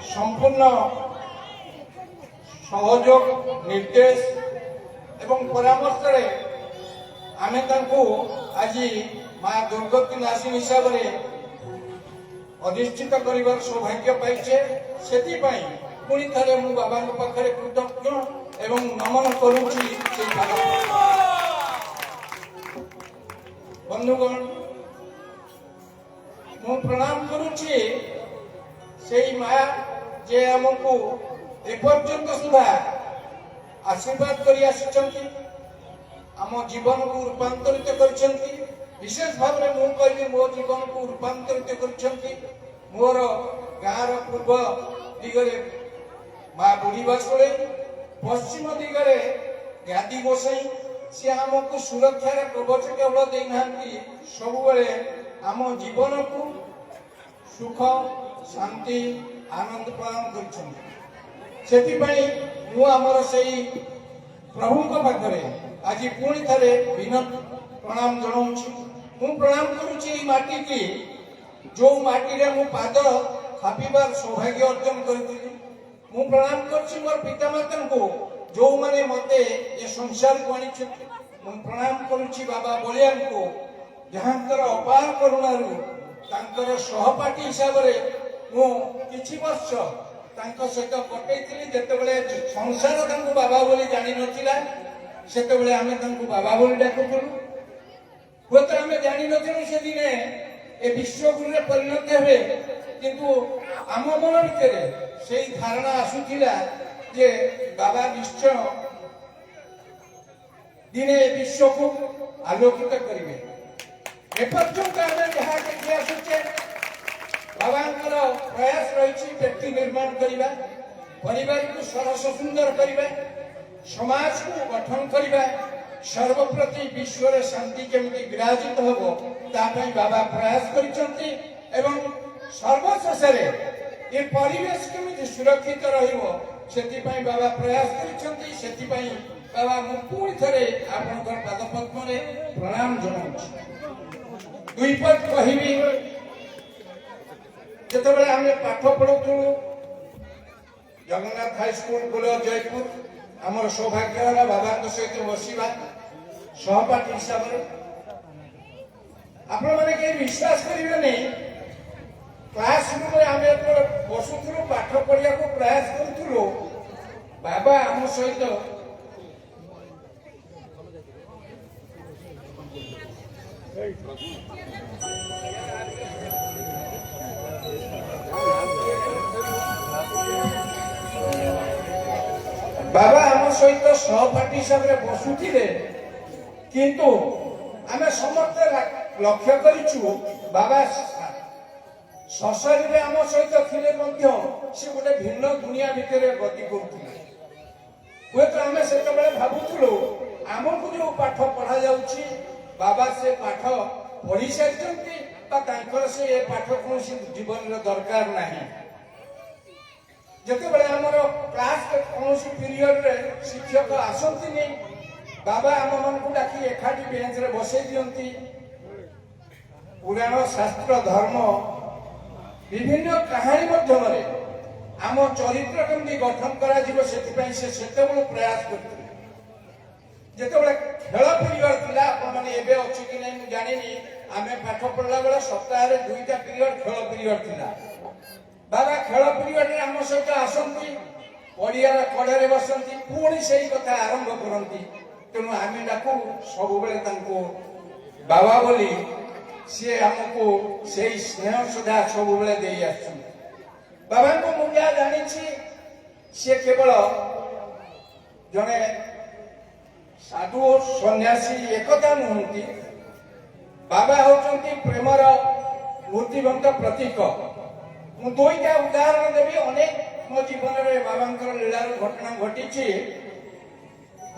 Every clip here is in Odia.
संपूर्ण सहयोग निर्देश एवं परामर्श आम आज माँ दुर्गति नासी हिसाब से अधिष्ठित कर सौभाग्य पाइचे से पुणी थे मु बाबा पाखे कृतज्ञ एवं नमन करुच्ची बंधुगण मु प्रणाम करुच्ची से माया जे आमको एपर्यंत सुधा आशीर्वाद करी आसिचंती आम जीवन को रूपांतरित करछंती विशेष भाव में मु कहबी मो जीवन को रूपांतरित करछंती मोर गाँव पूर्व दिगरे माँ बुढ़ी बासुले पश्चिम दिगरे गादी गोसाई सी आमको सुरक्षार कवच केवल देना सब आम जीवन को सुख शांति आनंद प्रदान कर प्रभु पाखे आज पुणी थे विनत प्रणाम जनाऊँ मु प्रणाम करुच्ची माटी की जो माटी रे मु पाद थापिबार सौभाग्य अर्जन करी मु प्रणाम करुच्ची मोर पितामाता को जो माने मते ये संसार को आनी मु प्रणाम करुच्ची बाबा बलियान को जहाँ अपार करुणारू तांकर सहपाठी हिसाब से मु किछि वर्ष तांको सहित कटैथिली जेतेबेले संसार तांको बाबा बोली जानि नथिला सेतेबेले आमे तांको बाबा बोली डाकुथुलु होत आमे जानि नथिलु से दिने ए विश्वगुरु रे परिणत हेबे किंतु आम मन भितरे सेही धारणा आसुथिला जे बाबा निश्चय दिने विश्व को आलोकित करिवे एपर्यंत आमे जहाँ देखि आसुचे बाबांकर प्रयास रही व्यक्ति निर्माण करने परिवार को सरस सुंदर करने समाज को गठन करने सर्वप्रति विश्व रे शांति केमती विराजित हम तापाई बाबा प्रयास करिसंती एवं सर्वशेष ये परिवेश केमती सुरक्षित रहिबो सेतिपाई बाबा प्रयास करिसंती सेतिपाई बाबा मु पुणी थरे आपनकर पादपद्म रे प्रणाम जनाउछि दुई पद कहिबी जिते आम पाठ पढ़ुलु Jagannath high school college Jeypore आमर सौभाग्य है बाबा सहित बसवा सहपाठी हिसाब से आपण मैंने कहीं विश्वास करेंगे क्लासरूम आम बसुलु पाठ पढ़ा प्रयास करूँ बाबा आम सहित बाबा आम सहित सहपाठी हिसाब से बसुले किंतु आम समस्ते लक्ष्य करूँ बाबा शशरी आम सहित थे सी गोटे भिन्न दुनिया भितर गति करुले हूँ आम से भावुलु आमको जो पाठ पढ़ा जाऊँगी बाबा से पाठ पढ़ी सारी से पाठ कौन जीवन दरकार नहीं जिते आमर क्लास कौन पीरियड रे शिक्षक आसती बाबा आम मन को डाकी एकाठी बेंच रे बसई दियंती पुराण शास्त्र धर्म विभिन्न कहानी मध्यम आम चरित्र केमती गठन करा से प्रयास करते जिते खेल पीरियड थिला मैंने एबे अच्छी कि नहीं जानी आम पाठ पढ़ला बेला सप्ताह दुईटा पीरियड खेल पीरियड थिला बाबा खेल पीरियड आम सहित आसती पड़ियार कड़े बसती पुणी से कथा आरंभ करती तेणु आम डाकू सब बाबा बोली सी आमको से स्नेह सुधा सब दे बाबा को मुझे जहाँ जानी सी केवल जड़े साधु सन्यासी एकता नुहति बाबा होती प्रेमर मूर्तिवंत प्रतीक मु दुईटा उदाहरण देवी अनेक मो जीवन में बाबा लीला घटना घटी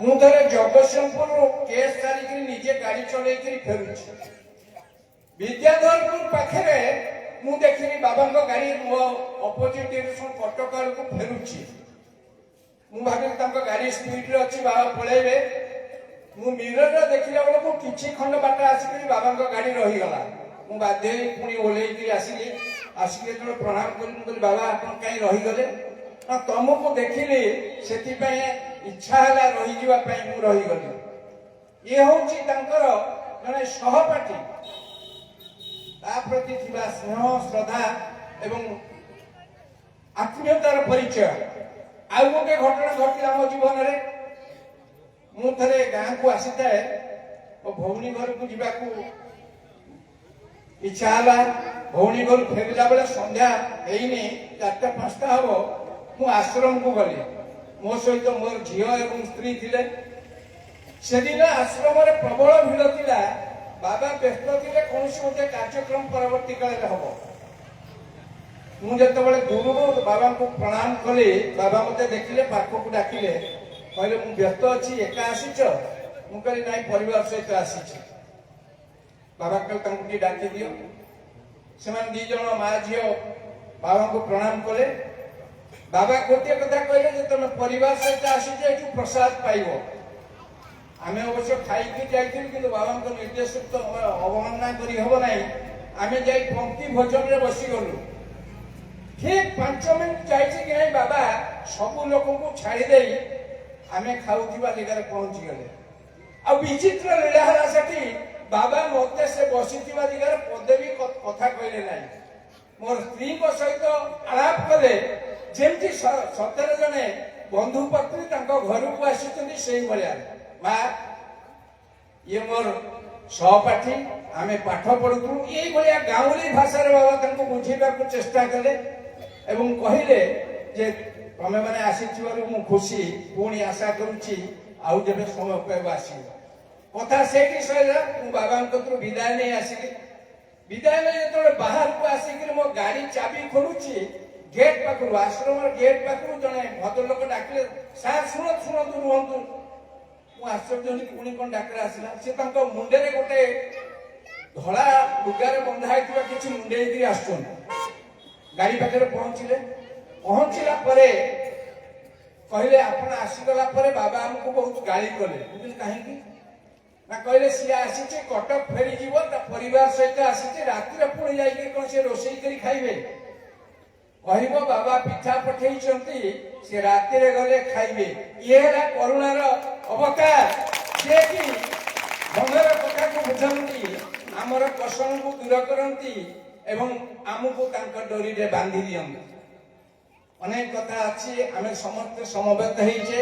मुझे जगतसिंहपुर केस सारिकी निजे गाड़ी चल फेरुची विद्याधरपुर पाखे मु देखी बाबा गाड़ी मो अपोजिट डायरेक्शन कटक आड़ को फेरुची मु भावी गाड़ी स्पीड रे अच्छी बाबा पलैबे मु मिरर देखला बेलू किसी खंड बाट आसिक बाबा गाड़ी रहीगला मु बाध्य पुणी ओल्लैक आसिली ଆସିକି ଯେତେବେଳେ ପ୍ରଣାମ କଲି ମୁଁ କହିଲି ବାବା ଆପଣ କାହିଁ ରହିଗଲେ ନା ତମକୁ ଦେଖିଲି ସେଥିପାଇଁ ଇଚ୍ଛା ହେଲା ରହିଯିବା ପାଇଁ ମୁଁ ରହିଗଲି। ଇଏ ହଉଛି ତାଙ୍କର ଜଣେ ସହପାଠୀ, ତା ପ୍ରତି ଥିବା ସ୍ନେହ ଶ୍ରଦ୍ଧା ଏବଂ ଆତ୍ମୀୟତାର ପରିଚୟ। ଆଉ ଗୋଟେ ଘଟଣା ଘଟିଲା ମୋ ଜୀବନରେ। ମୁଁ ଥରେ ଗାଁକୁ ଆସିଥାଏ, ମୋ ଭଉଣୀ ଘରକୁ ଯିବାକୁ ଇଚ୍ଛା ହେଲା। ଭଉଣୀ ଘରୁ ଫେରିଲା ବେଳେ ସନ୍ଧ୍ୟା ହେଇନି, 4ଟା-5ଟା ହବ। ମୁଁ ଆଶ୍ରମକୁ ଗଲି, ମୋ ସହିତ ମୋର ଝିଅ ଏବଂ ସ୍ତ୍ରୀ ଥିଲେ। ସେଦିନ ଆଶ୍ରମରେ ପ୍ରବଳ ଭିଡ଼ ଥିଲା। ବାବା ବ୍ୟସ୍ତ ଥିଲେ କୌଣସି ଗୋଟେ କାର୍ଯ୍ୟକ୍ରମ ପରବର୍ତ୍ତୀ କାଳରେ ହବ। ମୁଁ ଯେତେବେଳେ ଦୂରରୁ ବାବାଙ୍କୁ ପ୍ରଣାମ କଲି, ବାବା ମତେ ଦେଖିଲେ, ପାଖକୁ ଡାକିଲେ, କହିଲେ ମୁଁ ବ୍ୟସ୍ତ ଅଛି, ଏକା ଆସିଛ? ମୁଁ କହିଲି ନାଇଁ, ପରିବାର ସହିତ ଆସିଛି। ବାବା କହିଲେ ତାଙ୍କୁ ଟିକେ ଡାକି ଦିଅ। ସେମାନେ 2 ଜଣ ମା ଝିଅ ବାବାଙ୍କୁ ପ୍ରଣାମ କଲେ। ବାବା ଗୋଟିଏ କଥା କହିଲେ ଯେ ତମେ ପରିବାର ସହିତ ଆସିଛ, ଏଠୁ ପ୍ରସାଦ ପାଇବ। ଆମେ ଅବଶ୍ୟ ଖାଇକି ଯାଇଥିଲୁ, କିନ୍ତୁ ବାବାଙ୍କ ନିର୍ଦ୍ଦେଶ ତ ଅବମାନନା କରି ହବ ନାହିଁ। ଆମେ ଯାଇ ପଙ୍କ୍ତି ଭୋଜନରେ ବସିଗଲୁ। ଠିକ 5 ମିନିଟ ଯାଇଛି କି ନାହିଁ, ବାବା ସବୁ ଲୋକଙ୍କୁ ଛାଡ଼ି ଦେଇ ଆମେ ଖାଉଥିବା ଜାଗାରେ ପହଞ୍ଚିଗଲେ। ଆଉ ବିଚିତ୍ର ଲୀଳା ହେଲା ସେଠି, ବାବା ମତେ ସେ ବସିଥିବା ଜାଗାରେ ପଦେ ବି କଥା କହିଲେ ନାହିଁ। ମୋର ସ୍ତ୍ରୀଙ୍କ ସହିତ ଆଳାପ କଲେ ଯେମିତି ସତରେ ଜଣେ ବନ୍ଧୁ ପତ୍ନୀ ତାଙ୍କ ଘରକୁ ଆସିଛନ୍ତି ସେଇଭଳିଆ। ମା, ଇଏ ମୋର ସହପାଠୀ, ଆମେ ପାଠ ପଢୁଥିଲୁ। ଏଇଭଳିଆ ଗାଉଁଲି ଭାଷାରେ ବାବା ତାଙ୍କୁ ବୁଝେଇବାକୁ ଚେଷ୍ଟା କଲେ ଏବଂ କହିଲେ ଯେ ତମେ ମାନେ ଆସିଥିବାରୁ ମୁଁ ଖୁସି, ପୁଣି ଆଶା କରୁଛି ଆଉ ଯେବେ ସମୟ ପାଇବ ଆସିବ। କଥା ସେଇଠି ସରିଲା। ମୁଁ ବାବାଙ୍କ କତିରୁ ବିଦାୟ ନେଇ ଆସିଲି। ବିଦାୟ ନେଇ ଯେତେବେଳେ ବାହାରକୁ ଆସିକିରି ମୋ ଗାଡି ଚାବି ଖୋଲୁଛି, ଗେଟ୍ ପାଖରୁ, ଆଶ୍ରମର ଗେଟ୍ ପାଖରୁ ଜଣେ ଭଦ୍ରଲୋକ ଡାକିଲେ, ସାର୍ ଶୁଣନ୍ତୁ ରୁହନ୍ତୁ। ମୁଁ ଆଶ୍ଚର୍ଯ୍ୟ ହେଲି, ପୁଣି କଣ ଡାକରା ଆସିଲା। ସେ ତାଙ୍କ ମୁଣ୍ଡରେ ଗୋଟେ ଧଳା ଲୁଗାରେ ବନ୍ଧା ହେଇଥିବା କିଛି ମୁଣ୍ଡେଇକିରି ଆସୁଛନ୍ତି। ଗାଡି ପାଖରେ ପହଞ୍ଚିଲେ। ପହଞ୍ଚିଲା ପରେ କହିଲେ ଆପଣ ଆସିଗଲା ପରେ ବାବା ଆମକୁ ବହୁତ ଗାଳି କଲେ। ମୁଁ କହିଲି କାହିଁକି? ନା କହିଲେ ସିଏ ଆସିଛି କଟକ ଫେରିଯିବ, ତା ପରିବାର ସହିତ ଆସିଛି, ରାତିରେ ପୁଣି ଯାଇକି କଣ ସେ ରୋଷେଇ କରି ଖାଇବେ? କହିବ ବାବା ପିଠା ପଠେଇଛନ୍ତି, ସେ ରାତିରେ ଗଲେ ଖାଇବେ। ଇଏ ହେଲା କରୁଣାର ଅବତାର, ଯିଏ କି ମନର କଥାକୁ ବୁଝନ୍ତି, ଆମର କଷଣକୁ ଦୂର କରନ୍ତି ଏବଂ ଆମକୁ ତାଙ୍କ ଡୋରିରେ ବାନ୍ଧି ଦିଅନ୍ତି। ଅନେକ କଥା ଅଛି, ଆମେ ସମସ୍ତେ ସମବେତ ହେଇଛେ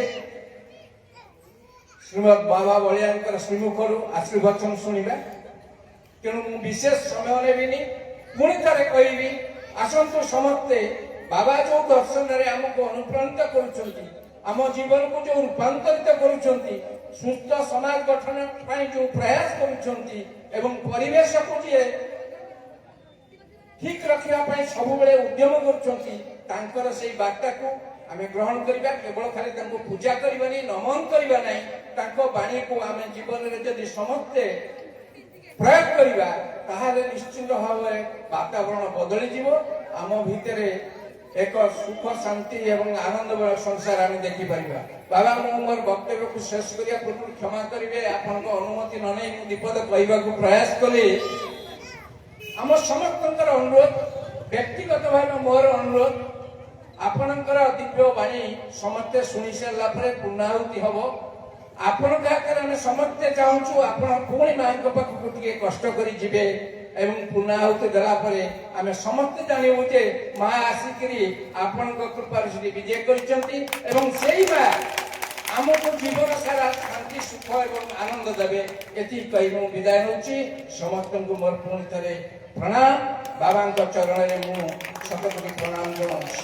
ଶ୍ରୀମଦ୍ ବାବା ବଳିଆଙ୍କର ଶ୍ରୀମୁଖରୁ ଆଶୀର୍ବାଚନ ଶୁଣିବା। ତେଣୁ ମୁଁ ବିଶେଷ ସମୟ ନେବିନି, ପୁଣି ଥରେ କହିବି, ଆସନ୍ତୁ ସମସ୍ତେ ବାବା ଯୋଉ ଦର୍ଶନରେ ଆମକୁ ଅନୁପ୍ରାଣିତ କରୁଛନ୍ତି, ଆମ ଜୀବନକୁ ଯୋଉ ରୂପାନ୍ତରିତ କରୁଛନ୍ତି, ସୁସ୍ଥ ସମାଜ ଗଠନ ପାଇଁ ଯୋଉ ପ୍ରୟାସ କରୁଛନ୍ତି ଏବଂ ପରିବେଶକୁ ଯିଏ ଠିକ ରଖିବା ପାଇଁ ସବୁବେଳେ ଉଦ୍ୟମ କରୁଛନ୍ତି, ତାଙ୍କର ସେଇ ବାର୍ତ୍ତାକୁ ଆମେ ଗ୍ରହଣ କରିବା। କେବଳ ଖାଲି ତାଙ୍କୁ ପୂଜା କରିବାନି, ନମନ କରିବା ନାହିଁ, ତାଙ୍କ ବାଣୀକୁ ଆମେ ଜୀବନରେ ଯଦି ସମସ୍ତେ ପ୍ରୟୋଗ କରିବା, ତାହେଲେ ନିଶ୍ଚିତ ଭାବରେ ବାତାବରଣ ବଦଳିଯିବ। ଆମ ଭିତରେ ଏକ ସୁଖ ଶାନ୍ତି ଏବଂ ଆନନ୍ଦମୟ ସଂସାର ଆମେ ଦେଖିପାରିବା। ବାବା, ମୁଁ ମୋର ବକ୍ତବ୍ୟକୁ ଶେଷ କରିବା ପୂର୍ବରୁ କ୍ଷମା କରିବେ, ଆପଣଙ୍କ ଅନୁମତି ନ ନେଇ ମୁଁ ଦିପଦ କହିବାକୁ ପ୍ରୟାସ କଲି। ଆମ ସମସ୍ତଙ୍କର ଅନୁରୋଧ, ବ୍ୟକ୍ତିଗତ ଭାବେ ମୋର ଅନୁରୋଧ, ଆପଣଙ୍କର ଦିବ୍ୟ ବାଣୀ ସମସ୍ତେ ଶୁଣି ସାରିଲା ପରେ ପୂର୍ଣ୍ଣାହୁତି ହବ। ଆପଣଙ୍କ ହାତରେ ଆମେ ସମସ୍ତେ ଚାହୁଁଛୁ ଆପଣ ପୁଣି ମାଙ୍କ ପାଖକୁ ଟିକେ କଷ୍ଟ କରି ଯିବେ ଏବଂ ପୂର୍ଣ୍ଣାହୁତି ଦେଲା ପରେ ଆମେ ସମସ୍ତେ ଜାଣିବୁ ଯେ ମା ଆସିକିରି ଆପଣଙ୍କ କୃପାରୁ ସେଠି ବିଜେ କରିଛନ୍ତି ଏବଂ ସେଇ ମା ଆମକୁ ଜୀବନ ସାରା ଶାନ୍ତି, ସୁଖ ଏବଂ ଆନନ୍ଦ ଦେବେ। ଏତିକି କହି ମୁଁ ବିଦାୟ ନେଉଛି। ସମସ୍ତଙ୍କୁ ମୋର ପୁଣି ଥରେ ପ୍ରଣାମ। ବାବାଙ୍କ ଚରଣରେ ମୁଁ ଶତକୋଟି ପ୍ରଣାମ ଜଣାଉଛି।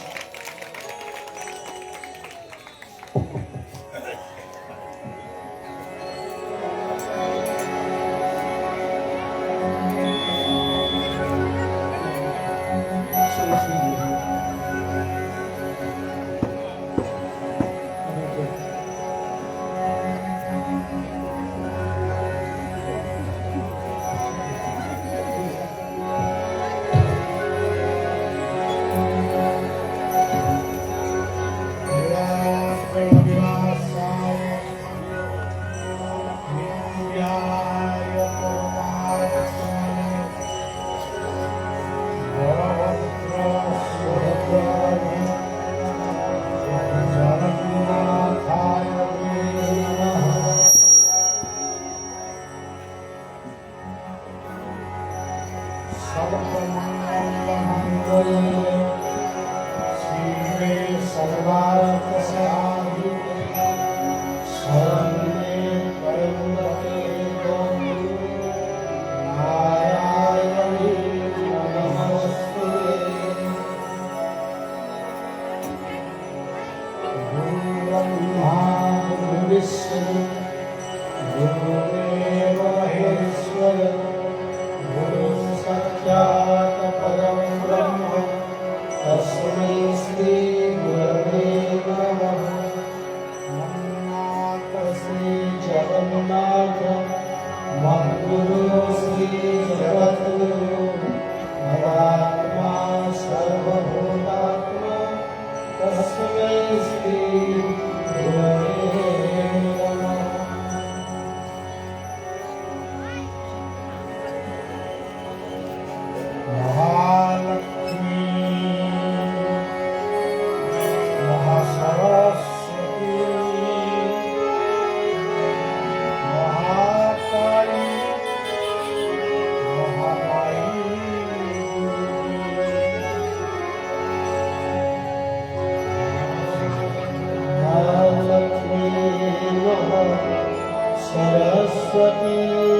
Saraswati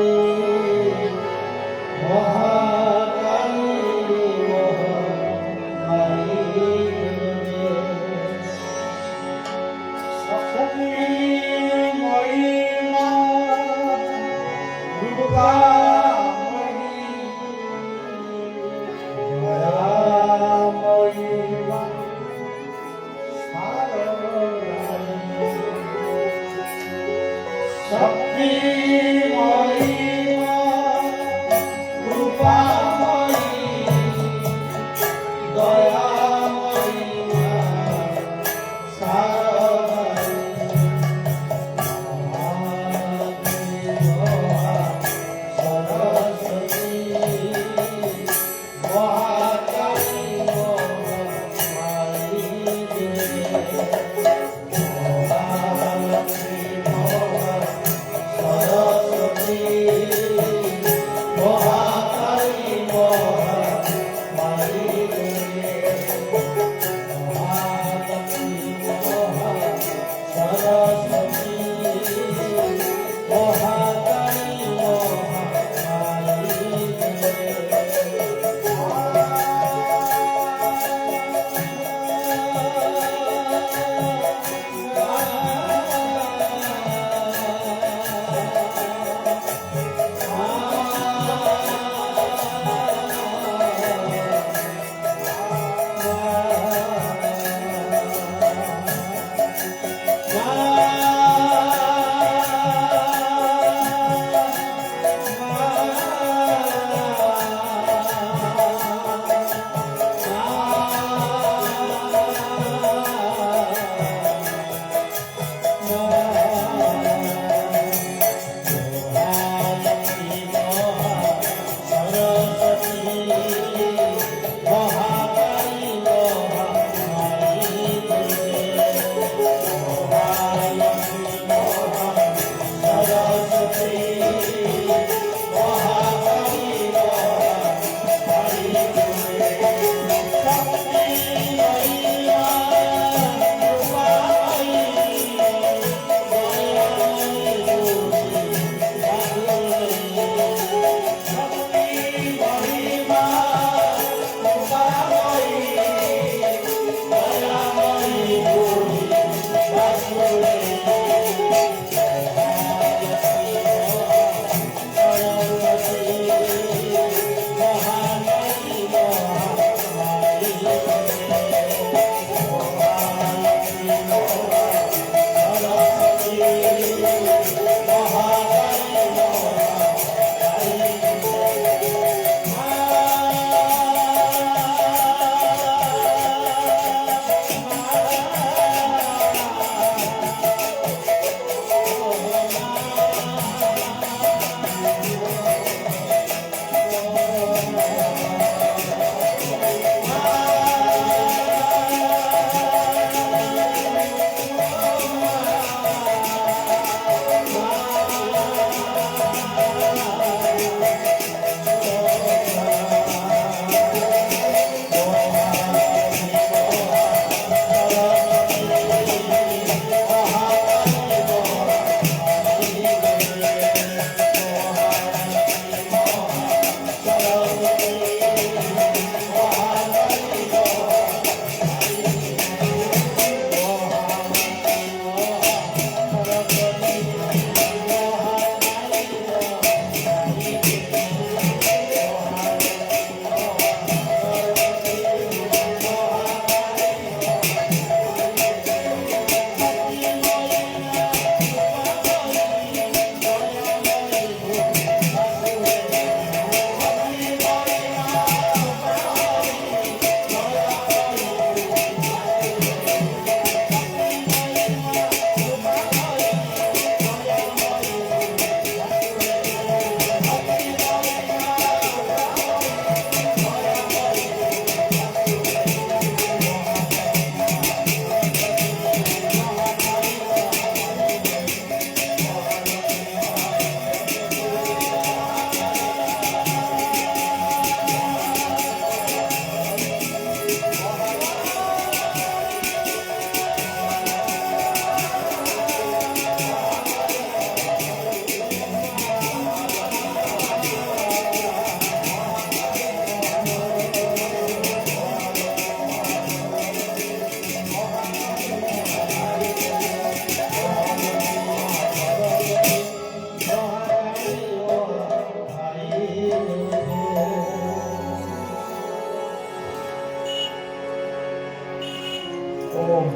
ओम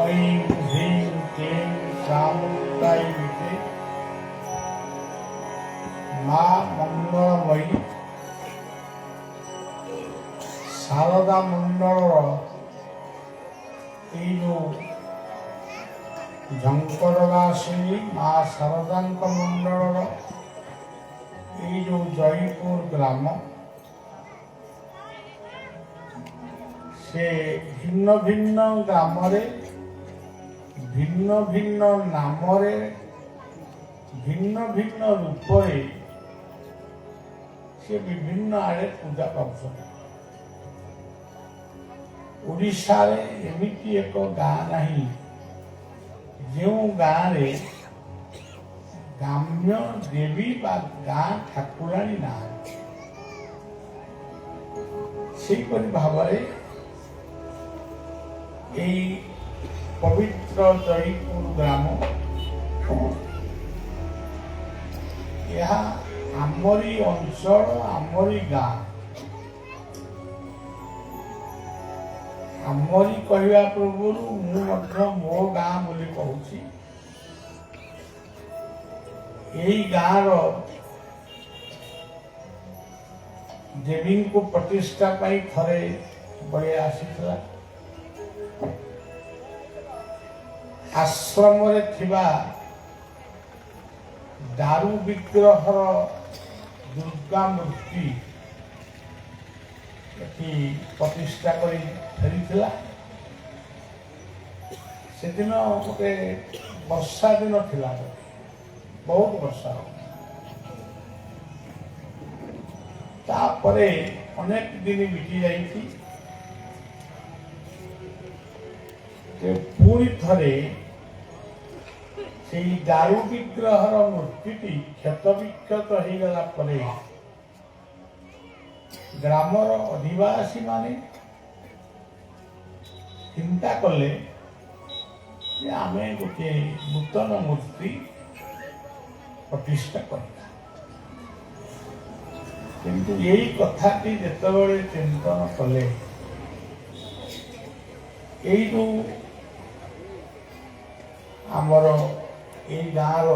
ऐं ह्रीं क्लीं शामुण्डाय विद्महे मां मंगलमयी शारदा मंडल झंकरवासिनी मां शारदा मंडल जयपुर ग्राम से भिन्न भिन्न ग्राम भिन्न भिन्न नाम भिन्न भिन्न रूप से विभिन्न आड़े पूजा पाउछन। ओडिशा रे एमिति एक गाँ नहीं जो गाँव रे ग्राम्य देवी बा गाँ ठाकुराणी ना सेपरि भाव पवित्र जयपुर ग्राम यह आमरी अंचल आमरी गाँ आमरी कहवा पूर्व मु मो गाँ बोली कहूँ यही गाँव देवी को प्रतिष्ठा पाई थरे बड़े आसी आश्रम रे थिबा दारू विग्रह दुर्गा मूर्ति प्रतिष्ठा करी फेरीथिला। से दिन गोटे वर्षा दिन थिला बहुत वर्षा तापरे अनेक दिन बीती जाइए पुणी थरे से दारू विग्रहर मूर्ति क्षत विक्षत हो गला परे ग्रामर अधिवासी माने चिंता कले आमे गोटे नूतन मूर्ति प्रतिष्ठा करता किंतु यही कथाटी जेतबेले चिंतन कले जो आमर ये गाँव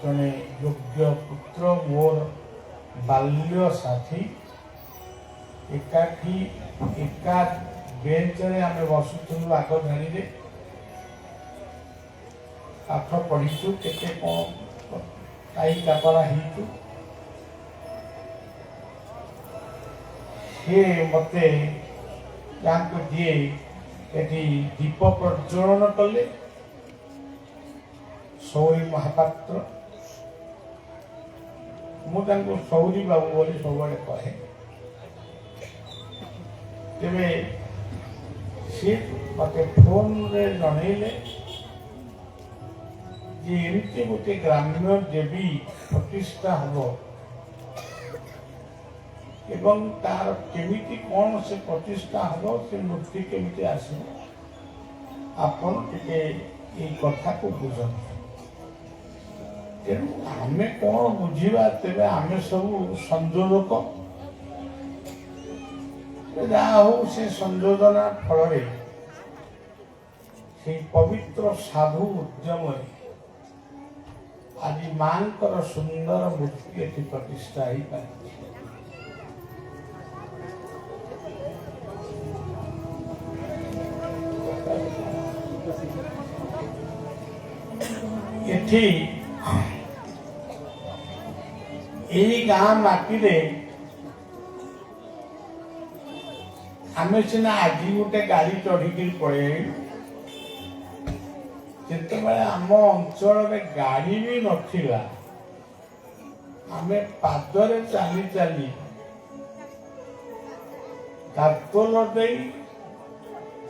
जड़े योग्य पुत्र मोर बाल्य साथी एकाठी एका बेंच रे आमे बसुलु आग धाड़ी पाठ पढ़ीचु केते कौन ताई कापरा हिचु से मते जांको दिए एटी दीप प्रज्वलन कले सौरी महापात्र मुझे सौरी बाबू बोली सब कहे तेरे सी मत फोन रे जनइले एमती गोटे ग्राम्य देवी प्रतिष्ठा हम एवं तार केमिति कौन से प्रतिष्ठा हम से मूर्ति केमिति आसे आपन टिके ये कथा को बुझ तेणु आमे कौन बुझा तेरे आमे सब संयोजक जहा हो से संयोजना फल से पवित्र साधु उद्यम आज मां सुंदर मूर्ति एटी प्रतिष्ठा ही पाए एठी यही गाँ माटी आमे सीना आज गोटे गाड़ी चढ़ी पड़े जिते आम अंचल गाड़ी भी नथिला आमे पादरे चली चली दातल दे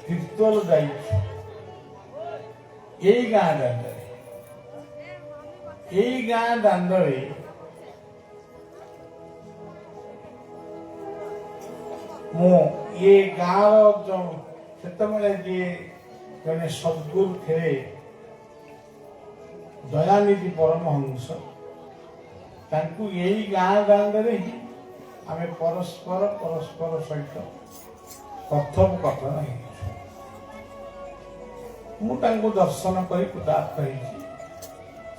तीर्तल जाई यही गाँ दांडे यही गाँ दांडे मो ये गाँव जो जड़े सद्गुरु थे दयानिधि परमहंस यही गाँ दांडे ही आमे परस्पर सहित कथोपकथन ମୁଁ ତାଙ୍କୁ ଦର୍ଶନ କରି କୃତାର୍ଥ ହେଇଛି।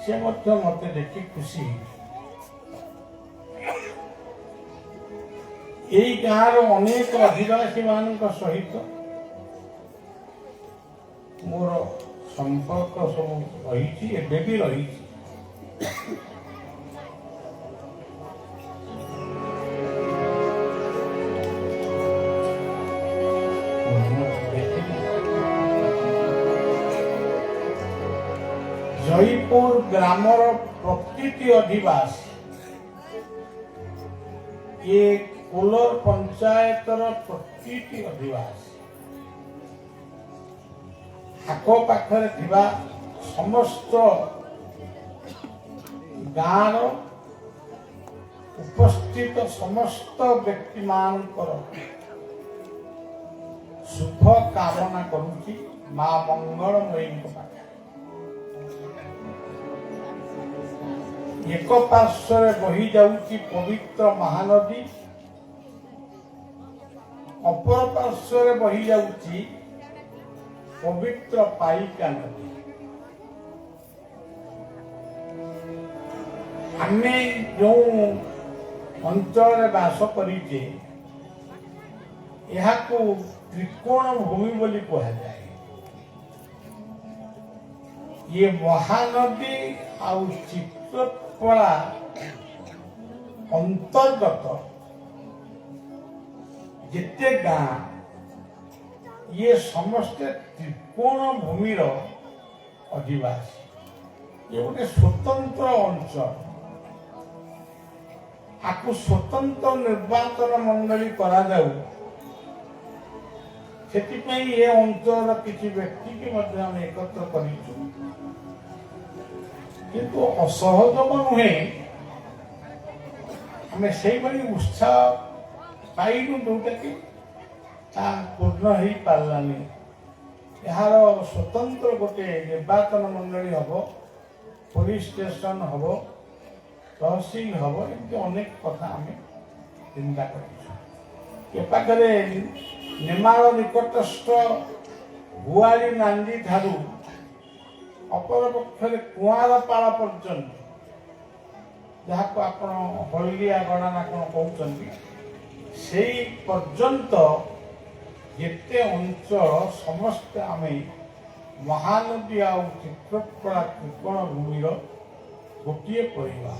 ସେ ମଧ୍ୟ ମୋତେ ଦେଖି ଖୁସି ହେଇଛି। ଏଇ ଗାଁର ଅନେକ ଅଧିବାସୀ ମାନଙ୍କ ସହିତ ମୋର ସମ୍ପର୍କ ସବୁ ରହିଛି, ଏବେ ବି ରହିଛି। ଜୟପୁର ଗ୍ରାମର ପ୍ରତିଟି ଅଧିବାସୀ ଏ କୋଲର ପଞ୍ଚାୟତର ପ୍ରତିଟି ଅଧିବାସୀ ଆଖପାଖରେ ଥିବା ସମସ୍ତ ଗାଁର ଉପସ୍ଥିତ ସମସ୍ତ ବ୍ୟକ୍ତିମାନଙ୍କର ଶୁଭ କାମନା କରୁଛି ମା ମଙ୍ଗଳମୟୀଙ୍କ ପାଖରେ। ଏକ ପାର୍ଶ୍ୱରେ ବହି ଯାଉଛି ପବିତ୍ର ମହାନଦୀ, ଅପର ପାର୍ଶ୍ୱରେ ବହି ଯାଉଛି ପବିତ୍ର ପାଇକା ନଦୀ। ଆମେ ଯେଉଁ ଅଞ୍ଚଳରେ ବାସ କରିଛେ ଏହାକୁ ତ୍ରିକୋଣ ଭୂମି ବୋଲି କୁହାଯାଏ। ଇଏ ମହାନଦୀ ଆଉ ଚିତ୍ରକଳା ଅନ୍ତର୍ଗତ ଯେତେ ଗାଁ ଇଏ ସମସ୍ତେ ତ୍ରିକୋଣ ଭୂମିର ଅଧିବାସୀ। ଇଏ ଗୋଟେ ସ୍ୱତନ୍ତ୍ର ଅଞ୍ଚଳ। ଆକୁ ସ୍ୱତନ୍ତ୍ର ନିର୍ବାଚନ ମଣ୍ଡଳୀ କରାଯାଉ, ସେଥିପାଇଁ ଏ ଅଞ୍ଚଳର କିଛି ବ୍ୟକ୍ତିକି ମଧ୍ୟ ଆମେ ଏକତ୍ର କରିଛୁ। କିନ୍ତୁ ଅସହଯୋଗ ନୁହେଁ, ଆମେ ସେଇଭଳି ଉତ୍ସାହ ପାଇଲୁ ଯୋଉଟାକି ତାହା ପୂର୍ଣ୍ଣ ହେଇପାରିଲାନି। ଏହାର ସ୍ୱତନ୍ତ୍ର ଗୋଟେ ନିର୍ବାଚନ ମଣ୍ଡଳୀ ହବ, ପୋଲିସ ଷ୍ଟେସନ ହବ, ତହସିଲ ହବ, ଏମିତି ଅନେକ କଥା ଆମେ ଚିନ୍ତା କରିଛୁ। ଏ ପାଖରେ ନେମାଳ ନିକଟସ୍ଥ ଗୁଆଳି ନାନ୍ଦି ଠାରୁ ଅପରପକ୍ଷରେ କୁଆଁରପାଳ ପର୍ଯ୍ୟନ୍ତ, ଯାହାକୁ ଆପଣ ହଳଦିଆ ଗଣା ନା କଣ କହୁଛନ୍ତି, ସେଇ ପର୍ଯ୍ୟନ୍ତ ଯେତେ ଅଞ୍ଚଳ ସମସ୍ତେ ଆମେ ମହାନଦୀ ଆଉ ଚିତ୍ରକଳା ତ୍ରିକୋଣ ଭୂମିର ଗୋଟିଏ ପରିବାର।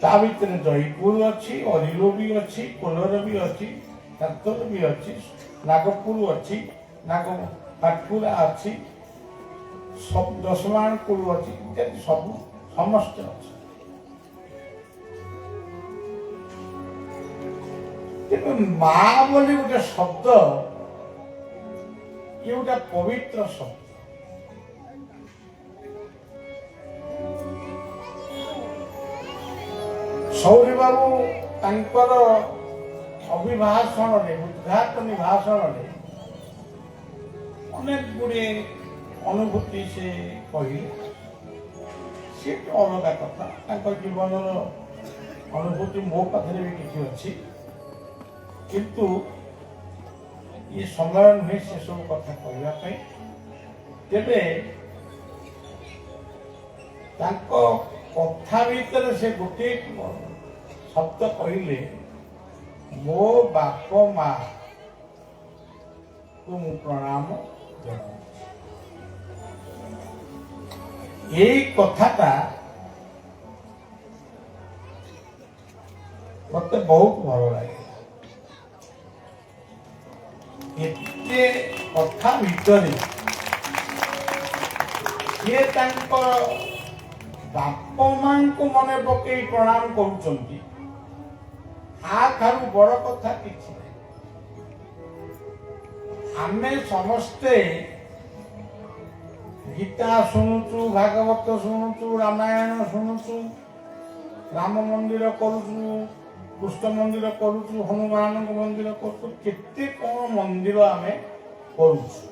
ତା ଭିତରେ ଜୟପୁର ଅଛି, ଅରିଲୋ ବି ଅଛି, କୋଲର ବି ଅଛି, କାତର ବି ଅଛି, ନାଗପୁର ଅଛି, ପାଟକୁରା ଅଛି, ଦଶମାଣପୁର ଅଛି, ଇତ୍ୟାଦି ସବୁ ସମସ୍ତେ ଅଛି। କିନ୍ତୁ ମା ବୋଲି ଗୋଟେ ଶବ୍ଦ, ଇଏ ଗୋଟେ ପବିତ୍ର ଶବ୍ଦ। ସୌରୀ ବାବୁ ତାଙ୍କର ଅଭିଭାଷଣରେ, ଉଦ୍ଘାଟନୀ ଭାଷଣରେ ଅନେକ ଗୁଡ଼ିଏ ଅନୁଭୂତି ସେ କହିଲେ। ସେ ଅଲଗା କଥା, ତାଙ୍କ ଜୀବନର ଅନୁଭୂତି ମୋ ପାଖରେ ବି କିଛି ଅଛି, କିନ୍ତୁ ଏ ସମୟ ନୁହେଁ ସେସବୁ କଥା କହିବା ପାଇଁ। ତେବେ ତାଙ୍କ କଥା ଭିତରେ ସେ ଗୋଟିଏ ଶବ୍ଦ କହିଲେ, ମୋ ବାପ ମା କୁ ମୁଁ ପ୍ରଣାମ ଜଣାଉଛି। ଏଇ କଥାଟା ମତେ ବହୁତ ଭଲ ଲାଗେ। ଏତେ କଥା ଭିତରେ ସିଏ ତାଙ୍କର ବାପ ମାଙ୍କୁ ମନେ ପକେଇ ପ୍ରଣାମ କରୁଛନ୍ତି, ଠାରୁ ବଡ କଥା କିଛି ନାହିଁ। ଆମେ ସମସ୍ତେ ଗୀତା ଶୁଣୁଛୁ, ଭାଗବତ ଶୁଣୁଛୁ, ରାମାୟଣ ଶୁଣୁଛୁ, ରାମ ମନ୍ଦିର କରୁଛୁ, କୃଷ୍ଣ ମନ୍ଦିର କରୁଛୁ, ହନୁମାନଙ୍କ ମନ୍ଦିର କରୁଛୁ, କେତେ କଣ ମନ୍ଦିର ଆମେ କରୁଛୁ,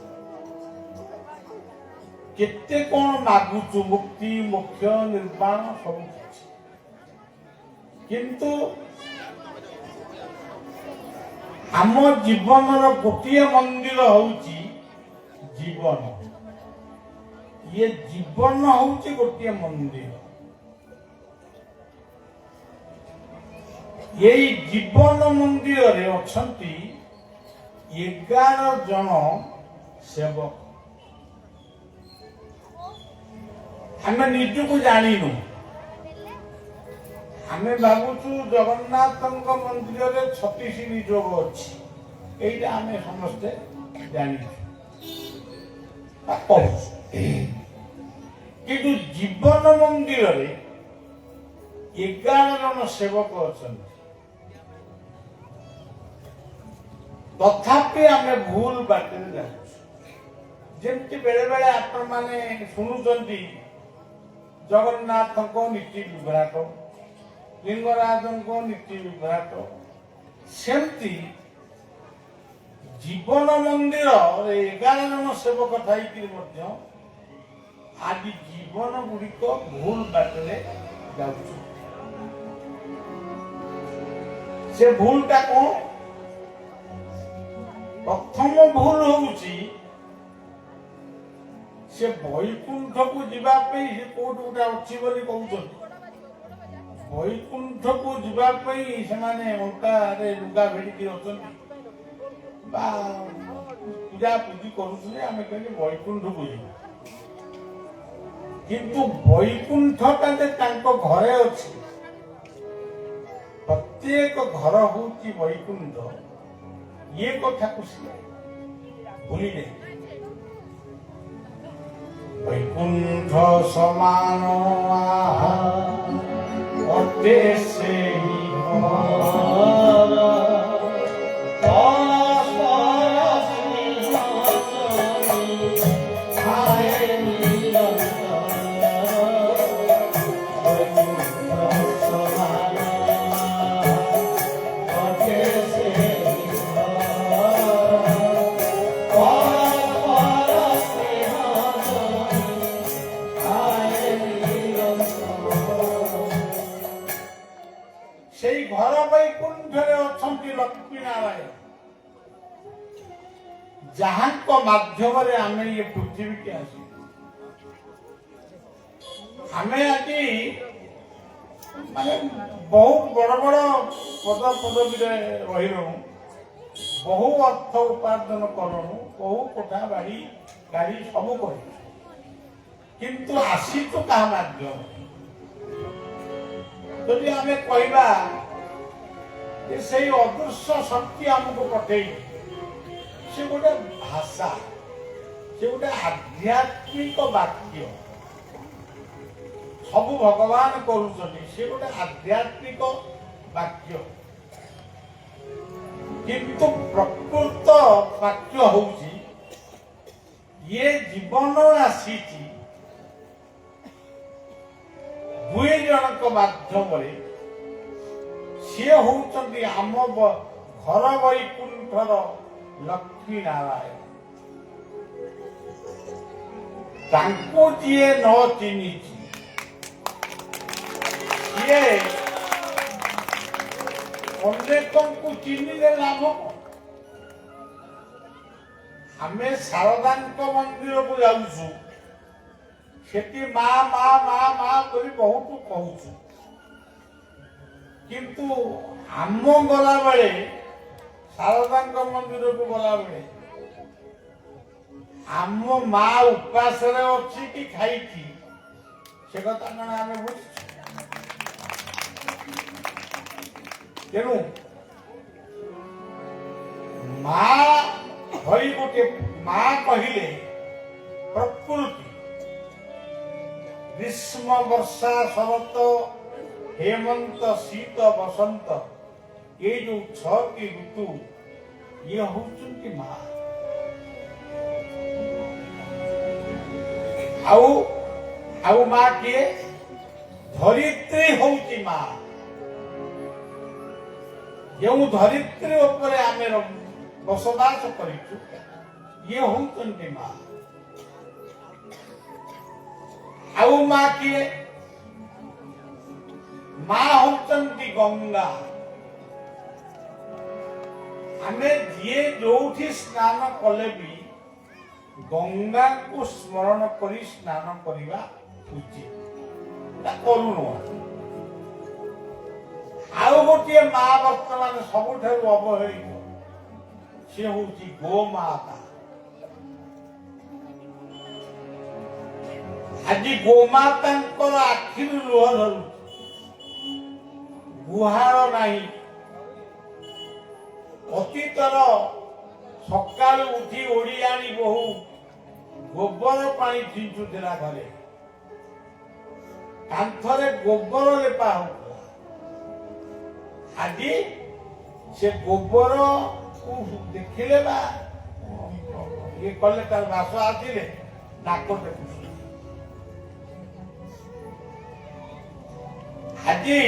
କେତେ କଣ ମାଗୁଛୁ, ମୁକ୍ତି ମୋକ୍ଷ ନିର୍ବାଣ ସବୁ କିଛି। କିନ୍ତୁ ଆମ ଜୀବନର ଗୋଟିଏ ମନ୍ଦିର ହଉଛି ଜୀବନ। ଇଏ ଜୀବନ ହଉଛି ଗୋଟିଏ ମନ୍ଦିର। ଏଇ ଜୀବନ ମନ୍ଦିରରେ ଅଛନ୍ତି 11 ଜଣ ସେବକ। ଆମେ ନିଜକୁ ଜାଣିନୁ। ଆମେ ଭାବୁଛୁ ଜଗନ୍ନାଥଙ୍କ ମନ୍ଦିରରେ 36 ନିଯୋଗ ଅଛି। এইটা ଆମେ ସମସ୍ତେ ଜାଣିଛୁ ବା କହୁଛୁ। କିନ୍ତୁ ଜୀବନ ମନ୍ଦିରରେ 11 ଜଣ ସେବକ ଅଛନ୍ତି। ତଥାପି ଆମେ ଭୁଲ ବାଟରେ ଯାଉଛୁ। ଯେମିତି ବେଳେ ବେଳେ ଆପଣମାନେ ଶୁଣୁଛନ୍ତି ଜଗନ୍ନାଥଙ୍କ ନୀତି ବିଭ୍ରାଟ, ଲିଙ୍ଗରାଜଙ୍କ ନୀତି ବିଭ୍ରାଟ, ସେମିତି ଜୀବନ ମନ୍ଦିର 11 ଜଣ ସେବକ ଥାଇକରି ମଧ୍ୟ ଆଜି ଜୀବନ ଗୁଡ଼ିକ ଭୁଲ ବାଟରେ ଯାଉଛି। ସେ ଭୁଲଟା କଣ? ପ୍ରଥମ ଭୁଲ ହଉଛି ସେ ବୈକୁଣ୍ଠକୁ ଯିବା ପାଇଁ ସେ କୋଉଠି ଗୋଟେ ଅଛି ବୋଲି କହୁଛନ୍ତି। ବୈକୁଣ୍ଠକୁ ଯିବା ପାଇଁ ସେମାନେ ଅଣ୍ଟାରେ ଲୁଗା ଭିଡ଼ିକି ଅଛନ୍ତି ବା ପୂଜା ପୂଜି କରୁଥିଲେ। ଆମେ କହିଲେ ବୈକୁଣ୍ଠକୁ ଯିବୁ, କିନ୍ତୁ ବୈକୁଣ୍ଠଟା ଯେ ତାଙ୍କ ଘରେ ଅଛି, ପ୍ରତ୍ୟେକ ଘର ହଉଛି ବୈକୁଣ୍ଠ, ଇଏ କଥାକୁ ସିଏ ଭୁଲିଲେ। ବୈକୁଣ୍ଠ ସମାନ ଅଟେ ସେହି ଘର, সেই ঘর বৈকুণ্ঠরে অଛନ୍ତି লক্ষ্মী নারায়ণ, ଯାହାଙ୍କ ମାଧ୍ୟମରେ ଆମେ ଏ ପୃଥିବୀକି ଆସିବୁ। ଆମେ ଆଜି ମାନେ ବହୁତ ବଡ ବଡ ପଦ ପଦବୀରେ ରହିଲୁଣୁ, ବହୁ ଅର୍ଥ ଉପାର୍ଜନ କଲୁଣୁ, ବହୁ କୋଠା ବାଡ଼ି ଗାଡ଼ି ସବୁ କରିଛୁ, କିନ୍ତୁ ଆସିଛୁ କାହା ମାଧ୍ୟମରେ? ଯଦି ଆମେ କହିବା ଯେ ସେଇ ଅଦୃଶ୍ୟ ଶକ୍ତି ଆମକୁ ପଠେଇଛି, ସେ ଗୋଟେ ଭାଷା, ସେ ଗୋଟେ ଆଧ୍ୟାତ୍ମିକ ବାକ୍ୟ, ସବୁ ଭଗବାନ କରୁଛନ୍ତି, ସେ ଗୋଟେ ଆଧ୍ୟାତ୍ମିକ ବାକ୍ୟ। କିନ୍ତୁ ପ୍ରକୃତ ବାକ୍ୟ ହଉଛି ଇଏ ଜୀବନ ଆସିଛି 2 ଜଣଙ୍କ ମାଧ୍ୟମରେ। ସିଏ ହଉଛନ୍ତି ଆମ ଘର ବୈକୁଣ୍ଠର ଲକ୍ଷ୍ମୀ ନାରାୟଣ। ତାଙ୍କୁ ଯିଏ ନ ଚିହ୍ନିଛି ସିଏ ଅନେକଙ୍କୁ ଚିହ୍ନିଲେ ଲାଭ। ଆମେ ଶାରଦାଙ୍କ ମନ୍ଦିରକୁ ଯାଉଛୁ, ସେଠି ମା ମା ମା ମା କରି ବହୁତ କହୁଛୁ, କିନ୍ତୁ ଆମ ଗଲାବେଳେ ଶାରଦାଙ୍କ ମନ୍ଦିରକୁ ଗଲାବେଳେ ଆମ ମା ଉପାସରେ ଅଛି କି ଖାଇଛି ସେ କଥା କଣ ଆମେ ବୁଝୁଛୁ? ତେଣୁ ମା ଧରି ଗୋଟେ ମା କହିଲେ ପ୍ରକୃତି, ଗ୍ରୀଷ୍ମ ବର୍ଷା ଶରତ ହେମନ୍ତ ଶୀତ ବସନ୍ତ, ଏଇ ଯୋଉ 6ଟି ଋତୁ ଇଏ ହଉଛନ୍ତି ମା। ଆଉ ମା କିଏ? ଧରିତ୍ରୀ ହଉଛି ମା। ଯେଉଁ ଧରିତ୍ରୀ ଉପରେ ଆମେ ବସବାସ କରିଛୁ ଇଏ ହଉଛନ୍ତି ମା। ଆଉ ମା କିଏ? ମା ହଉଛନ୍ତି ଗଙ୍ଗା। ଆମେ ଯିଏ ଯୋଉଠି ସ୍ନାନ କଲେ ବି ଗଙ୍ଗାକୁ ସ୍ମରଣ କରି ସ୍ନାନ କରିବା ଉଚିତ। କରୁନୁ। ଆଉ ଗୋଟିଏ ମା ବର୍ତ୍ତମାନ ସବୁଠାରୁ ଅବହେଳିତ, ସେ ହଉଛି ଗୋମାତା। ଆଜି ଗୋମାତାଙ୍କର ଆଖିରୁ ଲୁହ ଧରୁଛି, ଗୁହାଳ ନାହିଁ। ଅତୀତର ସକାଳୁ ଉଠି ଓଡିଆଣୀ ବୋହୁ ଗୋବର ପାଣି ଛିଞ୍ଚୁଥିଲା ଘରେ, କାନ୍ଥରେ ଗୋବର ଲେପା ହଉଥିଲା। ଆଜି ସେ ଗୋବର ଦେଖିଲେ ବା ଇଏ କଲେ, ତାର ବାସ ଆସିଲେ ନାକ ଟେକୁଛି। ଆଜି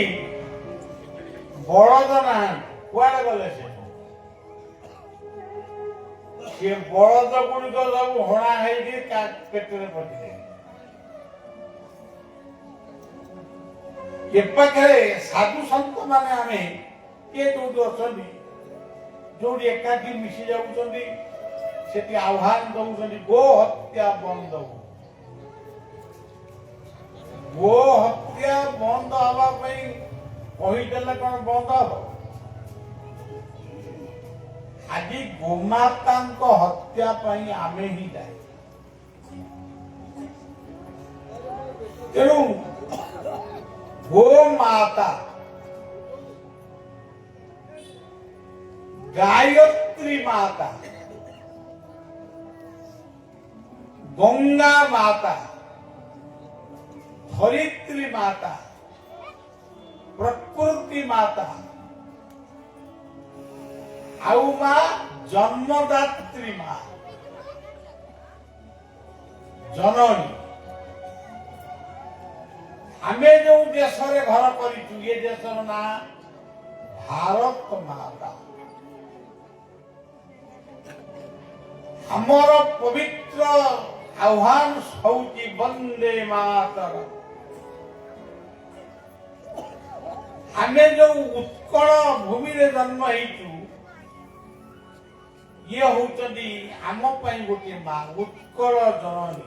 ବଳଦ ନାହାନ୍ତି, କୁଆଡେ ଗଲେ ସେ ବଳଦ ଗୁଡିକ ସବୁ ହଣା ହେଇକି ପେଟରେ ପଡିଲେ। ଏ ପାଖରେ ସାଧୁ ସନ୍ଥ ମାନେ ଆମେ କିଏ ଯୋଉଠି ଅଛନ୍ତି, ଯୋଉଠି ଏକାଠି ମିଶି ଯାଉଛନ୍ତି, ସେଠି ଆହ୍ୱାନ ଦଉଛନ୍ତି ଗୋ ହତ୍ୟା ବନ୍ଦ ହଉ। ଗୋ ହତ୍ୟା ବନ୍ଦ ହବା ପାଇଁ କହିଦେଲେ କଣ ବନ୍ଦ ହବ? ଆଜି ଗୋମାତାଙ୍କ ହତ୍ୟା ପାଇଁ ଆମେ ହିଁ ଦାୟୀ। ତେଣୁ ଗୋମାତା ଗାୟତ୍ରୀ ମାତା, ଗଙ୍ଗା ମାତା, ଧରିତ୍ରୀ ମାତା, ପ୍ରକୃତି ମାତା, ଆଉ ମା ଜନ୍ମଦାତ୍ରୀ ମା, ଜନନୀ। ଆମେ ଯୋଉ ଦେଶରେ ଘର କରିଛୁ, ଏ ଦେଶର ନାଁ ଭାରତ ମାତା। ଆମର ପବିତ୍ର ଆହ୍ୱାନ ହଉଛି ବନ୍ଦେ ମାତରମ୍। ଆମେ ଯୋଉ ଉତ୍କଳ ଭୂମିରେ ଜନ୍ମ ହେଇଛୁ, ଇଏ ହଉଛନ୍ତି ଆମ ପାଇଁ ଗୋଟିଏ ମା, ଉତ୍କଳ ଜନନୀ।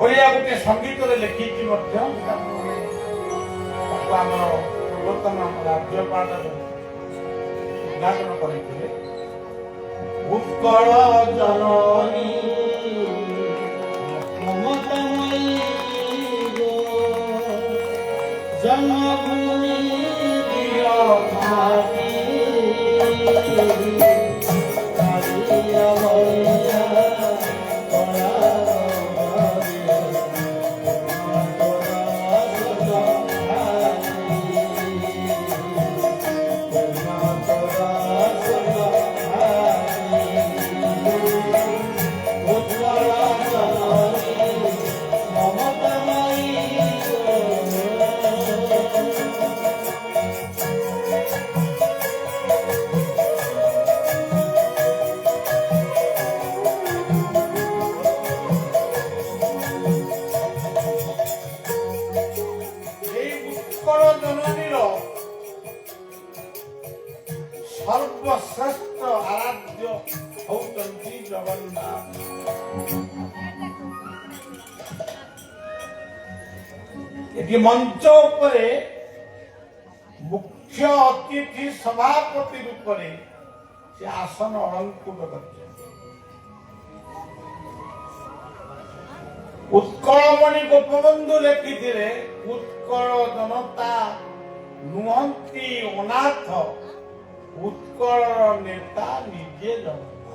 ଓଡ଼ିଆ ଗୋଟେ ସଙ୍ଗୀତରେ ଲେଖିଛି ମଧ୍ୟ, ତାକୁ ଆମର ପୂର୍ବତନ ରାଜ୍ୟପାଳ ଉଦ୍ଘାଟନ କରିଥିଲେ। ଉତ୍କଳ ଜନନୀ ମମତାମୟୀ ଜନ୍ମଭୂମି ସର୍ବଶ୍ରେଷ୍ଠ ଆରାଧ୍ୟ ହଉଛନ୍ତି ଜଗନ୍ନାଥ। ଏଠି ମଞ୍ଚ ଉପରେ ମୁଖ୍ୟ ଅତିଥି ସଭାପତି ରୂପରେ ସେ ଆସନ ଅଳଙ୍କୃତ କରିଛନ୍ତି। ଉତ୍କଳମଣି ଗୋପବନ୍ଧୁ ଲେଖିଥିଲେ, ଉତ୍କଳ ଜନତା ନୁହନ୍ତି ଅନାଥ, ଉତ୍କଳର ନେତା ନିଜେ ଜଗନ୍ନାଥ।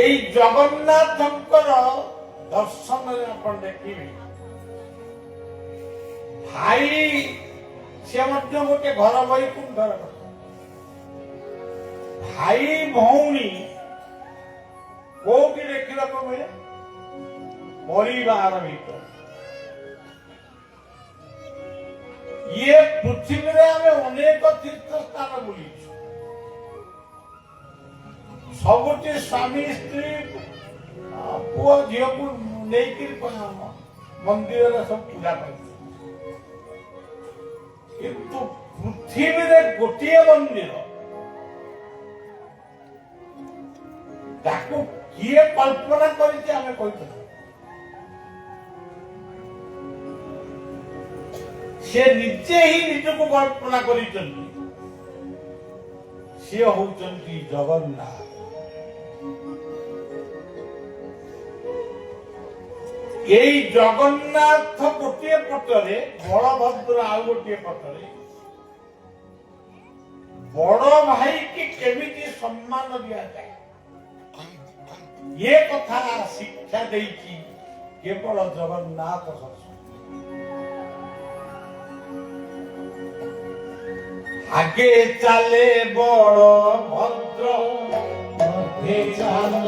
ଏଇ ଜଗନ୍ନାଥଙ୍କର ଦର୍ଶନରେ ଆପଣ ଦେଖିବେ, ଭାଇ ସେ ମଧ୍ୟ ଗୋଟେ ଘର ବୈକୁଣ୍ଠର କଥା। ଭାଇ ଭଉଣୀ କୋଉଠି ଦେଖିବାକୁ ମିଳେ? ପରିବାର ଭିତରେ। ଇଏ ପୃଥିବୀରେ ଆମେ ଅନେକ ତୀର୍ଥ ସ୍ଥାନ ବୁଲିଛୁ, ସବୁଠି ସ୍ୱାମୀ ସ୍ତ୍ରୀ ପୁଅ ଝିଅକୁ ନେଇକିରି ମନ୍ଦିରରେ ସବୁ ପୂଜା କରିଛୁ, କିନ୍ତୁ ପୃଥିବୀ ଗୋଟିଏ ମନ୍ଦିର ତାକୁ କିଏ କଳ୍ପନା କରିଛି ଆମେ କହିଥିଲୁ। ସେ ନିଜେ ହିଁ ନିଜକୁ କଳ୍ପନା କରିଛନ୍ତି। ସିଏ ହଉଛନ୍ତି ଜଗନ୍ନାଥ। ଏଇ ଜଗନ୍ନାଥ ଗୋଟିଏ ପଟରେ, ବଳଭଦ୍ର ଆଉ ଗୋଟିଏ ପଟରେ। ବଡ ଭାଇକି କେମିତି ସମ୍ମାନ ଦିଆଯାଏ ଏ କଥା ଶିକ୍ଷା ଦେଇଛି କେବଳ ଜଗନ୍ନାଥ ସଂସ୍କୃତି। ଆଗେ ଚାଲେ ବଳଭଦ୍ର, ପଛେ ଚାଲ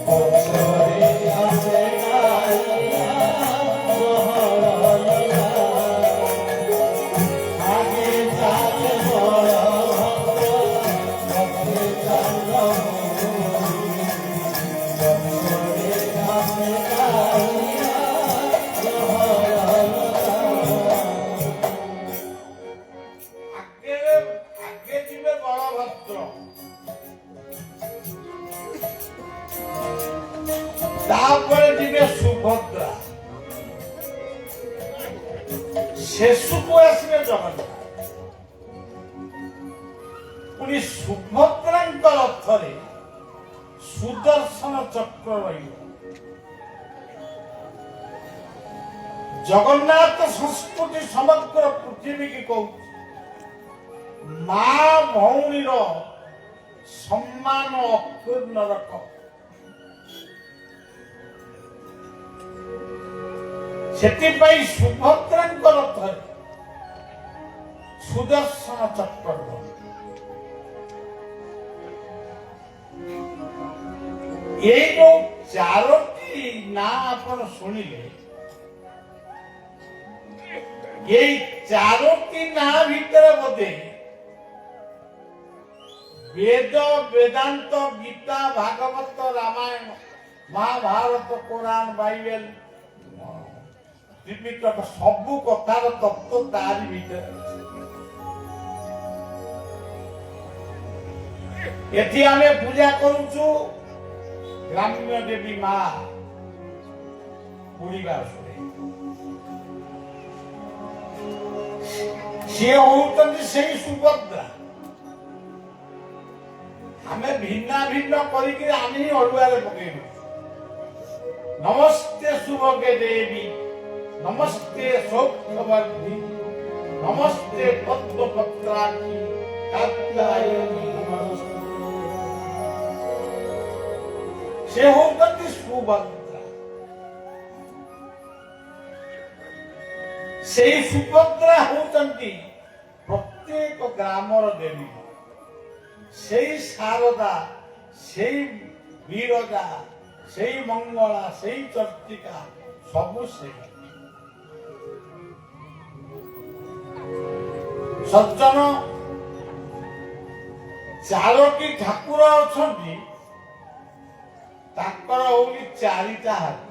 ପଛରେ ଆସେ କାଳିଆ ବଳରାମ। ଆଗେ ଚାଲେ ବଳଭଦ୍ର, ପଛେ ଚାଲ ପଛରେ ଆସେ କାଳିଆ ବଳରାମ। ଆଗେ ଯିବେ ବଳଭଦ୍ର, ତାପରେ ଯିବେ ସୁଭଦ୍ରା, ଶେଷକୁ ଆସିବେ ଜଗନ୍ନାଥ। ପୁଣି ସୁଭଦ୍ରାଙ୍କ ରଥରେ ସୁଦର୍ଶନ ଚକ୍ର ରହିବ। ଜଗନ୍ନାଥ ସଂସ୍କୃତି ସମଗ୍ର ପୃଥିବୀକି କହୁଛି ମା ଭଉଣୀର ସମ୍ମାନ ଅକ୍ଷୁର୍ଣ୍ଣ ରଖ। ସେଥିପାଇଁ ସୁଭଦ୍ରାଙ୍କ ରଥରେ ସୁଦର୍ଶନ ଚକ୍ର ରହିବ। ଏଇ ଯୋଉ ଚାରୋଟି ନାଁ ଆପଣ ଶୁଣିଲେ, ଏଇ ଚାରୋଟି ନାଁ ଭିତରେ ବୋଧେ ବେଦ, ବେଦାନ୍ତ, ଗୀତା, ଭାଗବତ, ରାମାୟଣ, ମହାଭାରତ, କୋରାନ, ବାଇବେଲ, ତ୍ରିପିଟକ ସବୁ କଥାର ତତ୍ତ୍ୱ ତାରି ଭିତରେ ଅଛି। ଏଠି ଆମେ ପୂଜା କରୁଛୁ ଗ୍ରାମ୍ୟ ଦେବୀ ମା ବୁଢ଼ୀବାସୁରେ। ସିଏ ହଉଛନ୍ତି ସେଇ ସୁଭଦ୍ରା। ଆମେ ଭିନ୍ନ ଭିନ୍ନ କରିକି ଆମେ ହିଁ ଅଡୁଆରେ ପକେଇବୁ। ନମସ୍ତେ ଶୁଭକେ ଦେବୀ, ନମସ୍ତେ ସୌଖ୍ୟବର୍ଦ୍ଧି, ନମସ୍ତେ ପଦ୍ମପତ୍ରାକ୍ଷୀ କାତ୍ୟାୟନୀ ନମସ୍ତେ। ସେ ହଉଛନ୍ତି ସୁଭଦ୍ରା। ସେଇ ସୁଭଦ୍ରା ହଉଛନ୍ତି ପ୍ରତ୍ୟେକ ଗ୍ରାମର ଦେବୀ। ସେଇ ଶାରଦା, ସେଇ ବିରଜା, ସେଇ ମଙ୍ଗଳା, ସେଇ ଚର୍ଚ୍ଚିକା ସବୁ ସେଇ। ସଜ୍ଜନ, ଚାରୋଟି ଠାକୁର ଅଛନ୍ତି, ତାଙ୍କର ହଉଛି ଚାରିଟା ହାତ।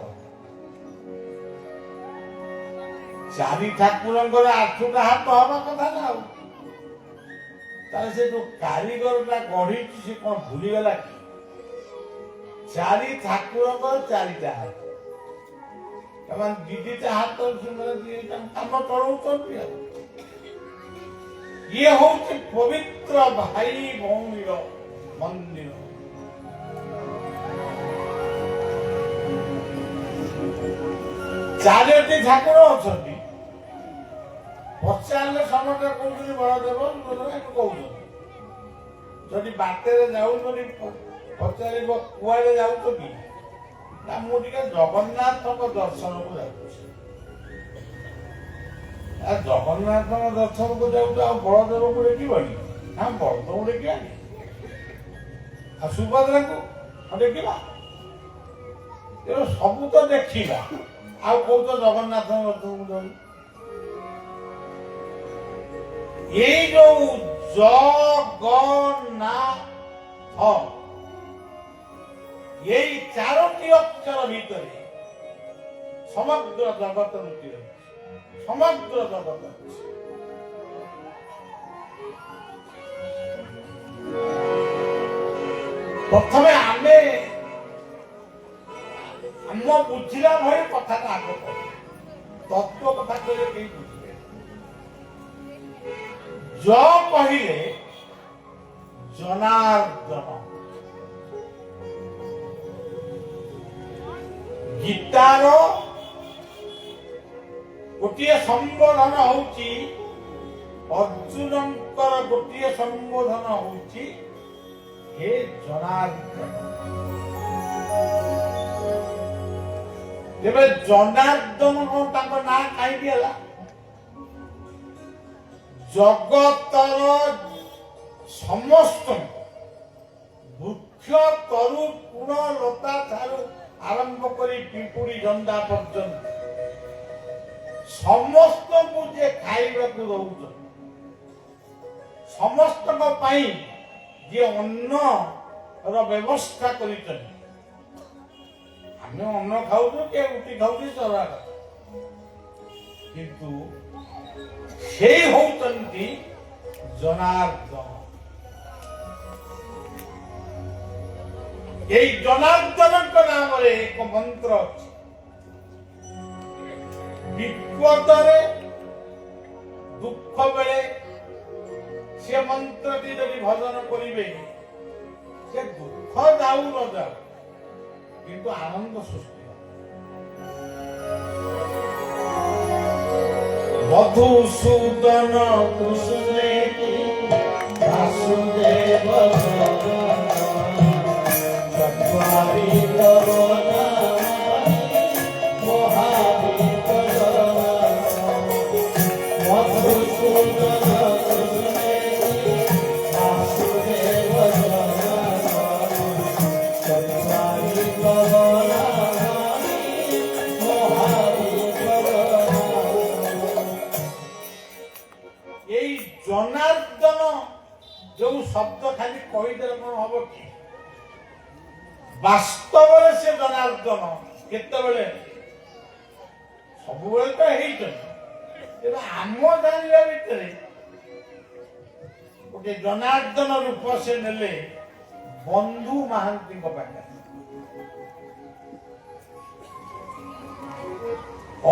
ଚାରି ଠାକୁରଙ୍କର ଆଠଟା ହାତ ହବା କଥା ନା। ଆଉ ତାହେଲେ ସେ ଯୋଉ କାରିଗରଟା ଗଢିଛି ସେ କଣ ଭୁଲିଗଲା କି? ଚାରି ଠାକୁରଙ୍କର ଚାରିଟା ହାତ, ସେମାନେ ଦିଦିଟା ହାତ ସେମାନେ କାମ ଚଳଉଛନ୍ତି। ଆଉ ଇଏ ହଉଛି ପବିତ୍ର ଭାଇ ଭଉଣୀର ମନ୍ଦିର। ଚାରୋଟି ଠାକୁର ଅଛନ୍ତି। ପଚାରିଲେ ସମସ୍ତେ କହୁଛନ୍ତି ବଳଦେବ କହୁଛନ୍ତି। ଯଦି ବାଟରେ ଯାଉଛନ୍ତି ପଚାରିବ କୁଆଡେ ଯାଉଛ କି? ନା ମୁଁ ଟିକେ ଜଗନ୍ନାଥଙ୍କ ଦର୍ଶନକୁ ଯାଉଛି। ଜଗନ୍ନାଥଙ୍କ ଦର୍ଶନକୁ ଯାଉଛୁ, ଆଉ ବଳଦେବକୁ ଦେଖିବନି? ନା ବଳଦେବକୁ ଦେଖିବାନି, ଆଉ ସୁଭଦ୍ରାକୁ ଦେଖିବା। ତେଣୁ ସବୁ ତ ଦେଖିବା, ଆଉ କହୁଛ ଜଗନ୍ନାଥଙ୍କ ରଥକୁ ଯାଉ। ଏଇ ଯୋଉ ଜଗନ୍ନାଥ, ଏଇ ଚାରୋଟି ଅକ୍ଷର ଭିତରେ ସମଗ୍ର ଜଗତ ଲୁଚି ରହିଛି। ସମଗ୍ର ଜଗତ ଅଛି। ପ୍ରଥମେ ଆମେ ଆମ ବୁଝିଲା ଭଳି କଥାଟା ଆଗ କରୁ। ତତ୍ତ୍ୱ କଥା କହିଲେ କେହି ବୁଝିବେ। ଜ କହିଲେ ଜନାର୍ଦ୍ଦନ। ଗୀତାର ଗୋଟିଏ ସମ୍ବୋଧନ ହଉଛି, ଅର୍ଜୁନଙ୍କର ଗୋଟିଏ ସମ୍ବୋଧନ ହଉଛି ହେ ଜନାର୍ଦ୍ଦନ। ତେବେ ଜନାର୍ଦ୍ଦନ ତାଙ୍କ ନାଁ କାହିଁକି ହେଲା? ଜଗତର ସମସ୍ତ ବୃକ୍ଷ ତରୁ ଗୁଣ ଲତା ଠାରୁ ଆରମ୍ଭ କରି ପିମ୍ପୁଡ଼ି ଜନ୍ଦା ପର୍ଯ୍ୟନ୍ତ ସମସ୍ତଙ୍କୁ ଯେ ଖାଇବାକୁ ଦଉଛନ୍ତି, ସମସ୍ତଙ୍କ ପାଇଁ ଯିଏ ଅନ୍ନର ବ୍ୟବସ୍ଥା କରିଛନ୍ତି। ଆମେ ଅନ୍ନ ଖାଉଛୁ, କିଏ ରୁଟି ଖାଉଛି, ଚରା କିନ୍ତୁ ସେଇ ହଉଛନ୍ତି ଜନାର୍ଦ୍ଦନ। এই জনার্দনଙ୍କ ନାମରେ ଏକ ମନ୍ତ୍ର ଅଛି। ବିପଦରେ ଦୁଃଖ ବେଳେ ସେ ମନ୍ତ୍ରଟି ଯଦି ଭଜନ କରିବେ, ସେ ଦୁଃଖ ଯାଉ ନ ଯାଉ କିନ୍ତୁ ଆନନ୍ଦ ସୃଷ୍ଟି ହେବ। ମଧୁସୂଦନ କୃଷ୍ଣେ ବାସୁଦେବ এই জনার্দন ଯୋଉ ଶବ୍ଦ ଖାଲି କହିଦେଲେ କଣ ହବ କି? ବାସ୍ତବରେ ସେ ଜନାର୍ଦନ କେତେବେଳେ? ସବୁବେଳେ ତ ହେଇଛନ୍ତି, କିନ୍ତୁ ଆମ ଜାଣିବା ଭିତରେ ଗୋଟେ ଜନାର୍ଦନ ରୂପ ସେ ନେଲେ ବନ୍ଧୁ ମହାନ୍ତିଙ୍କ ପାଖରେ।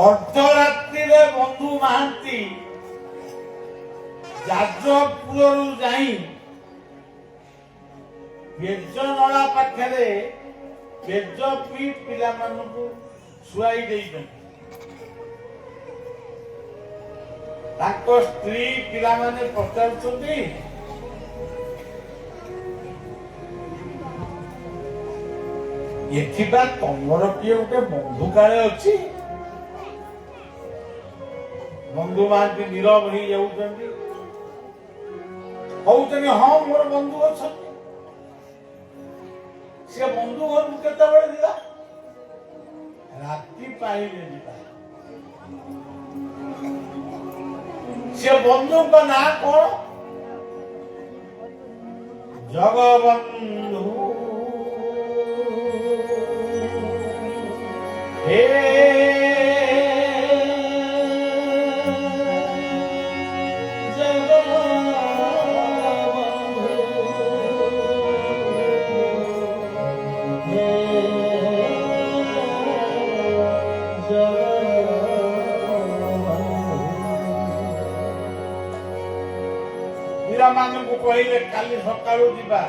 ଅର୍ଦ୍ଧରାତ୍ରିରେ ବନ୍ଧୁ ମହାନ୍ତି ଯାଜପୁରରୁ ଯାଇ ବେଜନଳା ପାଖରେ ବେଜ ପିଇ ପିଲାମାନଙ୍କୁ ଶୁଆଇ ଦେଇଛନ୍ତି। ତାଙ୍କ ସ୍ତ୍ରୀ ପିଲାମାନେ ପଚାରୁଛନ୍ତି, ଏଥିବା ତମର କିଏ ଗୋଟେ ବନ୍ଧୁ କାଳେ ଅଛି? ବନ୍ଧୁ ମହାନ୍ତି ନୀରବ ହେଇଯାଉଛନ୍ତି, କହୁଛନ୍ତି ହଁ ମୋର ବନ୍ଧୁ ଅଛନ୍ତି। ସେ ବନ୍ଧୁ ଘରକୁ କେତେବେଳେ ଯିବା? ରାତି ପାଇଲେ ଯିବା। ସେ ବନ୍ଧୁଙ୍କ ନାଁ କଣ? ଜଗବନ୍ଧୁ। ହେ ପିଲାମାନଙ୍କୁ କହିଲେ କାଲି ସକାଳୁ ଯିବା,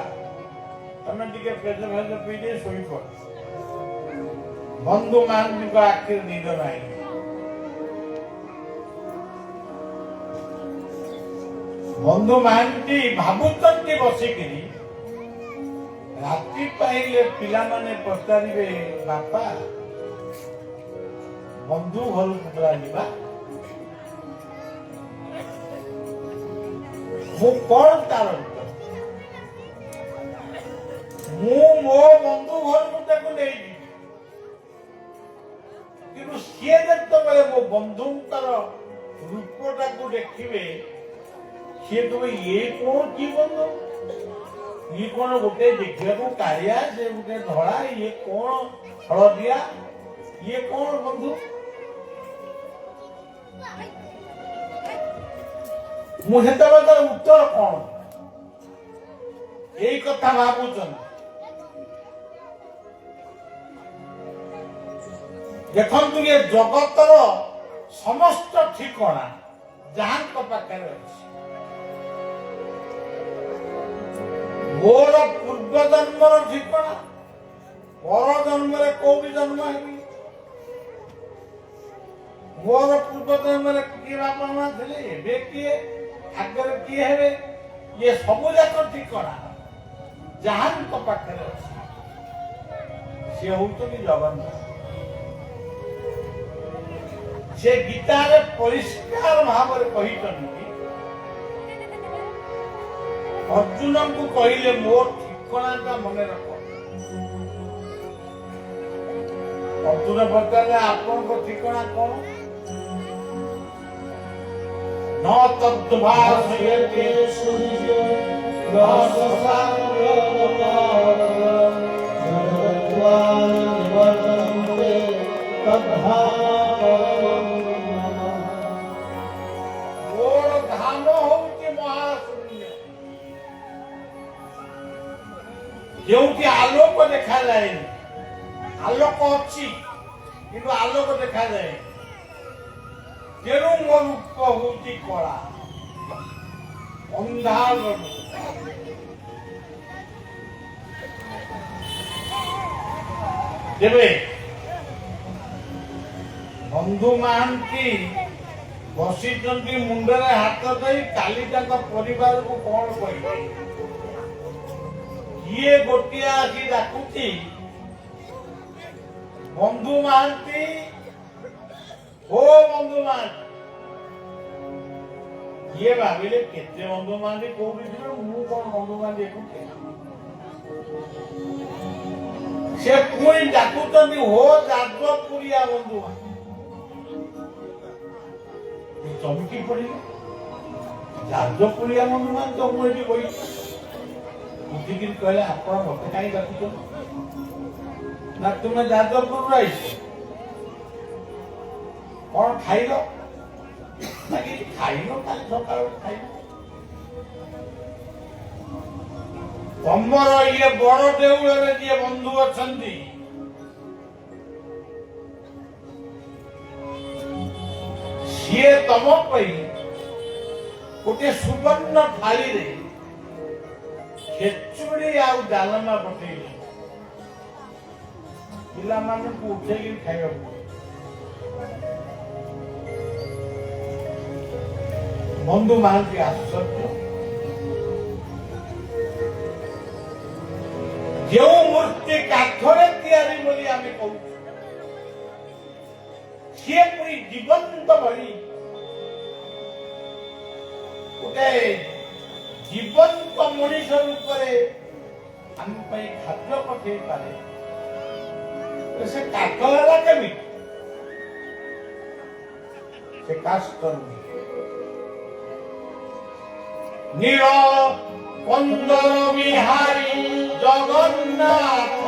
ତମେ ଟିକେ ପେଜ ଭେଜ ପିଇଦେଇ ଶୋଇପଡ। ବନ୍ଧୁ ମହାନ୍ତିଙ୍କ ଆଖିରେ ନିଦ ନାହିଁ। ବନ୍ଧୁ ମହାନ୍ତି ଭାବୁଛନ୍ତି ବସିକିରି, ରାତି ପାଇଲେ ପିଲାମାନେ ପଚାରିବେ ବାପା ବନ୍ଧୁ ଘରକୁ ପୁରା ଯିବା, ମୁଁ କଣ ତାର ଉତ୍ତର? ମୁଁ ମୋ ବନ୍ଧୁ ଘରକୁ ତାକୁ ନେଇଯିବି, କିନ୍ତୁ ସିଏ ଯେତେବେଳେ ମୋ ବନ୍ଧୁଙ୍କର ରୂପଟାକୁ ଦେଖିବେ, ସିଏ କହିବେ ଇଏ କଣ କି ବନ୍ଧୁ? ଇଏ କଣ ଗୋଟେ ଦେଖିବାକୁ କାଳିଆ, ସେ ଗୋଟେ ଧଳା, ଇଏ କଣ ହଳଦିଆ, ଇଏ କଣ ବନ୍ଧୁ? ମୁଁ ସେତେବେଳେ ତାର ଉତ୍ତର କଣ? ଏଇ କଥା ଭାବୁଛନ୍ତି। ଦେଖନ୍ତୁ ଏ ଜଗତର ସମସ୍ତ ଠିକଣା ଯାହାଙ୍କ ପାଖରେ ଅଛି। ମୋର ପୂର୍ବ ଜନ୍ମର ଠିକଣା, ପର ଜନ୍ମରେ କୋଉଠି ଜନ୍ମ ହେବି, ମୋର ପୂର୍ବ ଜନ୍ମରେ କିଏ ବାପା ମା ଥିଲେ, ଏବେ କିଏ, ଆଗରେ କିଏ ହେବେ, ଇଏ ସବୁ ଯାକ ଠିକଣା ଯାହାଙ୍କ ପାଖରେ ଅଛି। ସେ ହଉଛନ୍ତି ଜଗନ୍ନାଥ। ସେ ଗୀତାରେ ପରିଷ୍କାର ଭାବରେ କହିଛନ୍ତି, ଅର୍ଜୁନଙ୍କୁ କହିଲେ ମୋ ଠିକଣାଟା ମନେ ରଖ। ଅର୍ଜୁନ ପଚାରିଲେ ଆପଣଙ୍କ ଠିକଣା କଣ? ନ ତଦ୍ଭାସୟତେ ସୂର୍ଯ୍ୟ ମୋର ଧାମ ହଉଛି ମହାଶୂନ୍ୟ, ଯେଉଁଠି ଆଲୋକ ଦେଖାଯାଏନି। ଆଲୋକ ଅଛି କିନ୍ତୁ ଆଲୋକ ଦେଖାଯାଏ। ତେଣୁ ମୋ ରୂପ ହଉଛି କଳା, ଅନ୍ଧାର। ତେବେ ବନ୍ଧୁ ମହାନ୍ତି ବସିଛନ୍ତି ମୁଣ୍ଡରେ ହାତ ଦେଇ, କାଲି ତାଙ୍କ ପରିବାରକୁ କଣ କହିବେ? କିଏ ଗୋଟିଏ ଆସି ଡାକୁଛି, ବନ୍ଧୁ ମହାନ୍ତି, ଓ ବନ୍ଧୁ ମହାନ୍ତି। କିଏ ଭାବିଲେ କେତେ ବନ୍ଧୁ ମହାନ୍ତି କୋଉଠି ଯିବେ, ମୁଁ କଣ ବନ୍ଧୁ ମହାନ୍ତି ଏକୁଟିଆ। ସେ ପୁଣି ଡାକୁଛନ୍ତି, ହୋ ଯାଜପୁରିଆ ବନ୍ଧୁ। ଚମକି ପଡିଲେ, ଯାଜପୁରିଆ ବନ୍ଧୁ ମାନେ ମୁଁ ଏଠି ବଇଛି। ଉଠିକିରି କହିଲେ, ଆପଣ ମତେ କାହିଁ ଡାକୁଛନ୍ତି? ନା ତୁମେ ଯାଜପୁରରୁ ଆଇଛ, କଣ ଖାଇଲ? ନା କିଛି ଖାଇନ, କାଲି ସକାଳୁ ଖାଇଲ। ତମର ଇଏ ବଡ ଦେଉଳରେ ଯିଏ ବନ୍ଧୁ ଅଛନ୍ତି, ସିଏ ତମ ପାଇଁ ଗୋଟେ ସୁବର୍ଣ୍ଣ ଥାଳିରେ ଖେଚୁଡି ଆଉ ଡାଲମା ପଠେଇଲେ। ପିଲାମାନଙ୍କୁ ଉଠେଇକି ଖାଇବାକୁ। ବନ୍ଧୁ ମହାନ୍ତି ଆଶ୍ଚର୍ଯ୍ୟ। ଯେଉଁ ମୂର୍ତ୍ତି କାଠରେ ତିଆରି ବୋଲି ଆମେ କହୁଛୁ, ସିଏ ପୁଣି ଜୀବନ୍ତ ଭଳି ଗୋଟେ ଜୀବନ୍ତ ମଣିଷ ରୂପରେ ଆମ ପାଇଁ ଖାଦ୍ୟ ପଠେଇ ପାରେ। ସେ କାଠ ହେଲା କେମିତି? ସେ କାଷ୍ଟ ନୀଳ କନ୍ଦର ବିହାରୀ ଜଗନ୍ନାଥ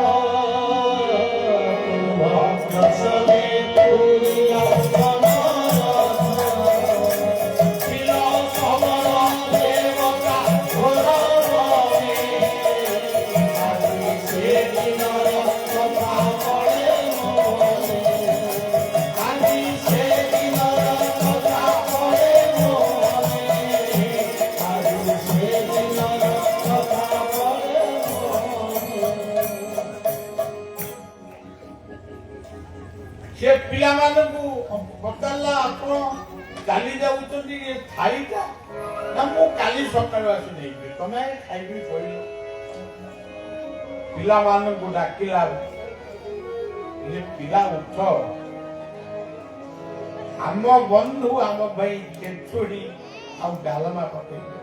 ସେ ପିଲାମାନଙ୍କୁ ପଚାରିଲା, ଆପଣ କାଲି ଯାଉଛନ୍ତି ଥାଳିଟା? ନା ମୁଁ କାଲି ସକାଳୁ ଆସି ନେଇବି, ତମେ ଖାଇବି କହିଲ। ପିଲାମାନଙ୍କୁ ଡାକିଲା, ପିଲା ଉଠ, ଆମ ବନ୍ଧୁ ଆମ ପାଇଁ ଖେଚୁଡି ଆଉ ଡାଲମା ପକେଇବେ।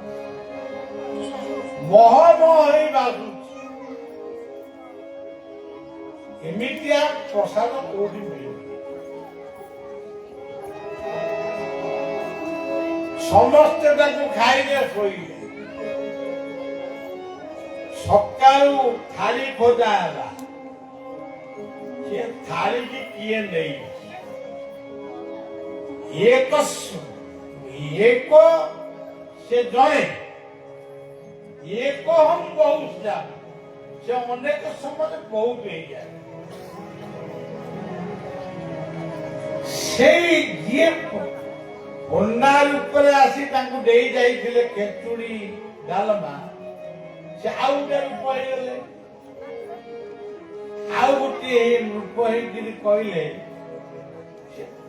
ମହମହ ହେଇ ବାଜୁଛି। ଏମିତିଆ ପ୍ରସାଦ କୋଉଠି ମିଳିବ? ସମସ୍ତେ ତାକୁ ଖାଇଲେ, ଶୋଇଲେ। ସକାଳୁ ଥାଳି ଖୋଜା ହେଲା, ସେ ଥାଳିକି କିଏ ନେଇ? ଏକ ସେ ଜଣେ, ଏକ ହମ୍ ବହୁତ, ସେ ଅନେକ ସମୟରେ ବହୁତ ହେଇଯାଏ। ସେଇ ଯିଏ କନ୍ୟା ରୂପରେ ଆସି ତାଙ୍କୁ ଦେଇ ଯାଇଥିଲେ ଖେଚୁଡି ଡାଲମା, ସେ ଆଉ ଗୋଟେ ରୂପ ହେଇଗଲେ। ଆଉ ଗୋଟିଏ ରୂପ ହେଇକିରି କହିଲେ,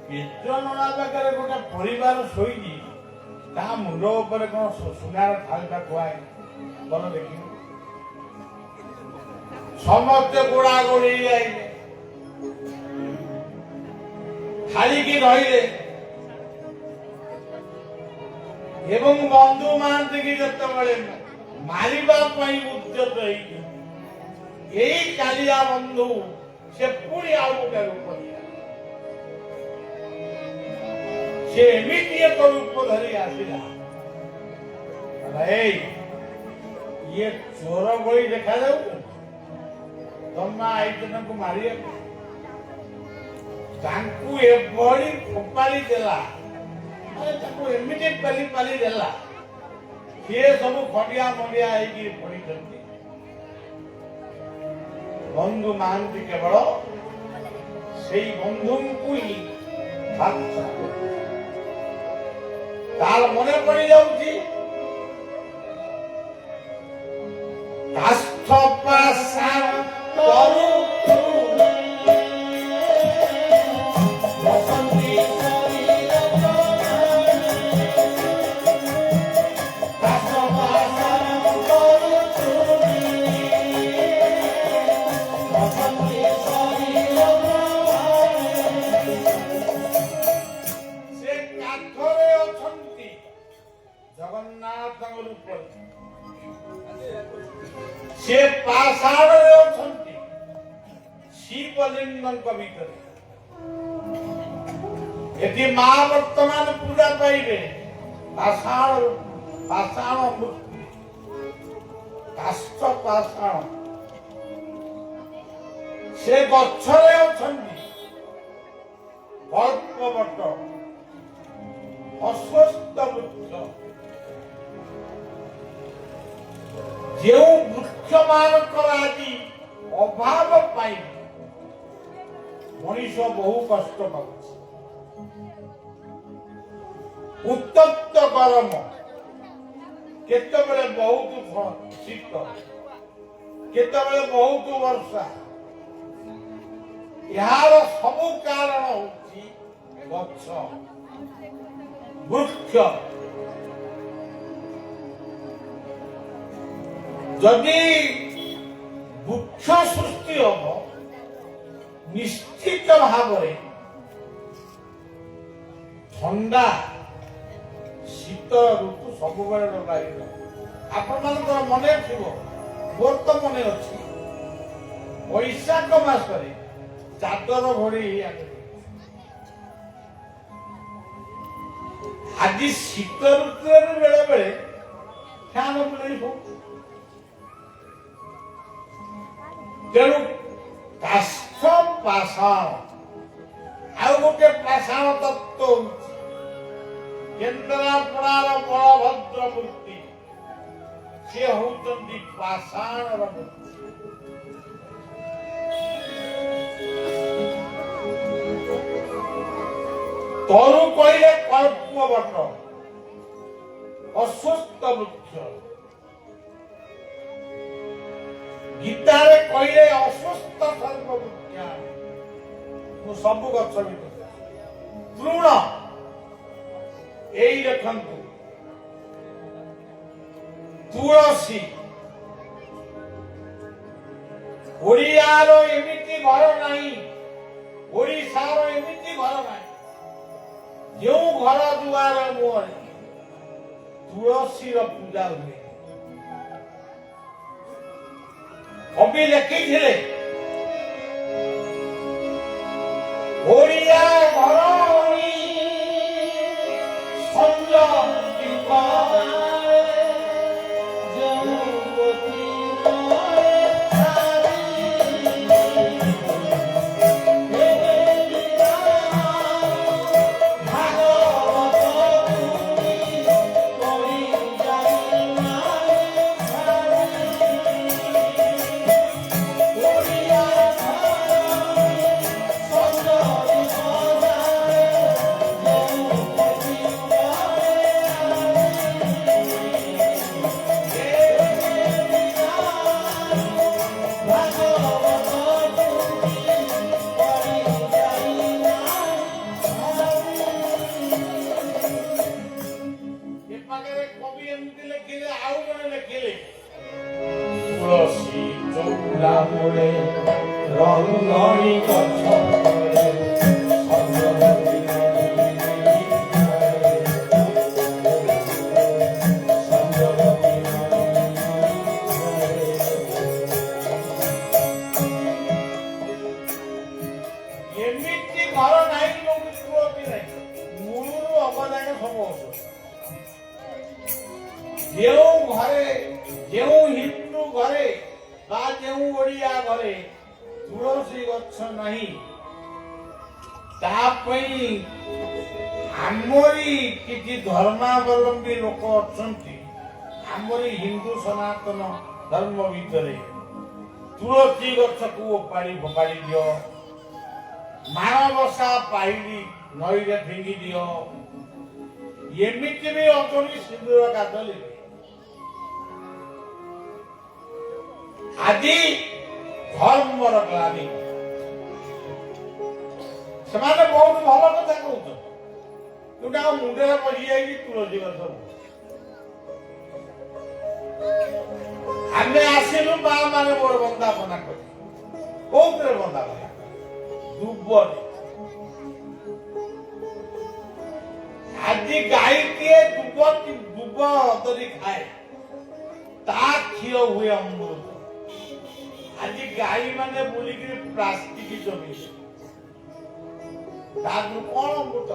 ପେଟ ନଳା ପାଖରେ ଗୋଟେ ପରିବାର ଶୋଇଛି, ତା ମୁଣ୍ଡ ଉପରେ କଣ ସୁନାର ଥାଳିଟା ଥୁଆ ହେଇଛି, ଭଲ ଦେଖିବ। ସମସ୍ତେ ଗୋଡା ଗୋଡେଇ ଆଇଲେ, ଖାଳିକି ରହିଲେ ଏବଂ ବନ୍ଧୁ ମହାନ୍ତିକି ଯେତେବେଳେ ମାରିବା ପାଇଁ ଉଦ୍ୟତ ହେଇଛି, ଏଇ କାଳିଆ ବନ୍ଧୁ ସେ ପୁଣି ଆଉ ଗୋଟେ ରୂପ ନିଏ। ସେ ଏମିତି ଏକ ରୂପ ଧରି ଆସିଲା, ଏଇ ଇଏ ଚୋର ଭଳି ଦେଖାଯାଉଛି, ତମେ ଆଇଛ ତାଙ୍କୁ ମାରିବାକୁ। ତାଙ୍କୁ ଏଭଳି ଫୋପାଡ଼ି ଦେଲା, ତାକୁ ଏମିତି ପାଲି ପାଲି ଦେଲା, ସିଏ ସବୁ ଖଣ୍ଡିଆ ମଣ୍ଡିଆ ହେଇକି ପଡିଛନ୍ତି। ବନ୍ଧୁ ମହାନ୍ତି କେବଳ ସେଇ ବନ୍ଧୁଙ୍କୁ ହିଁ ତାର ମନେ ପଡି ଯାଉଛି, କାଷ୍ଠ ପାଷାଣ ତରୁ ସେ ପାଷାଣରେ ଅଛନ୍ତି ଶିବଲିଙ୍ଗଙ୍କ ଭିତରେ। ଏଠି ମା ବର୍ତ୍ତମାନ ପୂଜା ପାଇବେ ପାଷାଣ ମୂର୍ତ୍ତି, କାଷ୍ଠ ପାଷାଣ। ସେ ଗଛରେ ଅଛନ୍ତି କଳ୍ପବଟ, ଅଶ୍ୱତ୍ଥ ବୃକ୍ଷ। ଯେଉଁ ବୃକ୍ଷ ମାନଙ୍କର ଆଜି ଅଭାବ ପାଇଁ ମଣିଷ ବହୁ କଷ୍ଟ ପାଉଛି। ଉତ୍ତପ୍ତ ଗରମ, କେତେବେଳେ ବହୁତ ଶୀତ, କେତେବେଳେ ବହୁତ ବର୍ଷା। ଏହାର ସବୁ କାରଣ ହଉଛି ଗଛ, ବୃକ୍ଷ। ଯଦି ବୃକ୍ଷ ସୃଷ୍ଟି ହବ, ନିଶ୍ଚିତ ଭାବରେ ଥଣ୍ଡା ଶୀତ ଋତୁ ସବୁବେଳେ ରହିବ। ଆପଣମାନଙ୍କର ମନେ ଥିବ, ମୋର ତ ମନେ ଅଛି, ବୈଶାଖ ମାସରେ ଚାଦର ଘୋଡେଇ ଆମେ ଆଜି ଶୀତ ଋତୁରେ ବେଳେ ବେଳେ ଫ୍ୟାନ ବୁଲେଇ ହଉଛି। ତେଣୁ କାଷ୍ଠ ପାଷାଣ, ଆଉ ଗୋଟେ ପାଷାଣ ତତ୍ତ୍ୱ ହଉଛି କେନ୍ଦ୍ରାପଡ଼ାର ବଳଭଦ୍ର ମୂର୍ତ୍ତି। ସେ ହଉଛନ୍ତି ପାଷାଣର ମୂର୍ତ୍ତି। ତରୁ କହିଲେ କଳ୍ପବଟ, ଅଶ୍ୱତ୍ଥ ବୃକ୍ଷ। ଗୀତାରେ କହିଲେ ଅଶ୍ୱତ୍ଥ ସର୍ବବୃକ୍ଷ। ମୁଁ ସବୁ ଗଛ ଭିତରେ ତୃଣ, ଏଇ ଦେଖନ୍ତୁ ତୁଳସୀ। ଓଡ଼ିଆର ଏମିତି ଘର ନାହିଁ, ଓଡ଼ିଶାର ଏମିତି ଘର ନାହିଁ ଯେଉଁ ଘର ଦୁଆର ମୁହଁରେ ତୁଳସୀର ପୂଜା ହୁଏ। କବି ଲେଖିଥିଲେ, ଓଡ଼ିଆ ଘର ସଞ୍ଜ ପାଖରେ କବି ଏମିତି ଲେଖିଲେ ଆଉ ଜଣେ ଲେଖିଲେ ତୁଳସୀ ଚଉରା ମୂଳେ ରଙ୍ଗଣୀ ଗଛ ତଳେ ସଞ୍ଜବତୀ ଏମିତି ଘର ନାହିଁ ଯୋଉଠି ତୁଳସୀ ନାହିଁ ମୂଳରୁ ଅବଦାନ ସବୁ ଔଷଧ ଯେଉଁ ଘରେ ଯେଉଁ ହିନ୍ଦୁ ଘରେ ବା ଯେଉଁ ଓଡ଼ିଆ ଘରେ ତୁଳସୀ ଗଛ ନାହିଁ ତା ପାଇଁ ଆମରି କିଛି ଧର୍ମାବଲମ୍ବୀ ଲୋକ ଅଛନ୍ତି ଆମରି ହିନ୍ଦୁ ସନାତନ ଧର୍ମ ଭିତରେ ତୁଳସୀ ଗଛକୁ ଓପାଡ଼ି ଫୋପାଡ଼ି ଦିଅ ମାଣବସା ପାଇଲି ନଈରେ ଫିଙ୍ଗି ଦିଅ ଏମିତି ବି ଅଛନ୍ତି ସିନ୍ଦୁର କାଦଲି ଆଜି ଧର୍ମର ଗ୍ଲାନି ସେମାନେ ବହୁତ ଭଲ କଥା କହୁଛନ୍ତି ଯୋଉଟା ମୁଣ୍ଡରେ ପଶିଯାଇଛି ତୁଳସୀ ଗଛ ଆମେ ଆସିଲୁ ମା ମାନେ ମୋର ବନ୍ଦାପନା କରି କୋଉଥିରେ ବନ୍ଦାପନା ଦୁବରେ ଆଜି ଗାଈଟିଏ ଦୁବ ଧରି ଖାଏ ତା କ୍ଷୀର ହୁଏ ଅମୃତ ଆଜି ଗାଈ ମାନେ ବୁଲିକିରି ପ୍ଲାଷ୍ଟିକ ଜମି ତାକୁ କଣ ଅମୃତ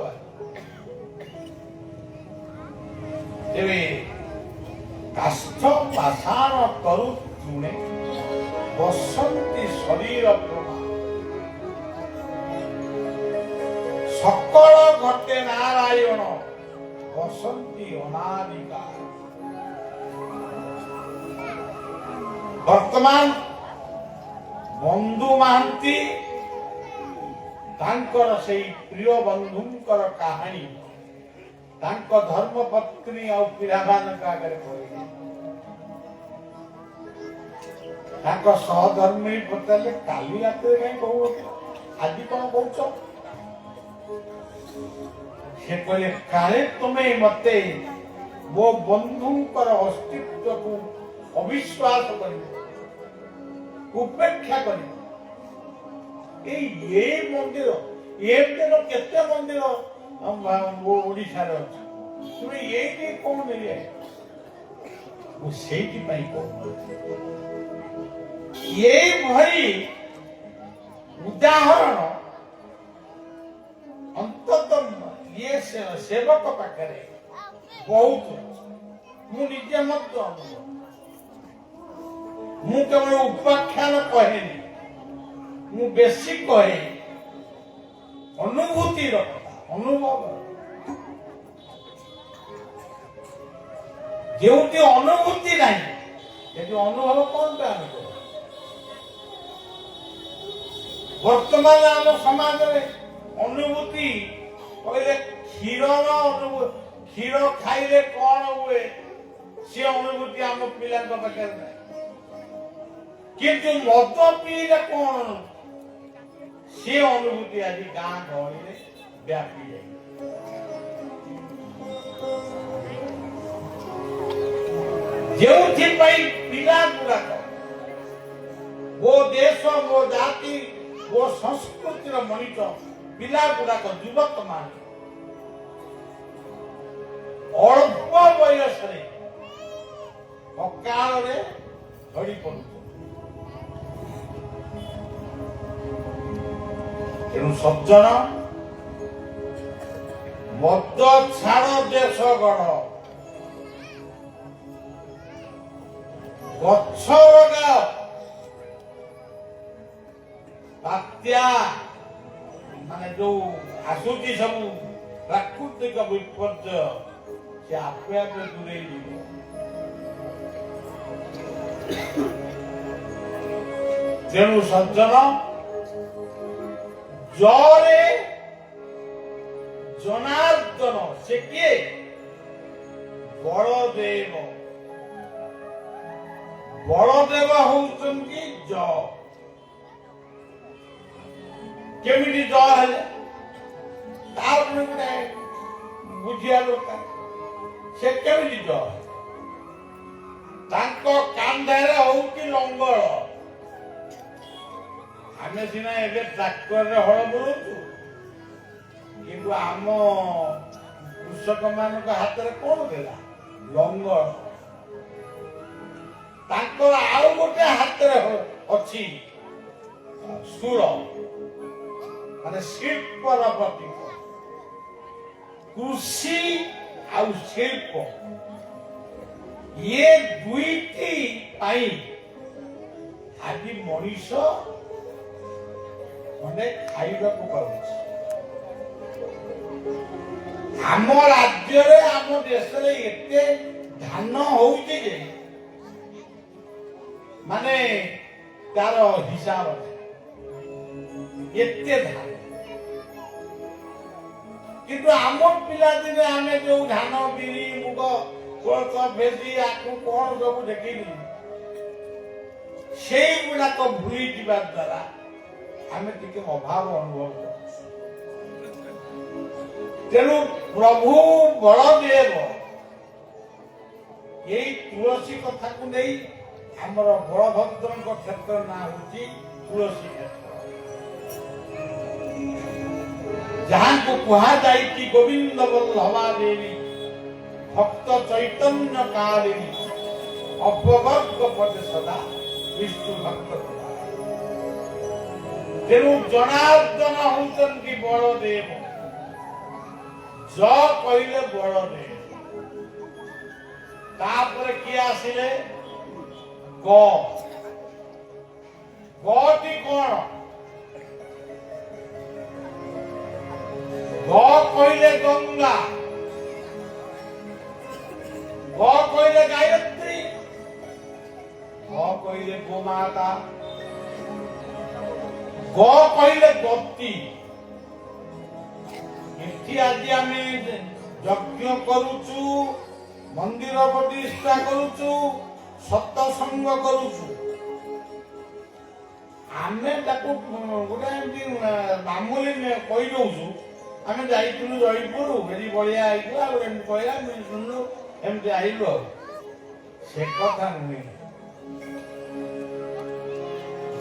ତେବେ କାଷ୍ଠ ପାଷାଣ ତରୁ ତୃଣେ ବସନ୍ତି ଶରୀର ପ୍ରମା ସକଳ ଘଟେ ନାରାୟଣ ବସନ୍ତି ଅନାଦିକା ବର୍ତ୍ତମାନ ବନ୍ଧୁ ମହାନ୍ତି ତାଙ୍କର ସେଇ ପ୍ରିୟ ବନ୍ଧୁଙ୍କର କାହାଣୀ ତାଙ୍କ ଧର୍ମପତ୍ନୀ ଆଉ ପିଲାମାନଙ୍କ ଆଗରେ କହିଲେ ତାଙ୍କ ସହଧର୍ମୀ ପଚାରିଲେ କାଲି ରାତିରେ କାହିଁ କହୁଛ ଆଜି କଣ କହୁଛ ସେ କହିଲେ କାଳେ ତୁମେ ମତେ ମୋ ବନ୍ଧୁଙ୍କର ଅସ୍ତିତ୍ୱକୁ ଅବିଶ୍ୱାସ କରିବ ଉପେକ୍ଷା କରିବ ଏଇ ମନ୍ଦିର ଏମିତିର କେତେ ମନ୍ଦିର ଓଡ଼ିଶାରେ ଅଛି ତୁମେ ଏଇଠି କଣ ନେଇ ମୁଁ ସେଇଥିପାଇଁ କହୁଛି ଏଇଭଳି ଉଦାହରଣ ଅନ୍ତତଃ ଇଏ ସେବକ ପାଖରେ ବହୁତ ମୁଁ ନିଜେ ମଧ୍ୟ ଅନୁଭବ ମୁଁ କେବଳ ଉପାଖ୍ୟାନ କହେନି ମୁଁ ବେଶୀ କହେ ଅନୁଭୂତିର କଥା ଅନୁଭବ ଯେଉଁଠି ଅନୁଭୂତି ନାହିଁ ସେଠି ଅନୁଭବ କଣ ଆମେ କରୁ ବର୍ତ୍ତମାନ ଆମ ସମାଜରେ ଅନୁଭୂତି କହିଲେ କ୍ଷୀରର ଅନୁଭୂତି କ୍ଷୀର ଖାଇଲେ କଣ ହୁଏ ସେ ଅନୁଭୂତି ଆମ ପିଲାଙ୍କ ପାଖରେ ନାହିଁ କିନ୍ତୁ ମଦ ପିଇଲେ କଣ ସେ ଅନୁଭୂତି ଆଜି ଗାଁ ଗହଳିରେ ବ୍ୟାପି ଯାଏ ଯେଉଁଥିପାଇଁ ପିଲା ଗୁଡାକ ମୋ ଦେଶ ମୋ ଜାତି ମୋ ସଂସ୍କୃତିର ମଣିଷ ପିଲା ଗୁଡାକ ଯୁବକ ମାନେ ଅଳ୍ପ ବୟସରେ ଅକାଳରେ ଝଡ଼ି ପଡୁଛନ୍ତି ତେଣୁ ସଜ୍ଜନ ମଦ ଛାଡ଼ ଦେଶ ଗଢ଼ ଗଛ ଲଗାଅ ବାତ୍ୟା ମାନେ ଯୋଉ ଆସୁଛି ସବୁ ପ୍ରାକୃତିକ ବିପର୍ଯ୍ୟୟ ସେ ଆପେ ଆପେ ଦୂରେଇ ଯିବ ତେଣୁ ସଜ୍ଜନ ଜରେ ଜନାର୍ଦ୍ଦନ ସେ କିଏ ବଳଦେବ ବଳଦେବ ହଉଛନ୍ତି ଜ କେମିତି ଜ ହେଲେ ତାପରେ ଗୋଟେ ବୁଝିବା ଦରକାର ସେ କେମିତି ଜୟ? ତାଙ୍କ କାନ୍ଧରେ ହଉଛି ଲଙ୍ଗଳ। ଆମେ ସିନା ଏବେ ଟ୍ରାକ୍ଟରରେ ହଳ ବୁଲଉଛୁ, କିନ୍ତୁ ଆମ କୃଷକ ମାନଙ୍କ ହାତରେ କଣ ଥିଲା? ଲଙ୍ଗଳ। ତାଙ୍କର ଆଉ ଗୋଟେ ହାତରେ ଅଛି ଶୂଳ, ମାନେ ଶିଳ୍ପର ପ୍ରତୀକ। କୃଷି ଆଉ ଶିଳ୍ପ ଇଏ ଦୁଇଟି ପାଇଁ ଆଜି ମଣିଷ ମାନେ ଖାଇବାକୁ ପାଉଛି। ଆମ ରାଜ୍ୟରେ ଆମ ଦେଶରେ ଏତେ ଧାନ ହଉଛି ଯେ ମାନେ ତାର ହିସାବ ନାହିଁ। ଏତେ ଧାନ, କିନ୍ତୁ ଆମ ପିଲାଦିନେ ଆମେ ଯୋଉ ଧାନ, ବିରି, ମୁଗ, କୋଳଥ, ଭେଣ୍ଡି ଆକୁ କଣ ସବୁ ଦେଖିଲୁ, ସେଇଗୁଡାକ ଭୁଲି ଯିବା ଦ୍ୱାରା ଆମେ ଟିକେ ଅଭାବ ଅନୁଭବ କରୁଛୁ। ତେଣୁ ପ୍ରଭୁ ବଳଦେବ ଏଇ ତୁଳସୀ କଥାକୁ ନେଇ ଆମର ବଳଭଦ୍ରଙ୍କ କ୍ଷେତ୍ର ନାଁ ହଉଛି ତୁଳସୀ କ୍ଷେତ୍ର। ଯାହାକୁ କୁହାଯାଇଛି ଗୋବିନ୍ଦ ବଲ୍ଲଭା ଦେବୀ ଭକ୍ତ ଚୈତନ୍ୟ କାଳିନୀ ଅପବର୍ଗ ପଦେ ସଦା ବିଷ୍ଣୁ ଭକ୍ତ। ତେଣୁ ଜନାର୍ଦ୍ଦନ ହଉଛନ୍ତି ବଳଦେବ। ଜ କହିଲେ ବଳଦେବ, ତାପରେ କିଏ ଆସିଲେ? ଗ। ଗଟି କଣ? ଗ କହିଲେ ଗଙ୍ଗା, ଗ କହିଲେ ଗାୟତ୍ରୀ, ଗ କହିଲେ ଗୋମାତା, ଗ କହିଲେ ଗତି। ଏଠି ଆଜି ଆମେ ଯଜ୍ଞ କରୁଛୁ, ମନ୍ଦିର ପ୍ରତିଷ୍ଠା କରୁଛୁ, ସତ୍ସଙ୍ଗ କରୁଛୁ। ଆମେ ତାକୁ ଗୋଟେ ଏମିତି ମାମୁଲି କହିଦଉଛୁ। ଆମେ ଯାଇଥିଲୁ ଜୟପୁର, ଏଠି ବଢିଆ ହେଇଥିଲା, ଗୋଟେ ଏମିତି କହିଲା, ଶୁଣିଲୁ, ଏମିତି ଆଇଲୁ। ଆଉ ସେ କଥା ନୁହେଁ।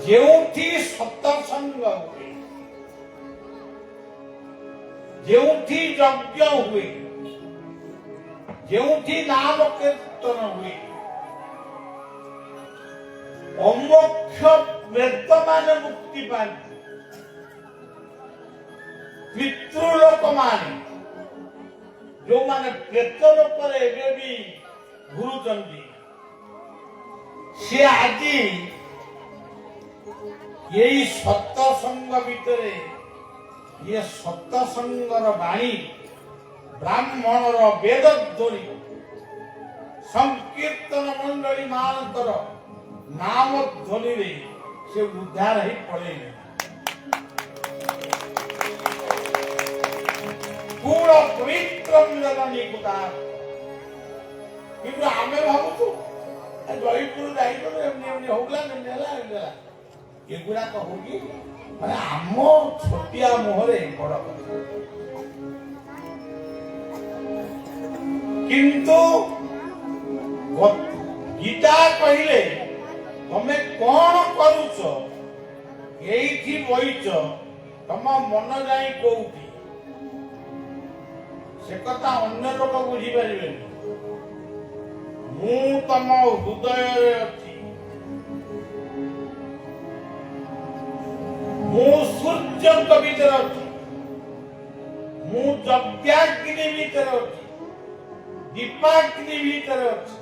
ଯେଉଁଠି ସତ୍ସଙ୍ଗ ହୁଏ, ଯେଉଁଠି ଯଜ୍ଞ ହୁଏ, ଯେଉଁଠି ନାମ କୀର୍ତ୍ତନ ହୁଏ, ଅମୋକ୍ଷ ପ୍ରେତମାନେ ମୁକ୍ତି ପାଆନ୍ତି। ପିତୃଲୋକମାନେ ଯୋଉମାନେ ପ୍ରେତ ଲୋକରେ ଏବେ ବି ଘୁରୁଛନ୍ତି, ସେ ଆଜି ଏଇ ସତ୍ସଙ୍ଗ ଭିତରେ ଇଏ ସତ୍ସଙ୍ଗର ବାଣୀ, ବ୍ରାହ୍ମଣର ବେଦ ଧ୍ୱନି, ସଂକୀର୍ତ୍ତନ ମଣ୍ଡଳୀ ମାନଙ୍କର ନାମ ଧ୍ୱନିରେ ସେ ଉଦ୍ଧାର ହେଇ ପଳେଇଲେ। କୂଳ ପବିତ୍ର ନିକୁତା। କିନ୍ତୁ ଆମେ ଭାବୁଛୁ ଜୟପୁର ଯାଇଥିଲୁ, ଏମିତି ଏମିତି ହଉଥିଲା, ଏମିତି ହେଲା, ଏମିତି ହେଲା। ଏଗୁଡାକ ହଉଛି ମାନେ ଆମ ଛୋଟିଆ ମୁହଁରେ ବଡ କଥା। କିନ୍ତୁ ଗୀତା କହିଲେ ତମେ କଣ କରୁଛ, ଏଇଠି ବଇଛ, ତମ ମନ ଯାଇ କୋଉଠି, ସେ କଥା ଅନ୍ୟ ଲୋକ ବୁଝିପାରିବେନି। ମୁଁ ତମ ହୃଦୟରେ ଅଛି। ମୁଁ ସୂର୍ଯ୍ୟଙ୍କ ଭିତରେ ଅଛି, ମୁଁ ଯଜ୍ଞାଗ୍ନି ଭିତରେ ଅଛି, ଦୀପାଗ୍ନି ଭିତରେ ଅଛି,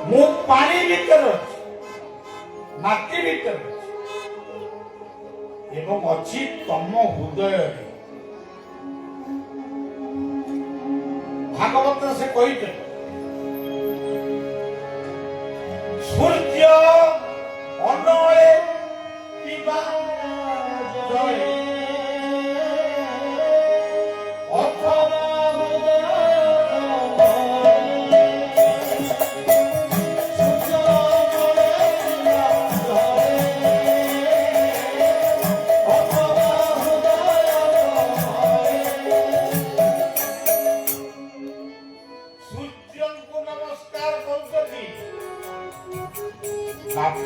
ମୁଁ ପାଣି ଭିତରେ ଅଛି, ମାଟି ଭିତରେ ଅଛି, ଏବଂ ଅଛି ତମ ହୃଦୟରେ। ଭାଗବତ ସେ କହିଛନ୍ତି ସୂର୍ଯ୍ୟ ଅନଳେ କିବା ଜଳେ ଅଥବା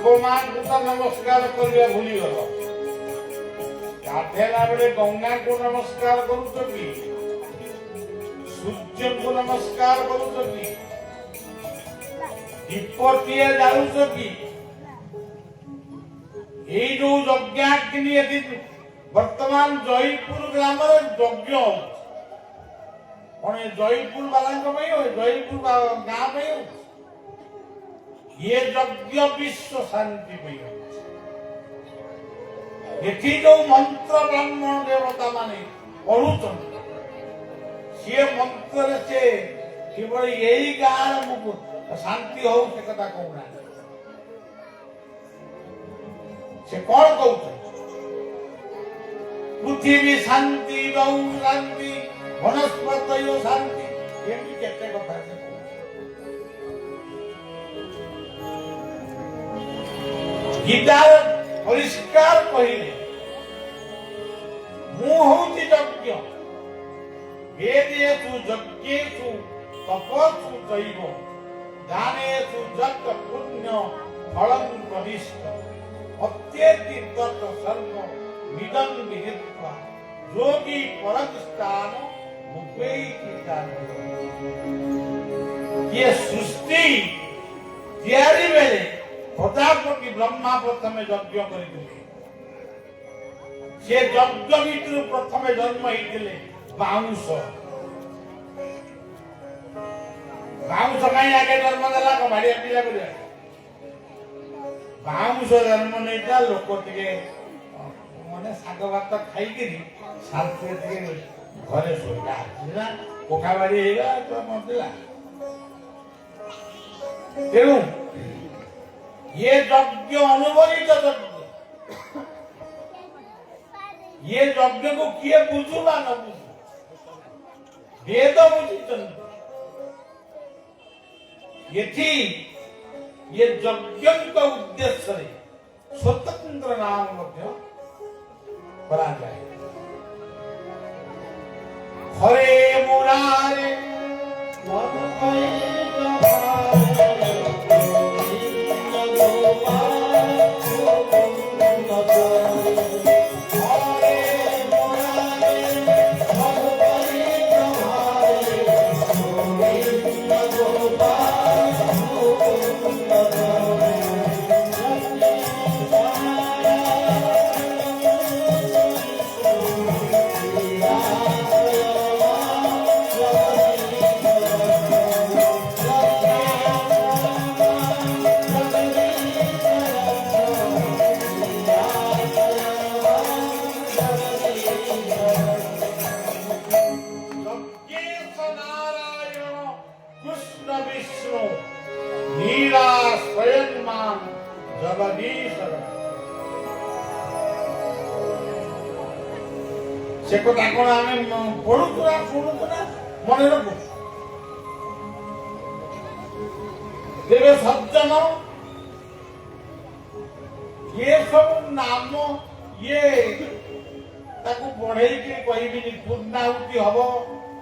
ବାପ ମାଙ୍କୁ ତ ନମସ୍କାର କରିବା ଭୁଲିଗଲ। ଗାଧେଇଲା ବେଳେ ଗଙ୍ଗାକୁ ନମସ୍କାର କରୁଛ କି? ସୂର୍ଯ୍ୟଙ୍କୁ ନମସ୍କାର କରୁଛ କି? ଦୀପଟିଏ ଜାଳୁଛ କି? ଏଇ ଯୋଉ ଯଜ୍ଞାଗ୍ନି ଏଠି ବର୍ତ୍ତମାନ ଜୟପୁର ଗ୍ରାମରେ ଯଜ୍ଞ ହଉଛି। କଣ ଏ ଜୟପୁର ବାଲାଙ୍କ ପାଇଁ ହଉଛି? ଜୟପୁର ଗାଁ ପାଇଁ ହଉଛି? ये यज्ञ विश्व शांति ପାଇଁ ଏଠି ଯୋଉ ମନ୍ତ୍ର ବ୍ରାହ୍ମଣ ଦେବତା ମାନେ ପଢୁଛନ୍ତି ସିଏ ମନ୍ତ୍ରରେ ସେ କେବଳ ଏଇ ଗାଁର ଶାନ୍ତି ହଉ ସେ କଥା କହୁନାହାନ୍ତି। ସେ କଣ କହୁଛନ୍ତି? ପୃଥିବୀ ଶାନ୍ତି, ଗୌ ଶାନ୍ତି, ବନସ୍ପତୟ ଶାନ୍ତି, ଏମିତି କେତେ କଥା ସେ ଗୀତାର ପରିଷ୍କାର କହିଲେ ମୁଁ ହଉଛି ଯଜ୍ଞ। ବେଦେଷୁ ଯଜ୍ଞେଷୁ ତପସ୍ସୁ ଚୈବ ଦାନେଷୁ ଯଜ୍ଞ ପୁଣ୍ୟ ଫଳଂ ପ୍ରଦିଷ୍ଟ ଅତ୍ୟେତି ତତ୍ ସର୍ବ ମିଦଂ ବିଦିତ୍ୱା ଯୋଗୀ ପରଂ ସ୍ଥାନ ମୁପୈତି ଚାନ୍ଦ। ये ସୃଷ୍ଟି ତିଆରି ବେଳେ ପ୍ରଜାପତି ବ୍ରହ୍ମା ପ୍ରଥମେ ଯଜ୍ଞ କରିଥିଲେ। ସେ ଯଜ୍ଞ ଭିତରୁ ପ୍ରଥମେ ଜନ୍ମ ହେଇଥିଲେ ବାଉଁଶ। ବାଉଁଶ କାହିଁ ଆଗେ ଜନ୍ମ ଦେଲା? ବାଡ଼ିଆ ପିଲା କରିବା। ବାଉଁଶ ଜନ୍ମ ନେଇଥିଲା ଲୋକ ଟିକେ ମାନେ ଶାଗ ଭାତ ଖାଇକିରି ଶାନ୍ତିରେ ଟିକେ ଘରେ ଶୋଇଲା। କୋଠା ବାଡି ହେଇଗଲା ତ ମରିଲା। ତେଣୁ ये यज्ञ अनुबंधित यज्ञ। ये यज्ञ को किए बुझुला न बुझु वेद बुझिछन्। यथि ये यज्ञ उद्देश्य स्वतंत्र नाम मध्य करा जाए। हरे मुरारे से कथा कौन आम पढ़ुना शुणुना मन रखु। तेरे सज्जन ये सब नाम ये ताकू बढ़े कहबी पूर्णाहुति हम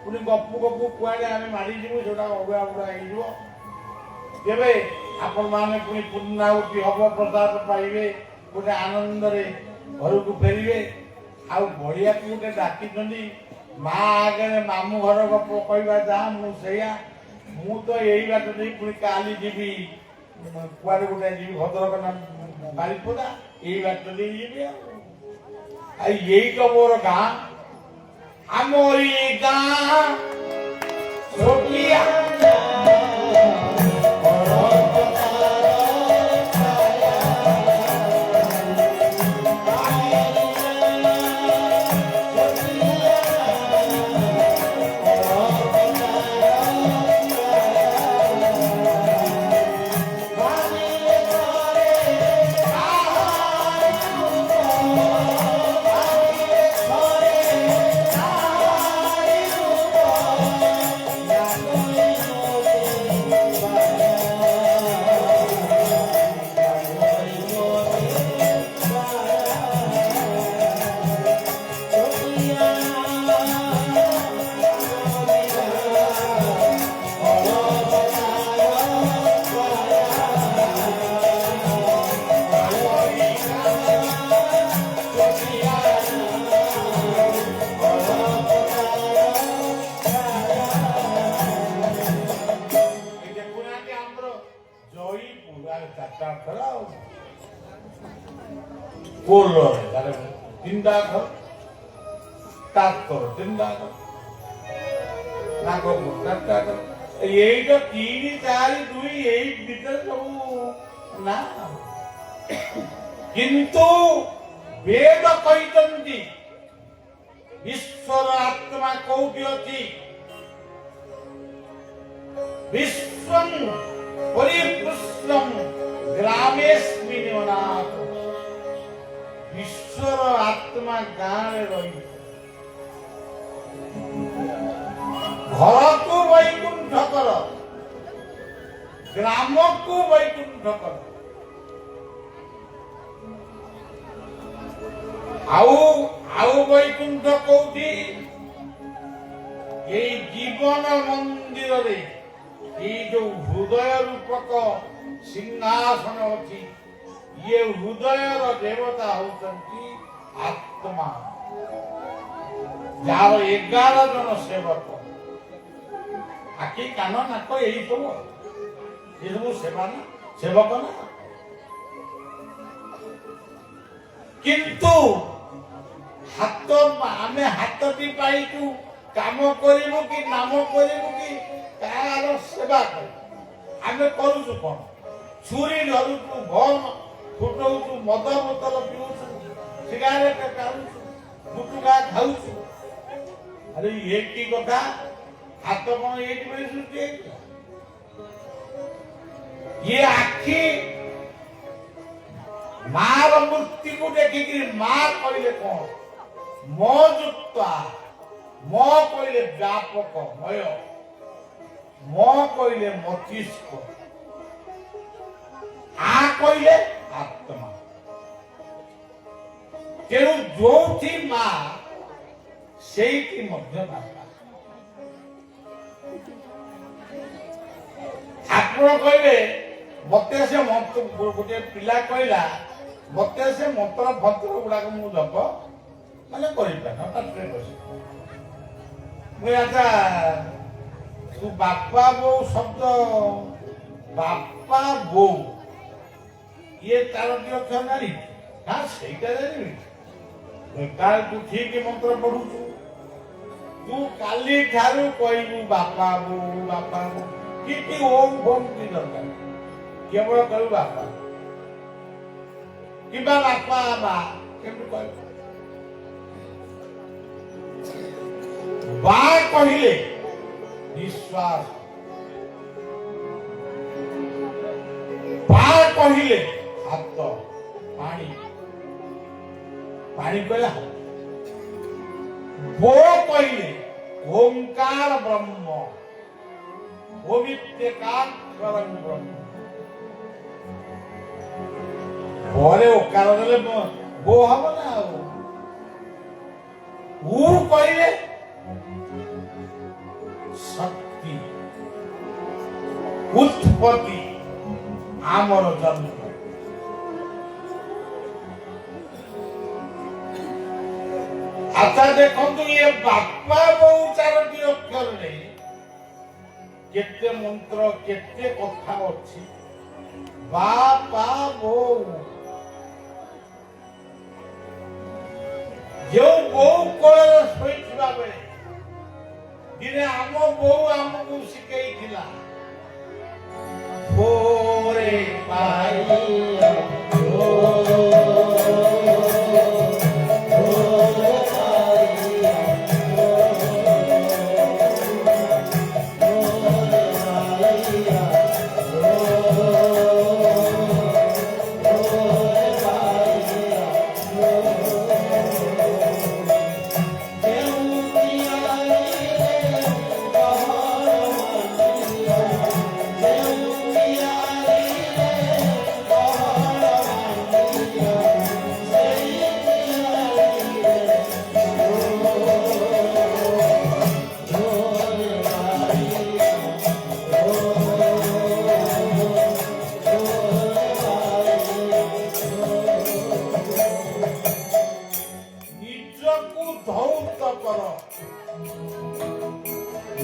पुणी गपु गपु कुआड़े आम मारिजु जो अगुआ बुढ़ा होबे आपण मैंने पुणी पूर्णाहुति हम प्रसाद पाइबे गोटे आनंद घर को फेरबे। आउ बढ़िया गोटे डाकी माँ आगे मामू घर गप कहवा जा मुझे मु तो यही बात नहीं पुणी काली जीवी कुआड़े गोटे जी भद्रक ना बारिपदा यही बात नहीं जी यही तो मोर गाँ आमरी गाँ छोटिया ଚାରିଟା ଅକ୍ଷର ଆଉ କୋଲରେ ତାର ତିନିଟା ଅକ୍ଷର ତାର ତିନିଟା ଅକ୍ଷର ନାଗ ଚାରିଟା ଅକ୍ଷର ଏଇଟା 3, 4, 2 ଏଇ ଭିତରେ ସବୁ ନା କିନ୍ତୁ ବେଦ କହିଛନ୍ତି ବିଶ୍ୱର ଆତ୍ମା କୋଉଠି ଅଛି ବିଶ୍ୱଂ ପରିପୃଷ୍ଠଂ ଗ୍ରାମେସ୍ମିନ୍ ଅନାଥ ବିଶ୍ୱର ଆତ୍ମା ଗାଁରେ ରହିଛି ଘରକୁ ବୈକୁଣ୍ଠ କର ଗ୍ରାମକୁ ବୈକୁଣ୍ଠ କର ଆଉ ବୈକୁଣ୍ଠ କୋଉଠି ଏଇ ଜୀବନ ମନ୍ଦିରରେ ଏଇ ଯୋଉ ହୃଦୟ ରୂପକ ସିଂହାସନ ଅଛି ଇଏ ହୃଦୟର ଦେବତା ହଉଛନ୍ତି ଆତ୍ମା ଯାହାର 11 ଜଣ ସେବକ ଆଖି କାନ ନାକ ଏଇ ସବୁ ସେବା ନା ସେବକ ନା କିନ୍ତୁ ଆମେ ହାତଟି ପାଇଛୁ କାମ କରିବୁ କି ନାମ କରିବୁ କି କାହାର ସେବା କରିବୁ ଆମେ କରୁଛୁ କଣ ଛୁରୀ ଧରୁଛୁ ଭୋନ ଫୁଟଉଛୁ ମଦ ବୋତଲ ପିଉଛୁ ସିଗାରେଟ ଟାଣୁଛୁ ଗୁଟୁକା ଖାଉଛୁ ଆରେ ଇଏ କି କଥା ହାତ କଣ ଏଇଠି ପାଇଁ ସୃଷ୍ଟି ହେଇଥିଲା ଇଏ ଆଖି ମାର ମୂର୍ତ୍ତିକୁ ଦେଖିକିରି ମା କହିଲେ କଣ ମୋ ଯୁକ୍ତ ମୋ କହିଲେ ବ୍ୟାପକ ମୟ ମୋ କହିଲେ ମସ୍ତିଷ୍କ ଆ କହିଲେ ଆତ୍ମା ତେଣୁ ଯୋଉଠି ମା ସେଇଠି ମଧ୍ୟ ବାପା ଆପଣ କହିବେ ମତେ ସେ ଗୋଟେ ପିଲା କହିଲା ମତେ ସେ ମନ୍ତ୍ର ଫନ୍ତ୍ର ଗୁଡାକ ମୁଁ ଜପ ମାନେ କରିପାରେ ଆଚ୍ଛା ତୁ ବାପା ବୋଉ ଶବ୍ଦ ବାପା ବୋଉ ଇଏ ତାର ଅକ୍ଷର ଜାଣି ନା ସେଇଟା ଜାଣିବି ତାର ତୁ ଠିକ ମନ୍ତ୍ର ପଢୁଛୁ ତୁ କାଲି ଠାରୁ କହିବୁ ବାପା ବୋଉ କିଛି ଓମ୍ ଫୋମ୍ କି ଦରକାର କେବଳ କହିବୁ ବାପା କିମ୍ବା ବାପା ମା କେମିତି କହିବୁ ବା କହିଲେ ନିଶ୍ୱାସ ବା କହିଲେ ହାତ ପାଣି କହିଲେ ହାତ ବୋ କହିଲେ ଓଙ୍କାର ବ୍ରହ୍ମ ଓମିତ୍ୟକାକ୍ଷରଂ ବ୍ରହ୍ମ ପରେ ଓକାର ଦେଲେ ବୋ ହବ ନା ଆଉ ଉ କହିଲେ ଶକ୍ତି ଉତ୍ପତ୍ତି ଆମର ଜନ୍ମ ଆଚ୍ଛା ଦେଖନ୍ତୁ ଇଏ ବାପା ବୋଉ 4ଟି ଅକ୍ଷରରେ କେତେ ମନ୍ତ୍ର କେତେ କଥା ଅଛି ବାପା ବୋଉ ଯେଉଁ ବୋଉ କୋଳରେ ଶୋଇଥିବା ବେଳେ ଦିନେ ଆମ ବୋଉ ଆମକୁ ଶିଖେଇଥିଲା ବୋରେ ପାଇ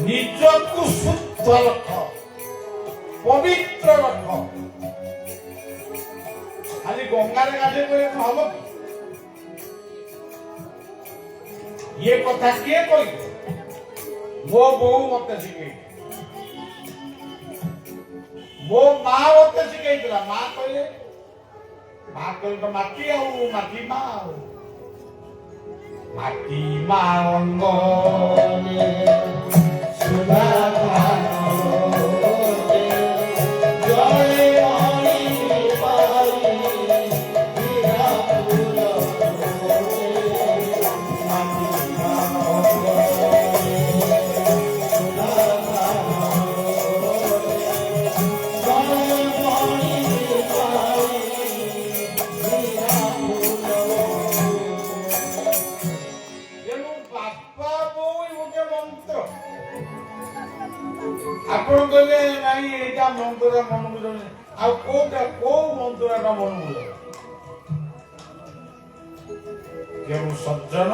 ନିଜକୁ ଶୁଦ୍ଧ ରଖ ପବିତ୍ର ରଖ ଗଙ୍ଗାରେ ଗାଧେଇ ପଡ଼ିଲେ କଣ ହବ କି? ଇଏ କଥା କିଏ କହିବ? ମୋ ବୋଉ ମତେ ଶିଖେଇ, ମୋ ମା ମତେ ଶିଖେଇଥିଲା। ମା କହିଲେ ତ ମାଟି ଆଉ ମାଟି ମା ଆଉ ମାଟି ମା ଅଙ୍ଗରେ ସୁନା ଆପଣ କହିଲେ ନାଇଁ ଏଇଟା ମନ୍ଦିର ମନକୁ ଯାଉନି, ଆଉ କୋଉ ମନ୍ଦିରଟା ମନକୁ ଯାଉ? କେଉଁ ସଜ୍ଜନ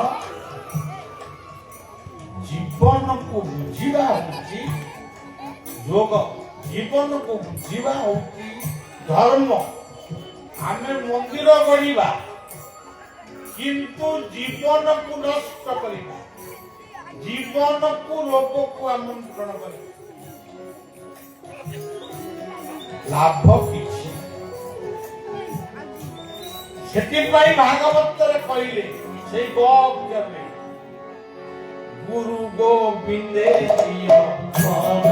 ଜୀବନକୁ ବୁଝିବା ହଉଛି ଯୋଗ, ଜୀବନକୁ ବୁଝିବା ହଉଛି ଧର୍ମ। ଆମେ ମନ୍ଦିର ଗଢିବା କିନ୍ତୁ ଜୀବନକୁ ନଷ୍ଟ କରିବା, ଜୀବନକୁ ରୋଗକୁ ଆମନ୍ତ୍ରଣ କରିବା, ଲାଭ କିଛି। ସେଥିପାଇଁ ଭାଗବତରେ କହିଲେ ସେଇ ଗରେ ଗୁରୁ ଗୋବିନ୍ଦେ ପ୍ରିୟ ମନ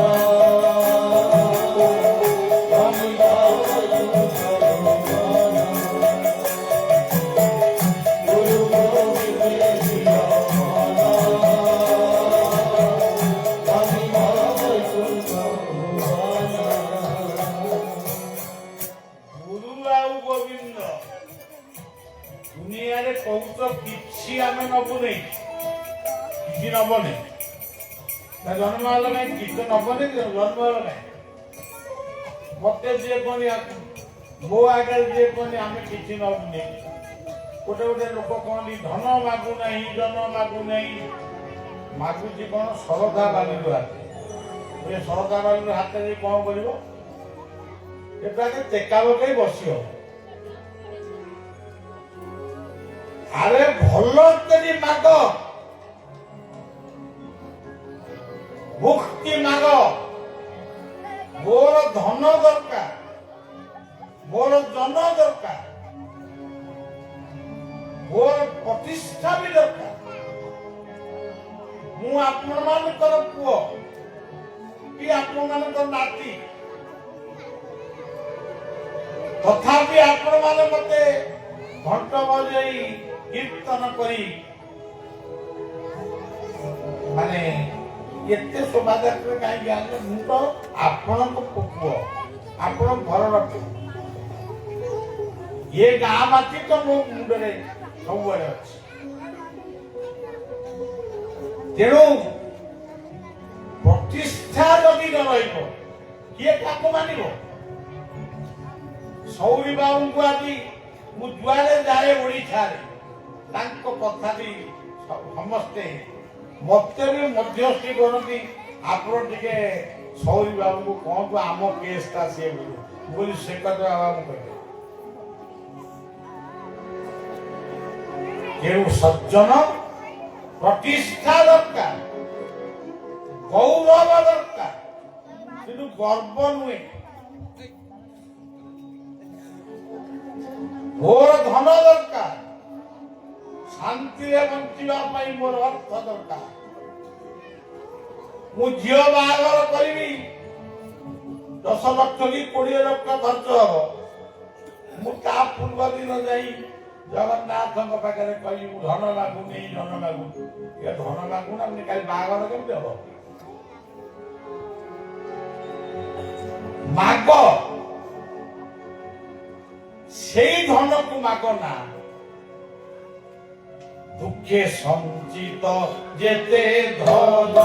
ଦୁନିଆରେ କହୁଛ କିଛି ଆମେ ନବୁନି, କିଛି ନବନି। ଜନ୍ମ ହେଲା ନାହିଁ କିଛି ନବନି, ଜନ୍ମ ହେଲା ନାହିଁ। ମତେ ଯିଏ କହନି, ମୋ ଆଗରେ ଯିଏ କହନି ଆମେ କିଛି ନବୁନି। ଗୋଟେ ଗୋଟେ ଲୋକ କହନ୍ତି ଧନ ମାଗୁ ନାହିଁ, ଜନ ମାଗୁ ନାହିଁ। ମାଗୁଛି କଣ? ଶରଧା ବାଲିରୁ ହାତେ। ଶରଧା ବାଲିରୁ ହାତରେ କଣ କରିବ? ଏଟାকে ଟେକା ପକେଇ ବସିବ। ଆରେ ଭଲ କରି ମାଗ, ମୁକ୍ତି ମାଗ। ମୋର ଧନ ଦରକାର, ମୋର ଜନ ଦରକାର, ମୋର ପ୍ରତିଷ୍ଠା ବି ଦରକାର। ମୁଁ ଆପଣମାନଙ୍କର ପୁଅ କି ଆପଣମାନଙ୍କର ନାତି, ତଥାପି ଆପଣମାନେ ମତେ ଘଣ୍ଟ ବଜେଇ କୀର୍ତ୍ତନ କରି ମାନେ ଏତେ ଶୋଭାଯାତ୍ରା କାହିଁକି ଆଣିଲେ? ମୁଁ ତ ଆପଣଙ୍କ ପୁଅ, ଆପଣ ଘରର ପୁଅ। ଏ ଗାଁ ମାଟି ତ ମୋ ମୁଣ୍ଡରେ ସବୁବେଳେ ଅଛି। ତେଣୁ ପ୍ରତିଷ୍ଠା ଯଦି ନ ରହିବ କିଏ କାହାକୁ ମାନିବ? ସୌରୀ ବାବୁଙ୍କୁ ଆଜି ମୁଁ ଯୁଆଡେ ଯାଏ ଓଡ଼ିଶାରେ ତାଙ୍କ କଥା ବି ସମସ୍ତେ ମତେ ବି ମଧ୍ୟସ୍ଥି କରନ୍ତି। ଆପଣ ଟିକେ ସୌରୀ ବାବୁଙ୍କୁ କହନ୍ତୁ ଆମ କେସଟା ସିଏ ବୋଲି ସେ କଥା ମୁଁ କହିବି। କେଉଁ ସଜ୍ଜନ ପ୍ରତିଷ୍ଠା ଦରକାର, ଗୌରବ ଦରକାର, କିନ୍ତୁ ଗର୍ବ ନୁହେଁ। ମୋର ଧନ ଦରକାର, ଶାନ୍ତିରେ ବଞ୍ଚିବା ପାଇଁ ମୋର ଅର୍ଥ ଦରକାର। ମୁଁ ଝିଅ ବାହାଘର କରିବି, 10 ଲକ୍ଷ କି 20 ଲକ୍ଷ ଖର୍ଚ୍ଚ ହବ। ମୁଁ ତା ପୂର୍ବ ଦିନ ଯାଇ ଜଗନ୍ନାଥଙ୍କ ପାଖରେ କହିବି ମୁଁ ଧନ ମାଗୁନି, ଧନ ମାଗୁନି। ଏ ଧନ ମାଗୁନା, କାଲି ବାହାଘର କେମିତି ହବ? ମାଗ, সেই ধনକୁ মাগ না। দুঃখে সঞ্চিত যেতে ধন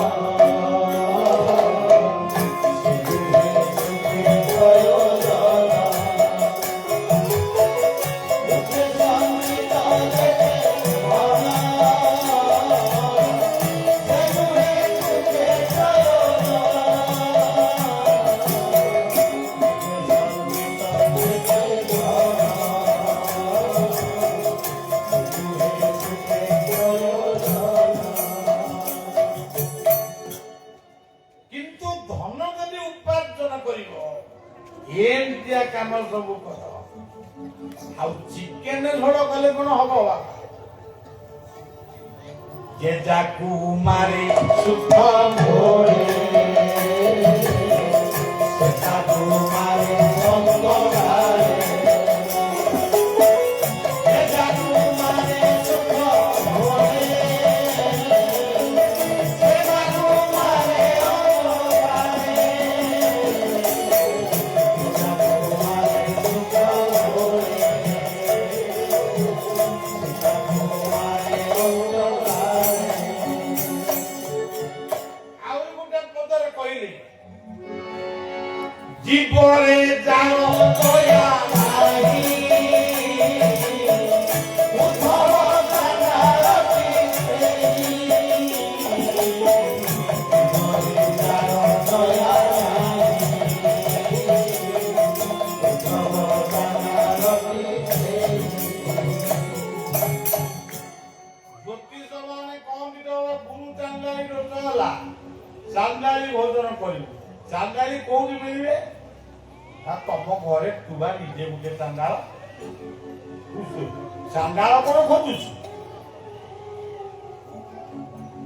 ଏମିତିଆ କାମ ସବୁ କର। ଆଉ ଚିକେନ ଝୋଳ କଲେ କଣ ହବ ବାପା? ଯେ ଯାକୁ ମାରି ସୁଖ ଭୋରେ ସେ ଯାକୁ ମାରି ସଙ୍ଗ ଗାରେ। ଯେ ଯାକୁ ମାରି ସୁଖ ଭୋରେ ସେ ଯାକୁ ମାରି ଅଙ୍ଗ ଗାରେ। ଯେ ଯାକୁ ମାରି ସୁଖ ଭୋରେ ସେ ଯାକୁ ମାରି ଅଙ୍ଗ ଗାରେ। ଆହୁରି ଗୋଟେ ପଦରେ କହିଲେ জীবনে জানো দয়া নাই উদ্ধব জানারতি জীবনে জানো দয়া নাই উদ্ধব জানারতি জ্যোতিষ মানে কম দিতে হবে গুরু চান্দালি রসগোল্লা চান্দালি ভোজন করিব। চান্দালি কোଉଠି ମିଳିବେ? ନା ତମ ଘରେ ତୁବା ନିଜେ ଗୋଟେ ଚାନ୍ଦାଳ ଚାନ୍ଦାଳ କଣ ଖୋଜୁଛୁ?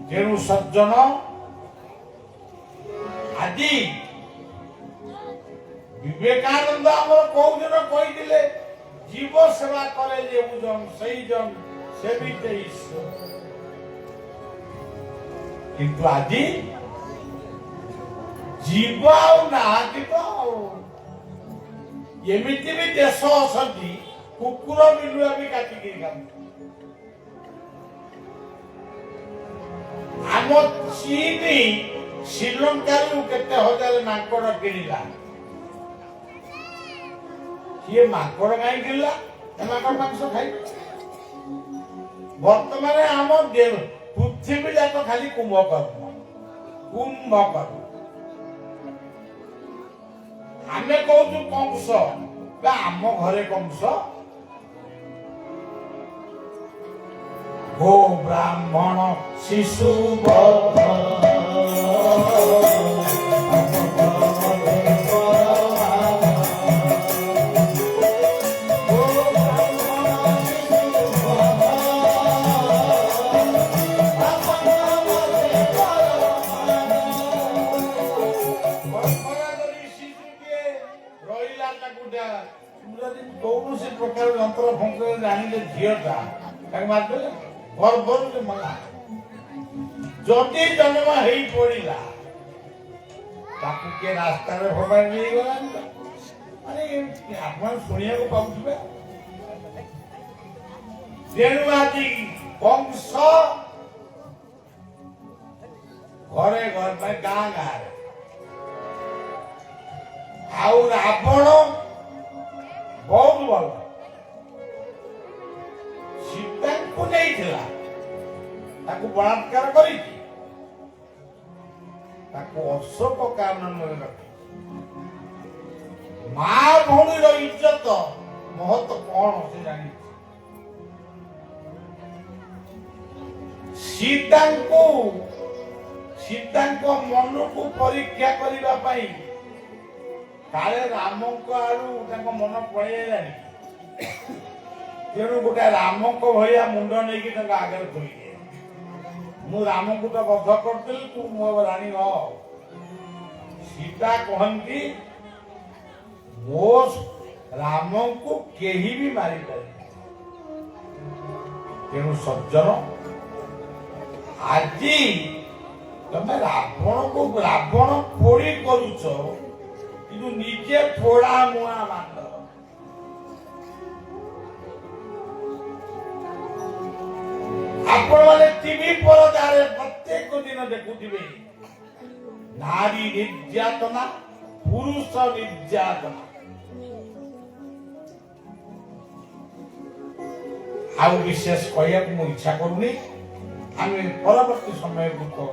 ତେଣୁ ସଜ୍ଜନ ଆଜି ବିବେକାନନ୍ଦ ଆମର କୋଉ ଦିନ କହିଥିଲେ ଜୀବ ସେବା କରେ ଯେଉଁ ସେଇ জন ସେବିତେ ଈଶ୍ୱର। କିନ୍ତୁ ଆଜି ଜୀବ ଆଉ ନାହାନ୍ତି ତ। ଆଉ ଏମିତି ବି ଦେଶ ଅଛନ୍ତି କୁକୁର ବିଲୁଆ ବି କାଟିକି ଖାଆନ୍ତି। ଆମ ଚୀନ ଶ୍ରୀଲଙ୍କାରୁ କେତେ ହଜାର ମାଙ୍କଡ କିଣିଲା। କିଏ ମାଙ୍କଡ କାହିଁ କିଣିଲା? ମାଙ୍କଡ ମାଂସ ଖାଇବେ। ବର୍ତ୍ତମାନ ଆମ ପୃଥିବୀ ଯାକ ଖାଲି କୁମ୍ଭକର୍ମ କୁମ୍ଭକର୍ମ। ଆମେ କହୁଛୁ କଂସ ବା ଆମ ଘରେ କଂସ। ଗୋ ବ୍ରାହ୍ମଣ ଶିଶୁ ବଦ୍ଧ କୌଣସି ପ୍ରକାର ଯନ୍ତ୍ର ଫନ୍ତ୍ର ଜାଣିଲେ ଝିଅଟା ତାକୁ ମାରିଦେଲେ ଗର୍ଭରୁ ମଲା। ଯଦି ଜନ୍ମ ହେଇ ପଡିଲା ତାକୁ କିଏ ରାସ୍ତାରେ ଫୋପାଡ଼ି ନେଇଗଲାଣି। ମାନେ ଆପଣ ଶୁଣିବାକୁ ପାଉଥିବେ। ତେଣୁ ଆଜି କଂସ ଘରେ ଘରେ ଗାଁ ଗାଁରେ ଆଉ ରାବଣ ବହୁତ ଭଲ ସୀତାଙ୍କୁ ନେଇଥିଲା ତାକୁ ବଳାତ୍କାର କରିଛି ତାକୁ ଅଶୋକ କାନନରେ ରଖି। ମା ଭଉଣୀର ଇଜ୍ଜତ ମହତ୍ଵ କଣ ସେ ଜାଣିଛି। ସୀତାଙ୍କ ମନକୁ ପରୀକ୍ଷା କରିବା ପାଇଁ କାଳେ ରାମଙ୍କ ଆଡୁ ତାଙ୍କ ମନ ପଳେଇଲାଣି। ତେଣୁ ଗୋଟେ ରାମଙ୍କ ଭଳିଆ ମୁଣ୍ଡ ନେଇକି ତାଙ୍କ ଆଗରେ ଥୋଇଦିଏ। ମୁଁ ରାମଙ୍କୁ ତ ବଦ୍ଧ କରିଥିଲି, ତୁ ମୋ ରାଣୀ ହ। ସୀତା କହନ୍ତି ମୋ ରାମଙ୍କୁ କେହି ବି ମାରିପାରିବେ। ତେଣୁ ସଜ୍ଜନ ଆଜି ତମେ ରାବଣକୁ ରାବଣ ପୋଡ଼ି କରୁଛ କିନ୍ତୁ ନିଜେ ପୋଡ଼ା ମୁଆ ମାଣ୍ଡ। ଆପଣ ମାନେ ଟିଭି ପରଦାରେ ପ୍ରତ୍ୟେକ ଦିନ ଦେଖୁଥିବେ ନାରୀ ନିର୍ଯାତନା, ପୁରୁଷ ନିର୍ଯାତନା। ଆଉ ବିଶେଷ କହିବାକୁ ମୁଁ ଇଚ୍ଛା କରୁନି। ଆମେ ପରବର୍ତ୍ତୀ ସମୟକୁ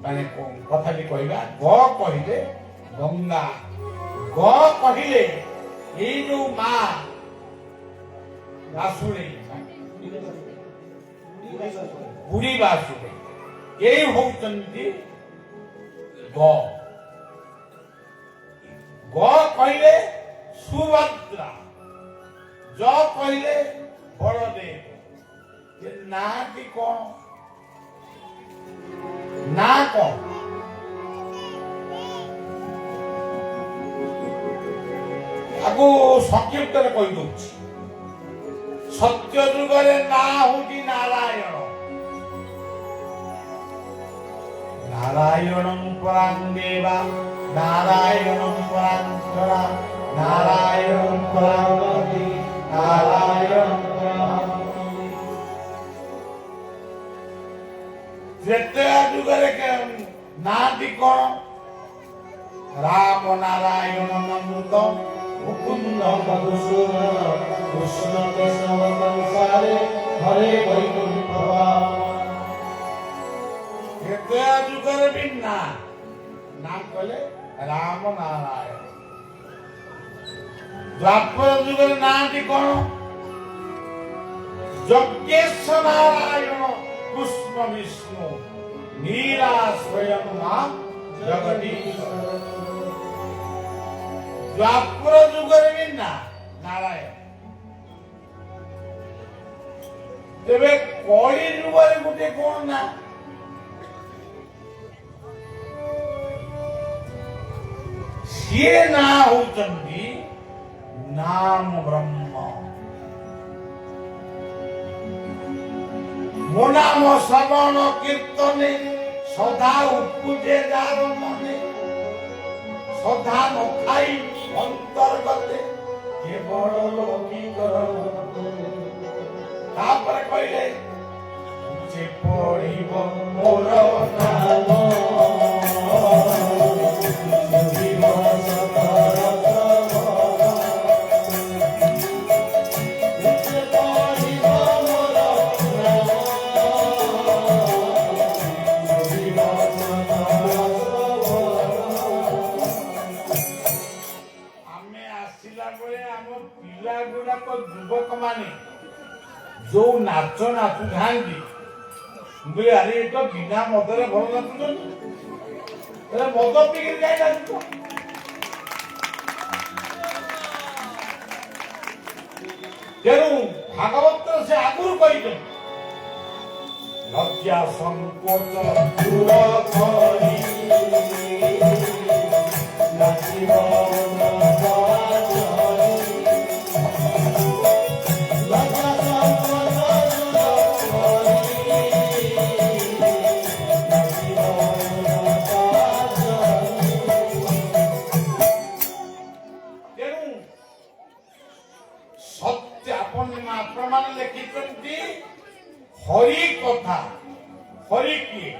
ମାନେ କଥାଟି କହିବା। ଗ କହିଲେ ଗଙ୍ଗା, ଗ କହିଲେ ଏଇ ଯୋଉ ମା ବାସୁଳେଇ ବୁଢୀ ବାସୁଳେଇ ଏଇ ହଉଛନ୍ତି ଗ। ଗ କହିଲେ ସୁଭଦ୍ରା, ଜ କହିଲେ ବଳଦେବ। ଏ ନାଁଟି କଣ? ନାଁ କଣ? ଆକୁ ସଂକ୍ଷିପ୍ତରେ କହିଦଉଛି। ସତ୍ୟ ଯୁଗରେ ନାଁ ହଉଛି ନାରାୟଣ। ନାରାୟଣଂ ପରାଂ ଦେବା, ନାରାୟଣଂ ପରାଂ ଧରା, ନାରାୟଣଂ ପରାଂ ଗତି, ନାରାୟଣଂ ପରାଂ। ତ୍ରେତୟା ଯୁଗରେ ନାଁଟି କଣ? ରାମ ନାରାୟଣ ନମୃତ, ମୁକୁନ୍ଦ ମଧୁସୂଦନ, କୃଷ୍ଣ କେଶବ ସଂସାରେ, ହରେ ବୈକୁଣ୍ଠ। ତ୍ରେତୟା ଯୁଗରେ ବି ନାଁ କଲେ ରାମ ନାରାୟଣ। ଦ୍ୱାପର ଯୁଗରେ ନାଁଟି କଣ? ଯଜ୍ଞେଶ ନାରାୟଣ କୃଷ୍ଣ ବିଷ୍ଣୁ, नीला स्वयं मां जगदीश्वर। द्वापर जुगरे भी नारायण। तेरे कली जुगरे गोटे कौन ना? सी ना होचंदी नाम ब्रह्म। मो नाम श्रवण कीर्तने सदा उपजे जार मने, सदा नखाई अंतर्गते केवल लौकिकर। तापर कहले जे पढ़िब मोर नाम, युवक माने जो नाच नाचु थांती बोले अरे तो बिना मदरे भल नाचुन मद पिकर जाए नाचु। तेणु भागवत से आगुर कही लज्जा संकोच दूर करी नाचिब हरि कथा। हरि किए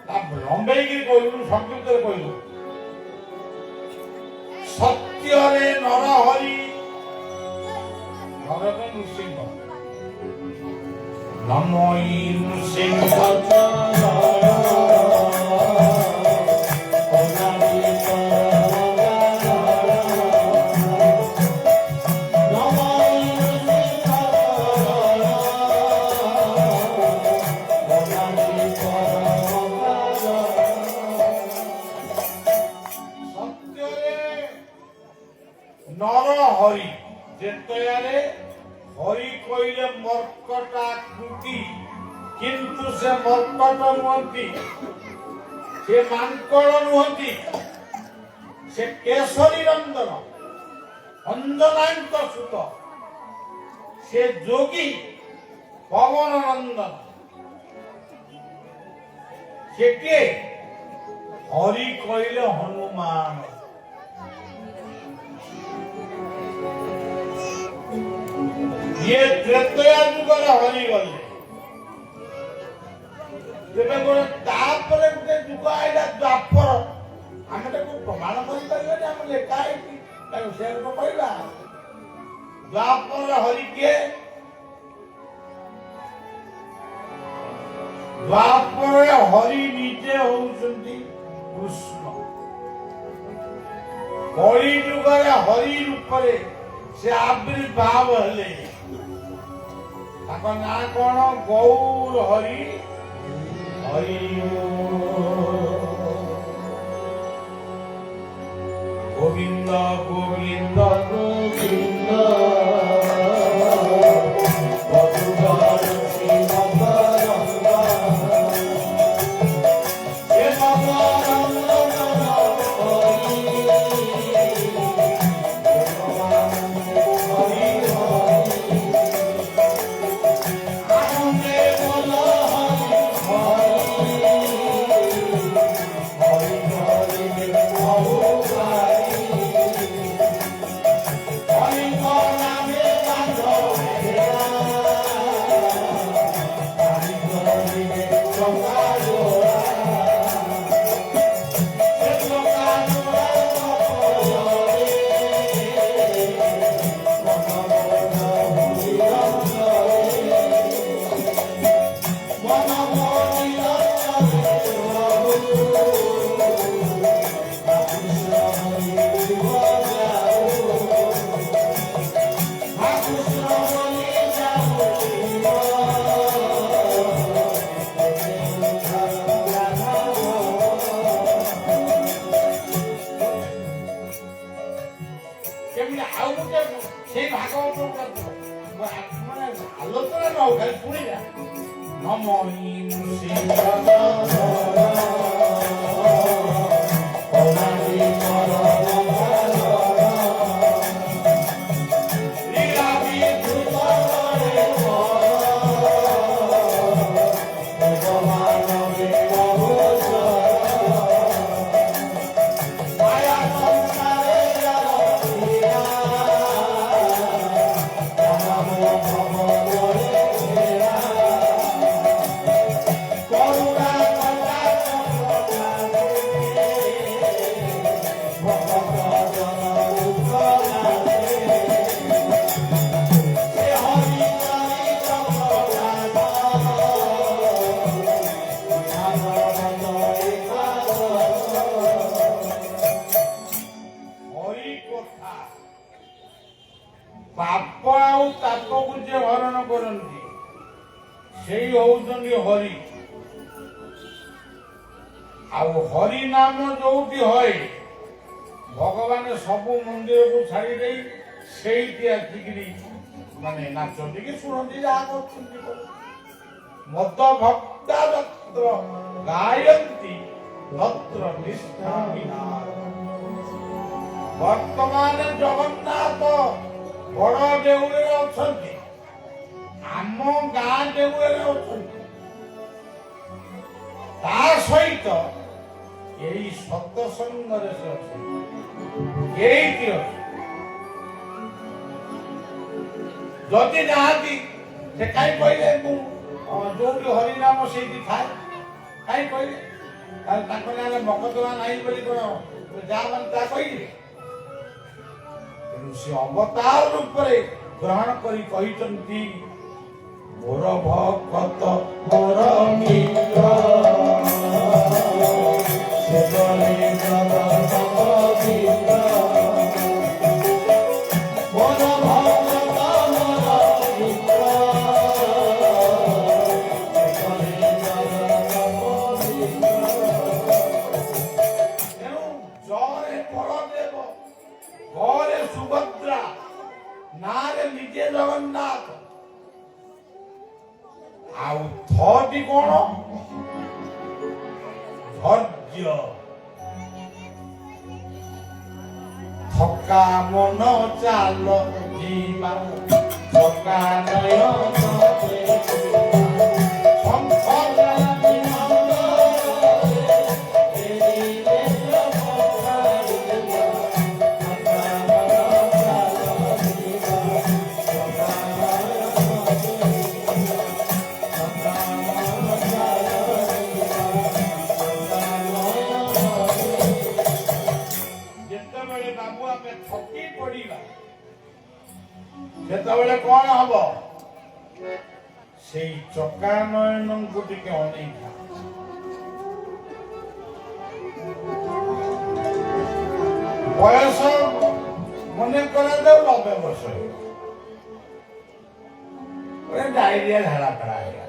लंबे कहलु संक्षिप्त कहलु सत्य रे नर हरि नर नृसिंह नमोई नृसिंह नर हरि जेतयारे हरि कहले मर्कटा कृति किंतु से मर्कट नुहंती, से मांकड़ नुहंती, से केशरी रंजन अंजनांक सुत, से जोगी पवन नंदन। से के हरि कहले हनुमान। ये त्रेतया जुगर हरि गले तेरे गोटे तापर गोटे जुग आइला द्वापर। आम प्रमाण कर लेखा से कहला द्वापर हरि किए? द्वापर हरि निजे होउछंती कृष्ण। कली जुगरे हरि रूपरे से आविर्भाव हेले। ना कौन? गौर हरि हरि। গোবিন্দ গোবিন্দ গোবিন্দ মধুবন শ্রীমকরন্দ হে মকরন্দ হরি হরি আনন্দে বল হরি হরি হরি হরি নামে কেমনি ଆଉ ଗୋଟେ ସେଇ ଭାଗବତ ମାନେ ଆଲୋଚନା ନ ହଉ ଖାଲି ଶୁଣିବା ନମ ପାପ ଆଉ ତାପକୁ ଯେ ହରଣ କରନ୍ତି ସେଇ ହଉଛନ୍ତି ହରି। ଆଉ ହରି ନାମ ଯୋଉଠି ହଏ ଭଗବାନ ସବୁ ମନ୍ଦିରକୁ ଛାଡ଼ି ଦେଇ ସେଇଠି ଆସିକିରି ମାନେ ନାଚନ୍ତି କି ଶୁଣନ୍ତି ଯାହା କରୁଛନ୍ତି ମଦ ଭକ୍ତା ଦତ୍ର ଗାୟନ୍ତି ଦତ୍ର ନିଷ୍ଠା ବିନା। ବର୍ତ୍ତମାନ ଜଗନ୍ନାଥ ବଡ଼ ଦେଉଳରେ ଅଛନ୍ତି, ଆମ ଗାଁ ଦେଉଳରେ ଅଛନ୍ତି, ତା ସହିତ ଏଇ ସତସଙ୍ଗରେ ସେ ଅଛନ୍ତି। ଏଇଠି ଅଛି ଯଦି ଯାଆନ୍ତି ସେ କାହିଁ କହିଲେ ମୁଁ ଯୋଉଠି ହରିନାମ ସେଇଠି ଥାଏ କାହିଁ କହିଲେ ତାଙ୍କ ନାଁରେ ମକଦ୍ଦମା ନାହିଁ ବୋଲି କଣ ଯାହା ମାନେ ତା କହିଲେ। ତେଣୁ ସେ ଅବତାର ରୂପରେ ଗ୍ରହଣ କରି କହିଛନ୍ତି ମୋର ଭକ୍ତ ମୋର ମିତ୍ର ସେବନେ ଜଗତ ପବିତ୍ର। ମୋର ଭକ୍ତ ମୋର ମିତ୍ର ସେବନେ ଜଗତ ପବିତ୍ର। ତେଣୁ ଜରେ ବଳଦେବ ଘରେ ସୁଭଦ୍ରା ନାରେ ନିଜେ ଜଗନ୍ନାଥ। ଆଉ ଥଟି କଣ ଧୈର୍ଯ୍ୟ ଥକା ମନ ଚାଲ ଯିବା ଥକା ନୟନ ସେତେବେଳେ କଣ ହବ ସେଇ ଚକା ନୟନଙ୍କୁ ଟିକେ ଅନେଇଥା। ବୟସ ମନେ କରାଯାଉ 90 ବର୍ଷ ଡାଇରିଆ ଝାଡା ଫାଡା ହେଇଗଲା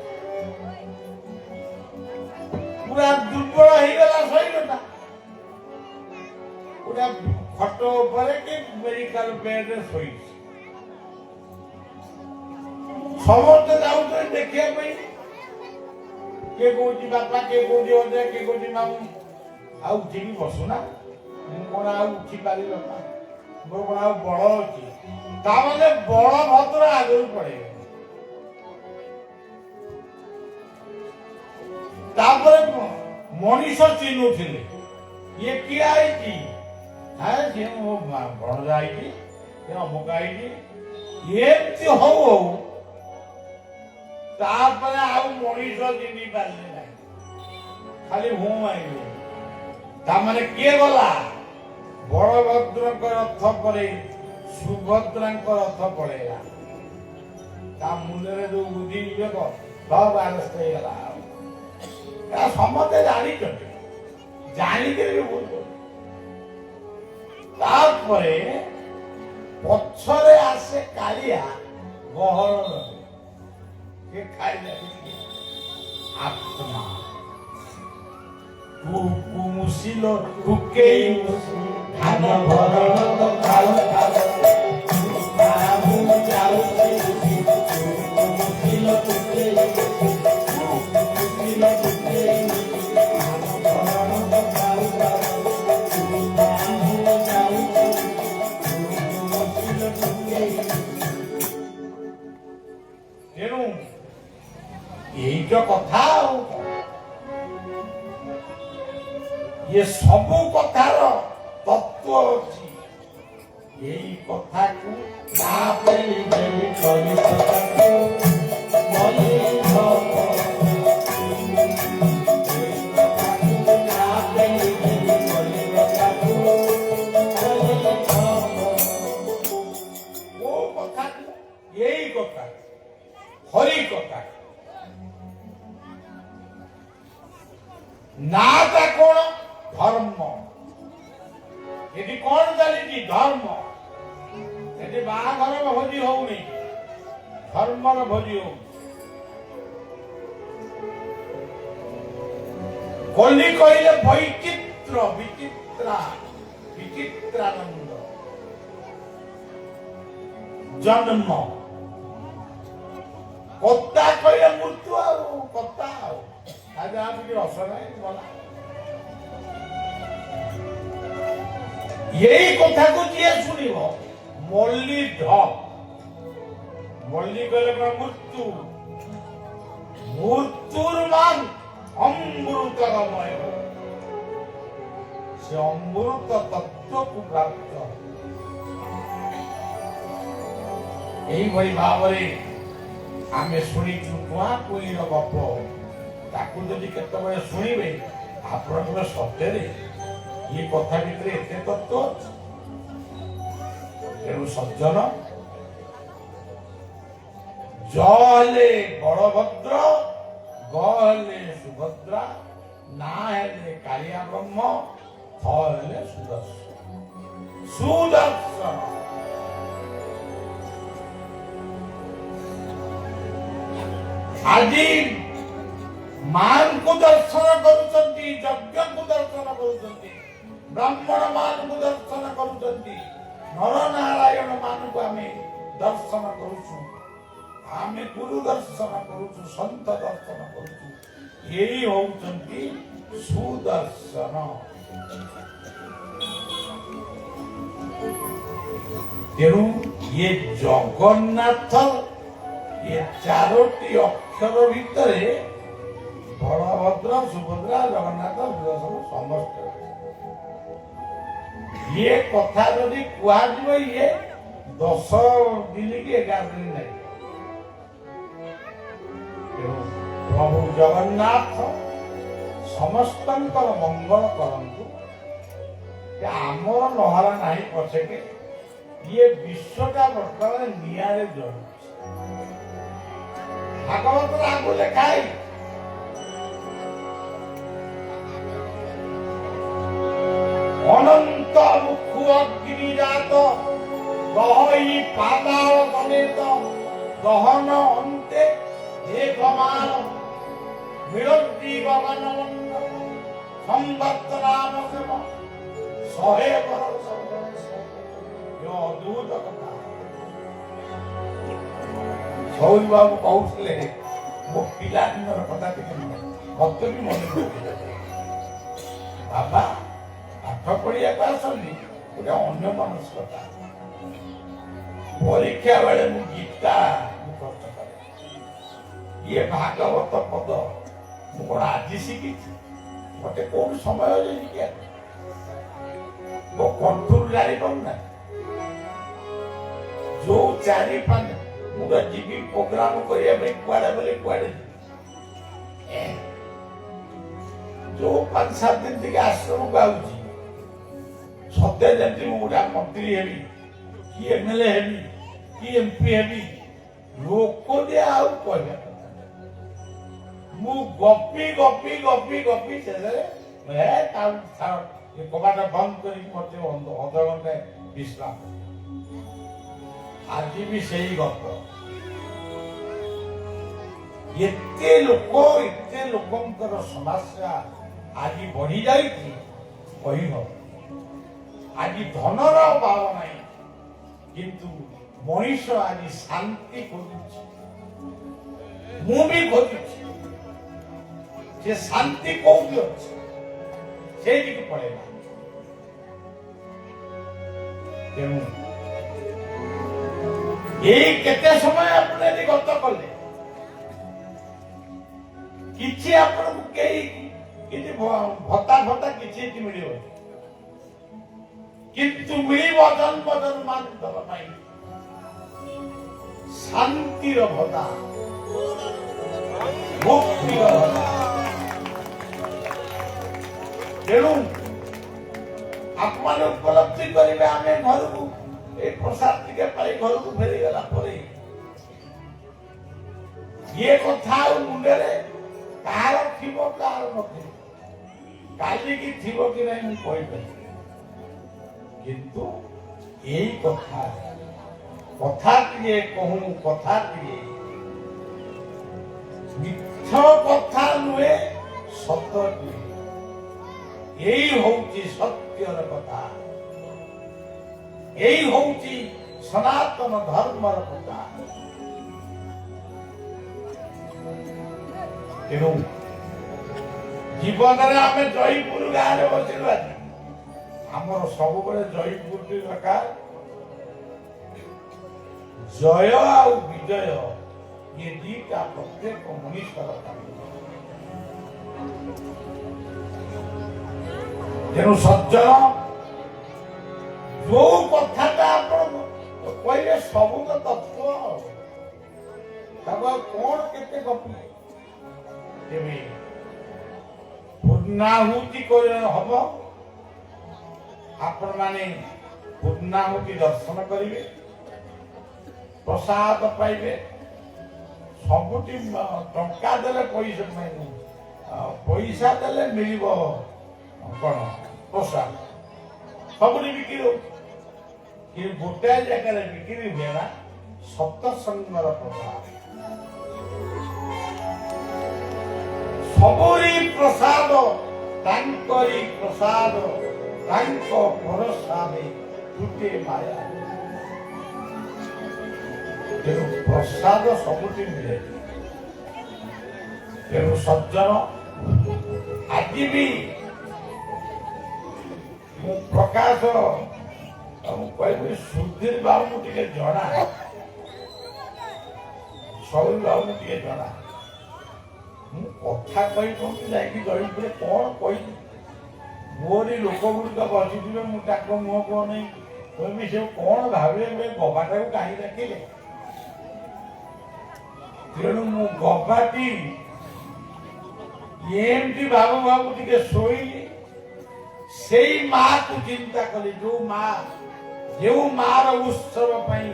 ପୁରା ଦୁର୍ବଳ ହେଇଗଲା ଶରୀରଟା। ଗୋଟେ ଖଟ ଉପରେ କି ମେଡିକାଲ ବେଡରେ ଶୋଇଛି। ସମସ୍ତେ ଯାଉଛନ୍ତି ଦେଖିବା ପାଇଁ, କିଏ କହୁଛି ବାପା, କିଏ କହୁଛି ଅଜା, କିଏ କହୁଛି ମାମୁଁ। ଆଉ ଉଠିକି ବସୁନା, ମୁଁ କଣ ଆଉ ଉଠି ପାରିବି ବାପା, ମୋର କଣ ଆଉ ବଳ ଅଛି? ତାମାନେ ବଳଭଦ୍ର ଆଗରୁ ପଳେଇବେ। ତାପରେ ମଣିଷ ଚିହ୍ନୁଥିଲେ, ଇଏ କିଏ ଆଇଛି? ସିଏ ମୋ ଭଣଜା ଆଇଛି, ସେ ଅମୁକ ଆଇଛି। ଏମିତି ହଉ ହଉ ତାପରେ ଆଉ ମଣିଷ ଚିହ୍ନି ପାରିଲେ ନାହିଁ, ଖାଲି ହୁଁ ଆଇଲେ। ତାମାନେ କିଏ ଗଲା? ବଳଭଦ୍ରଙ୍କ ରଥ ପରେ ସୁଭଦ୍ରାଙ୍କ ରଥ ପଳେଇଲା। ତା ମୁଣ୍ଡରେ ଯୋଉ ବୁଦ୍ଧି ବିବେକ ସବୁ ଆରେଷ୍ଟ ହେଇଗଲା। ସମସ୍ତେ ଜାଣିଛନ୍ତି, ଜାଣିକିରି ବି ଭୁଲ କରୁଛନ୍ତି। ତାପରେ ପଛରେ ଆସେ କାଳିଆ ଗହଳ, ସେ ଖାଇଲେ ଆତ୍ମା କୁମୁସିଲ କୁକେଇ ଧାନ ଭରଣ ଖାଉ ଖାଉ ତେଣୁ ଏଇଟା କଥା। ଆଉ ଇଏ ସବୁ କଥାର ତତ୍ତ୍ୱ ଅଛି। ଏଇ କଥାକୁ ଏଇ କଥା ହରି କଥା ନାଟା କଣ? ଧର୍ମ। ଏଠି କଣ ଚାଲିଛି? ଧର୍ମ। ଏଠି ବାହାଘର ଭୋଜି ହଉନି, ଧର୍ମର ଭୋଜି ହଉନି। କଲି କହିଲେ ବୈଚିତ୍ର ବିଚିତ୍ରା ବିଚିତ୍ରାନନ୍ଦ ଜନ୍ମ। କର୍ତ୍ତା କହିଲେ ମୃତ୍ୟୁ। ଆଉ କର୍ତ୍ତା ଆଉ କିଛି ରସ ନାହିଁ, ଗଲା। ଏଇ କଥାକୁ ଯିଏ ଶୁଣିବ ମଲ୍ଲି ମଲ୍ଲି କହିଲେ କଣ? ମୃତ୍ୟୁ। ମୃତ୍ୟୁର୍ମାନ ଅମୃତମୟ। ସେ ଅମୃତ ତତ୍ତ୍ୱକୁ ପ୍ରାପ୍ତ। ଏଇଭଳି ଭାବରେ ଆମେ ଶୁଣିଛୁ କୁଆକୁଇର ଗପ। ତାକୁ ଯଦି କେତେବେଳେ ଶୁଣିବେ ଆପଣଙ୍କର ସତ୍ୟରେ ଏ କଥା ଭିତରେ ଏତେ ତତ୍ତ୍ୱ ଅଛି। ତେଣୁ ସଜ୍ଜନ, ଜ ହେଲେ ବଳଭଦ୍ର, ଗ ହେଲେ ସୁଭଦ୍ରା, ନା ହେଲେ କାଳିଆ ବ୍ରହ୍ମ, ଥ ହେଲେ ସୁଦର୍ଶନ। ସୁଦର୍ଶନ ଆଜି ମାଙ୍କୁ ଦର୍ଶନ କରୁଛନ୍ତି, ଯଜ୍ଞକୁ ଦର୍ଶନ କରୁଛନ୍ତି, ବ୍ରାହ୍ମଣ ମାନଙ୍କୁ ଦର୍ଶନ କରୁଛନ୍ତି, ନରନାରାୟଣ ମାନଙ୍କୁ ଆମେ ଦର୍ଶନ କରୁଛୁ, ଆମେ ଗୁରୁ ଦର୍ଶନ କରୁଛୁ, ସନ୍ଥ ଦର୍ଶନ କରୁଛୁ। ଏଇ ହଉଛନ୍ତି ସୁଦର୍ଶନ। ତେଣୁ ଇଏ ଜଗନ୍ନାଥ, ଏ ଚାରୋଟି ଅକ୍ଷର ଭିତରେ ବଳଭଦ୍ର, ସୁଭଦ୍ରା, ଜଗନ୍ନାଥ, ସୁଦର୍ଶନ ସମସ୍ତେ। ଇଏ କଥା ଯଦି କୁହାଯିବ, ଇଏ 10 ଦିନ କି 11 ଦିନ ନାହିଁ। ପ୍ରଭୁ ଜଗନ୍ନାଥ ସମସ୍ତଙ୍କର ମଙ୍ଗଳ କରନ୍ତୁ। ଆମର ନହରା ନାହିଁ ପଛକେ, ଇଏ ବିଶ୍ୱଟା ବର୍ତ୍ତମାନ ନିଆଁରେ ଜଳୁଛି। ଭାଗବତର ଆଗକୁ ଲେଖା ହେଇଛି, ଅନନ୍ତ ମୁଖୁ ଅଗ୍ନିଜାତ ଦହି ପାତାଳ ସಮೇତ ଦହନ ଅନ୍ତେ ଏକମାନ ମିଳନ୍ତି ଗଗନ ମଣ୍ଡଳ ସମ୍ବତ୍ତ ନାମ ସେବ ବର୍ଷ ଅଦ୍ଭୁତ କଥା। ସୌରୀ ବାବୁ କହୁଥିଲେ ମୋ ପିଲାଦିନର କଥା ଟିକେ ମତେ ବି ମନେ ପଡୁଥିଲା। ବାବା ପାଠ ପଢିବାକୁ ଆସନ୍ତି ଗୋଟେ ଅନ୍ୟ ମନସ୍କତା। ପରୀକ୍ଷା ବେଳେ ମୁଁ ଗୀତା ମୁଖସ୍ଥ କରେ। ଇଏ ଭାଗବତ ପଦ ମୁଁ କଣ ଆଜି ଶିଖିଛି? ମତେ କୋଉ ସମୟ ହେଇଛି ମୋ କଣ୍ଠରୁ ଜାଣିପାରୁନା। ଯୋଉ 4-5 ମୁଁ ଯିବି ପ୍ରୋଗ୍ରାମ କରିବା ପାଇଁ କୁଆଡେ ବୋଲେ କୁଆଡେ ଯୋଉ 5-7 ଦିନ ଟିକେ ଆଶ୍ରମକୁ ଆଉଛି ସତେ ଯେମିତି ମୁଁ ଗୋଟେ ମନ୍ତ୍ରୀ ହେବି କି MLA ହେବି କି MP ହେବି। ଲୋକ ଦିଆ ଆଉ କହିବା କଥା ମୁଁ ଗପି ଗପି ଗପି ଗପି ଶେଷରେ କବାଟ ବନ୍ଦ କରିକି ମତେ ଅଧଘଣ୍ଟେ ବିଶ୍ରାମ। ଆଜି ବି ସେଇ ଗପ। ଏତେ ଲୋକଙ୍କର ସମସ୍ୟା ଆଜି ବଢି ଯାଇଛି କହିବ। ଆଜି ଧନର ଅଭାବ ନାହିଁ କିନ୍ତୁ ମଣିଷ ଆଜି ଶାନ୍ତି ଖୋଜୁଛି। ମୁଁ ବି ଖୋଜୁଛି। ସେ ଶାନ୍ତି କୋଉଠି ଅଛି ସେଇଠିକି ପଳେଇବା। ତେଣୁ ଏଇ କେତେ ସମୟ ଆପଣ ଏଠି ଗତ କଲେ କିଛି ଆପଣଙ୍କୁ କେହି କିଛି ଭତ୍ତା କିଛି ଏଠି ମିଳିବ କିନ୍ତୁ ମିଳିବ ଜନ୍ମ ଜନ୍ମାନ୍ତର ପାଇଁ ଶାନ୍ତିର ଭତ୍ତା, ମୁକ୍ତିର ଭତ୍ତା। ତେଣୁ ଆପଣମାନେ ଉପଲବ୍ଧି କରିବେ ଆମେ ଘରକୁ এই প্রসাদ থেকে পাই ঘরକୁ ফেরিগলা ପରେ ଇଏ କଥା ଆଉ ମୁଣ୍ଡରେ କାହାର ଥିବ କାହାର ନଥିବ କାଲିକି ଥିବ କି ନାହିଁ ମୁଁ କହିପାରିବି। କିନ୍ତୁ ଏଇ କଥାଟିଏ କହୁଁ କଥାଟିଏ ମିଛ କଥା ନୁହେଁ ସତଟିଏ। ଏଇ ହଉଛି ସତ୍ୟର କଥା। এই হଉଛି ସନାତନ ଧର୍ମର କଥା। ତେଣୁ ଜୀବନରେ ଆମେ ଜୟପୁର ଗାଁରେ ବସିଲୁ। ଆଜି ଆମର ସବୁବେଳେ ଜୟପୁରଟି ଦରକାର। ଜୟ ଆଉ ବିଜୟ ଏ ଦିଟା ପ୍ରତ୍ୟେକ ମଣିଷର କାମ। ତେଣୁ ସଜ୍ଜନ ଯୋଉ କଥାଟା ଆପଣ କହିଲେ ସବୁ ତ ତତ୍ତ୍ୱ ତାକୁ ଆଉ କଣ କେତେ ଗପିବେ। ତେବେ ପୂର୍ଣ୍ଣାହୁତି ହବ। ଆପଣ ମାନେ ପୂର୍ଣ୍ଣାହୁତି ଦର୍ଶନ କରିବେ, ପ୍ରସାଦ ପାଇବେ। ସବୁଠି ଟଙ୍କା ଦେଲେ ପଇସା ପାଇବେ, ପଇସା ଦେଲେ ମିଳିବ କଣ ପ୍ରସାଦ। ସବୁଠି ବିକ୍ରି ହଉଛି କିନ୍ତୁ ଗୋଟାଏ ଜାଗାରେ ବିକ୍ରି ହୁଏ ନା ସତ୍ସଙ୍ଗର ପ୍ରସାଦ। ସବୁରି ପ୍ରସାଦ ତାଙ୍କରି ପ୍ରସାଦ ତାଙ୍କ ଭରସାରେ ତୁଟେ ମାୟା। ତେଣୁ ପ୍ରସାଦ ସବୁଠି ମିଳେ। ତେଣୁ ସଜ୍ଜନ ଆଜି ବି ମୁଁ ପ୍ରକାଶ ମୁଁ କହିବି ସୁଧୀର ବାବୁଙ୍କୁ ଟିକେ ଜଣା, ସୌରୀ ବାବୁଙ୍କୁ ଟିକେ ଜଣା। ମୁଁ କଥା କହିପାରୁନି ଯାଇକି ଜୟପୁରରେ କଣ କହିବି। ମୋରି ଲୋକ ଗୁଡ଼ିକ ବସିଥିବେ ମୁଁ ତାଙ୍କ ମୁହଁକୁ ଅନେଇ କହିବି ସେ କଣ ଭାବିବେ ଗବାଟାକୁ କାହିଁ ଡାକିଲେ। ତେଣୁ ମୁଁ ଗବାଟି ଏମିତି ଭାବୁ ଭାବୁ ଟିକେ ଶୋଇଲି। ସେଇ ମାକୁ ଚିନ୍ତା କଲି ଯେଉଁ ମାର ଉତ୍ସବ ପାଇଁ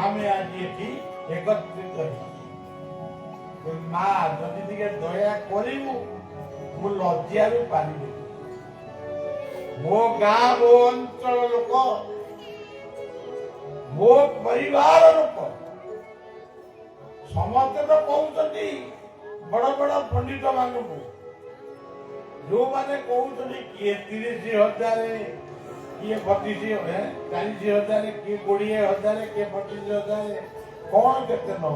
ଆମେ ଆଜି ଏଠି ଏକତ୍ରିତ ହେଇଛୁ। ମା ଯଦି ଟିକେ ଦୟା କରିବୁ ମୁଁ ଲଜ୍ଜାରୁ ପାରିବି। ମୋ ଗାଁ ମୋ ଅଞ୍ଚଳ ଲୋକ ମୋ ପରିବାର ଲୋକ ସମସ୍ତେ ତ କହୁଛନ୍ତି ବଡ ବଡ ପଣ୍ଡିତ ମାନଙ୍କୁ, ଯୋଉମାନେ କହୁଛନ୍ତି କିଏ 30,000 किए 32,000 किए 20,000 किए 25,000 कौन केते नौ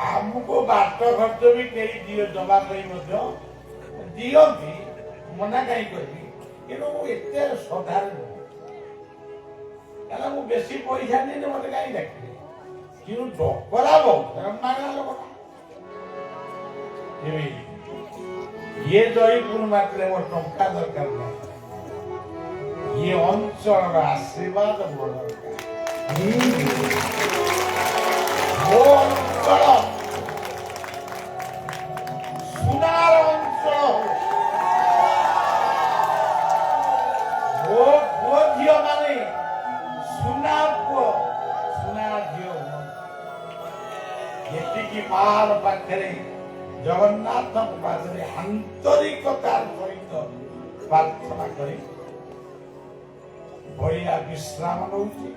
आमको बाट खर्च भी कई दियो जमा करी दियंती मना कहीं करी किंतु एते साधारण कारण मैं बेसी पैसा नहीं मत कहीं देखिए कि डकरा बहुत मागा लोक ये जयपुर मात्र मोर टंका दरकार नहीं ये अंचल आशीर्वाद मोर दरकार वो अंचल सुनार अंचल वो झील माने सुना पुओ सुना झील ये मार पाखे जगन्नाथ पाखे आंतरिकतार सहित प्रार्थना करी बढ़िया विश्राम नौची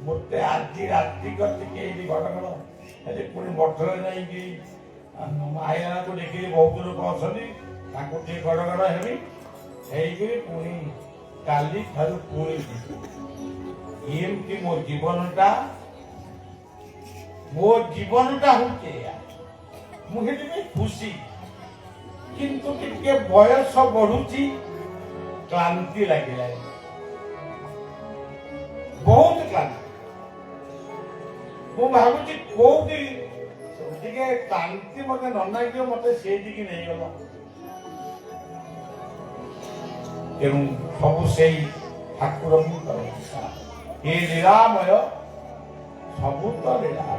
मत आज राति के घटघट पुणी मठर नहीं आईना को देखिए बहुत लोग अच्छा घटघट हेबी पुणी काली ठार पुणी एमती मो जीवनटा होचे मुझे खुशी किंतु टिके बयस बढ़ुची क्लांति लगे बहुत क्लांति मु भावुची कोठी टिके क्लांति मते न नागियो मते सेठी की नहीं गलो तेणु सब से ठाकुर ये लीलामय सबू तो लीला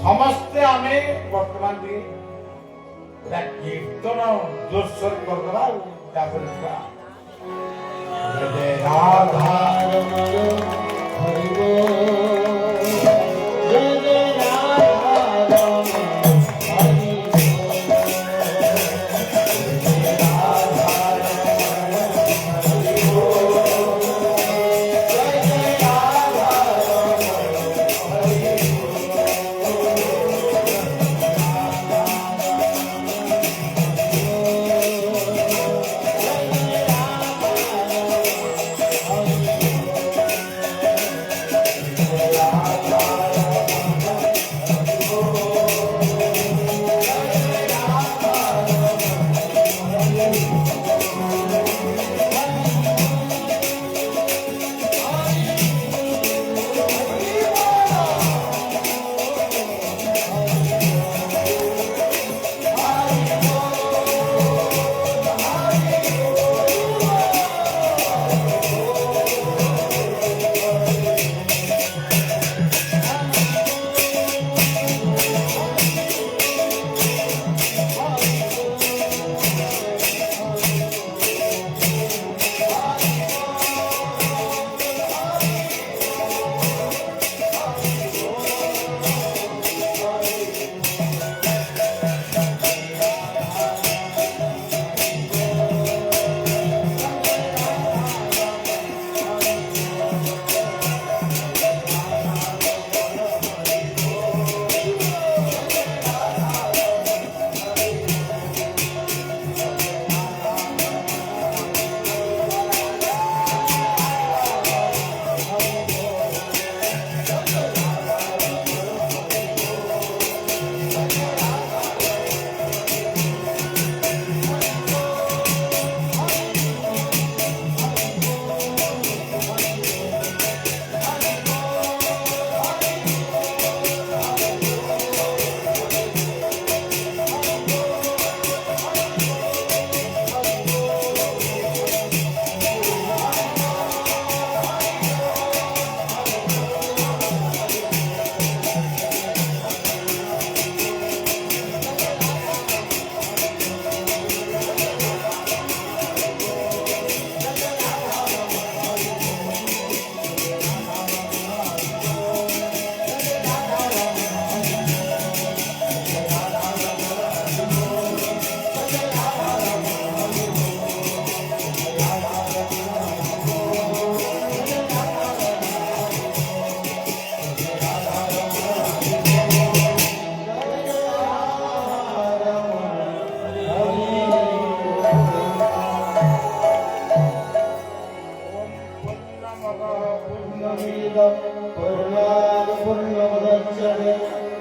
समस्ते आमे वर्तमान कीर्तन जोरसोर करदबा जय राधा हरि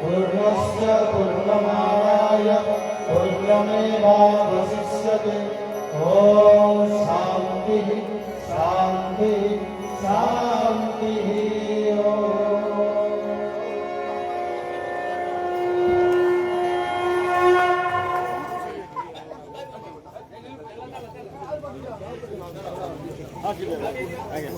पूर्णस्य पूर्णमादाय पूर्णमेवावशिष्यते ॐ शान्तिः शान्तिः शान्तिः ॐ আগে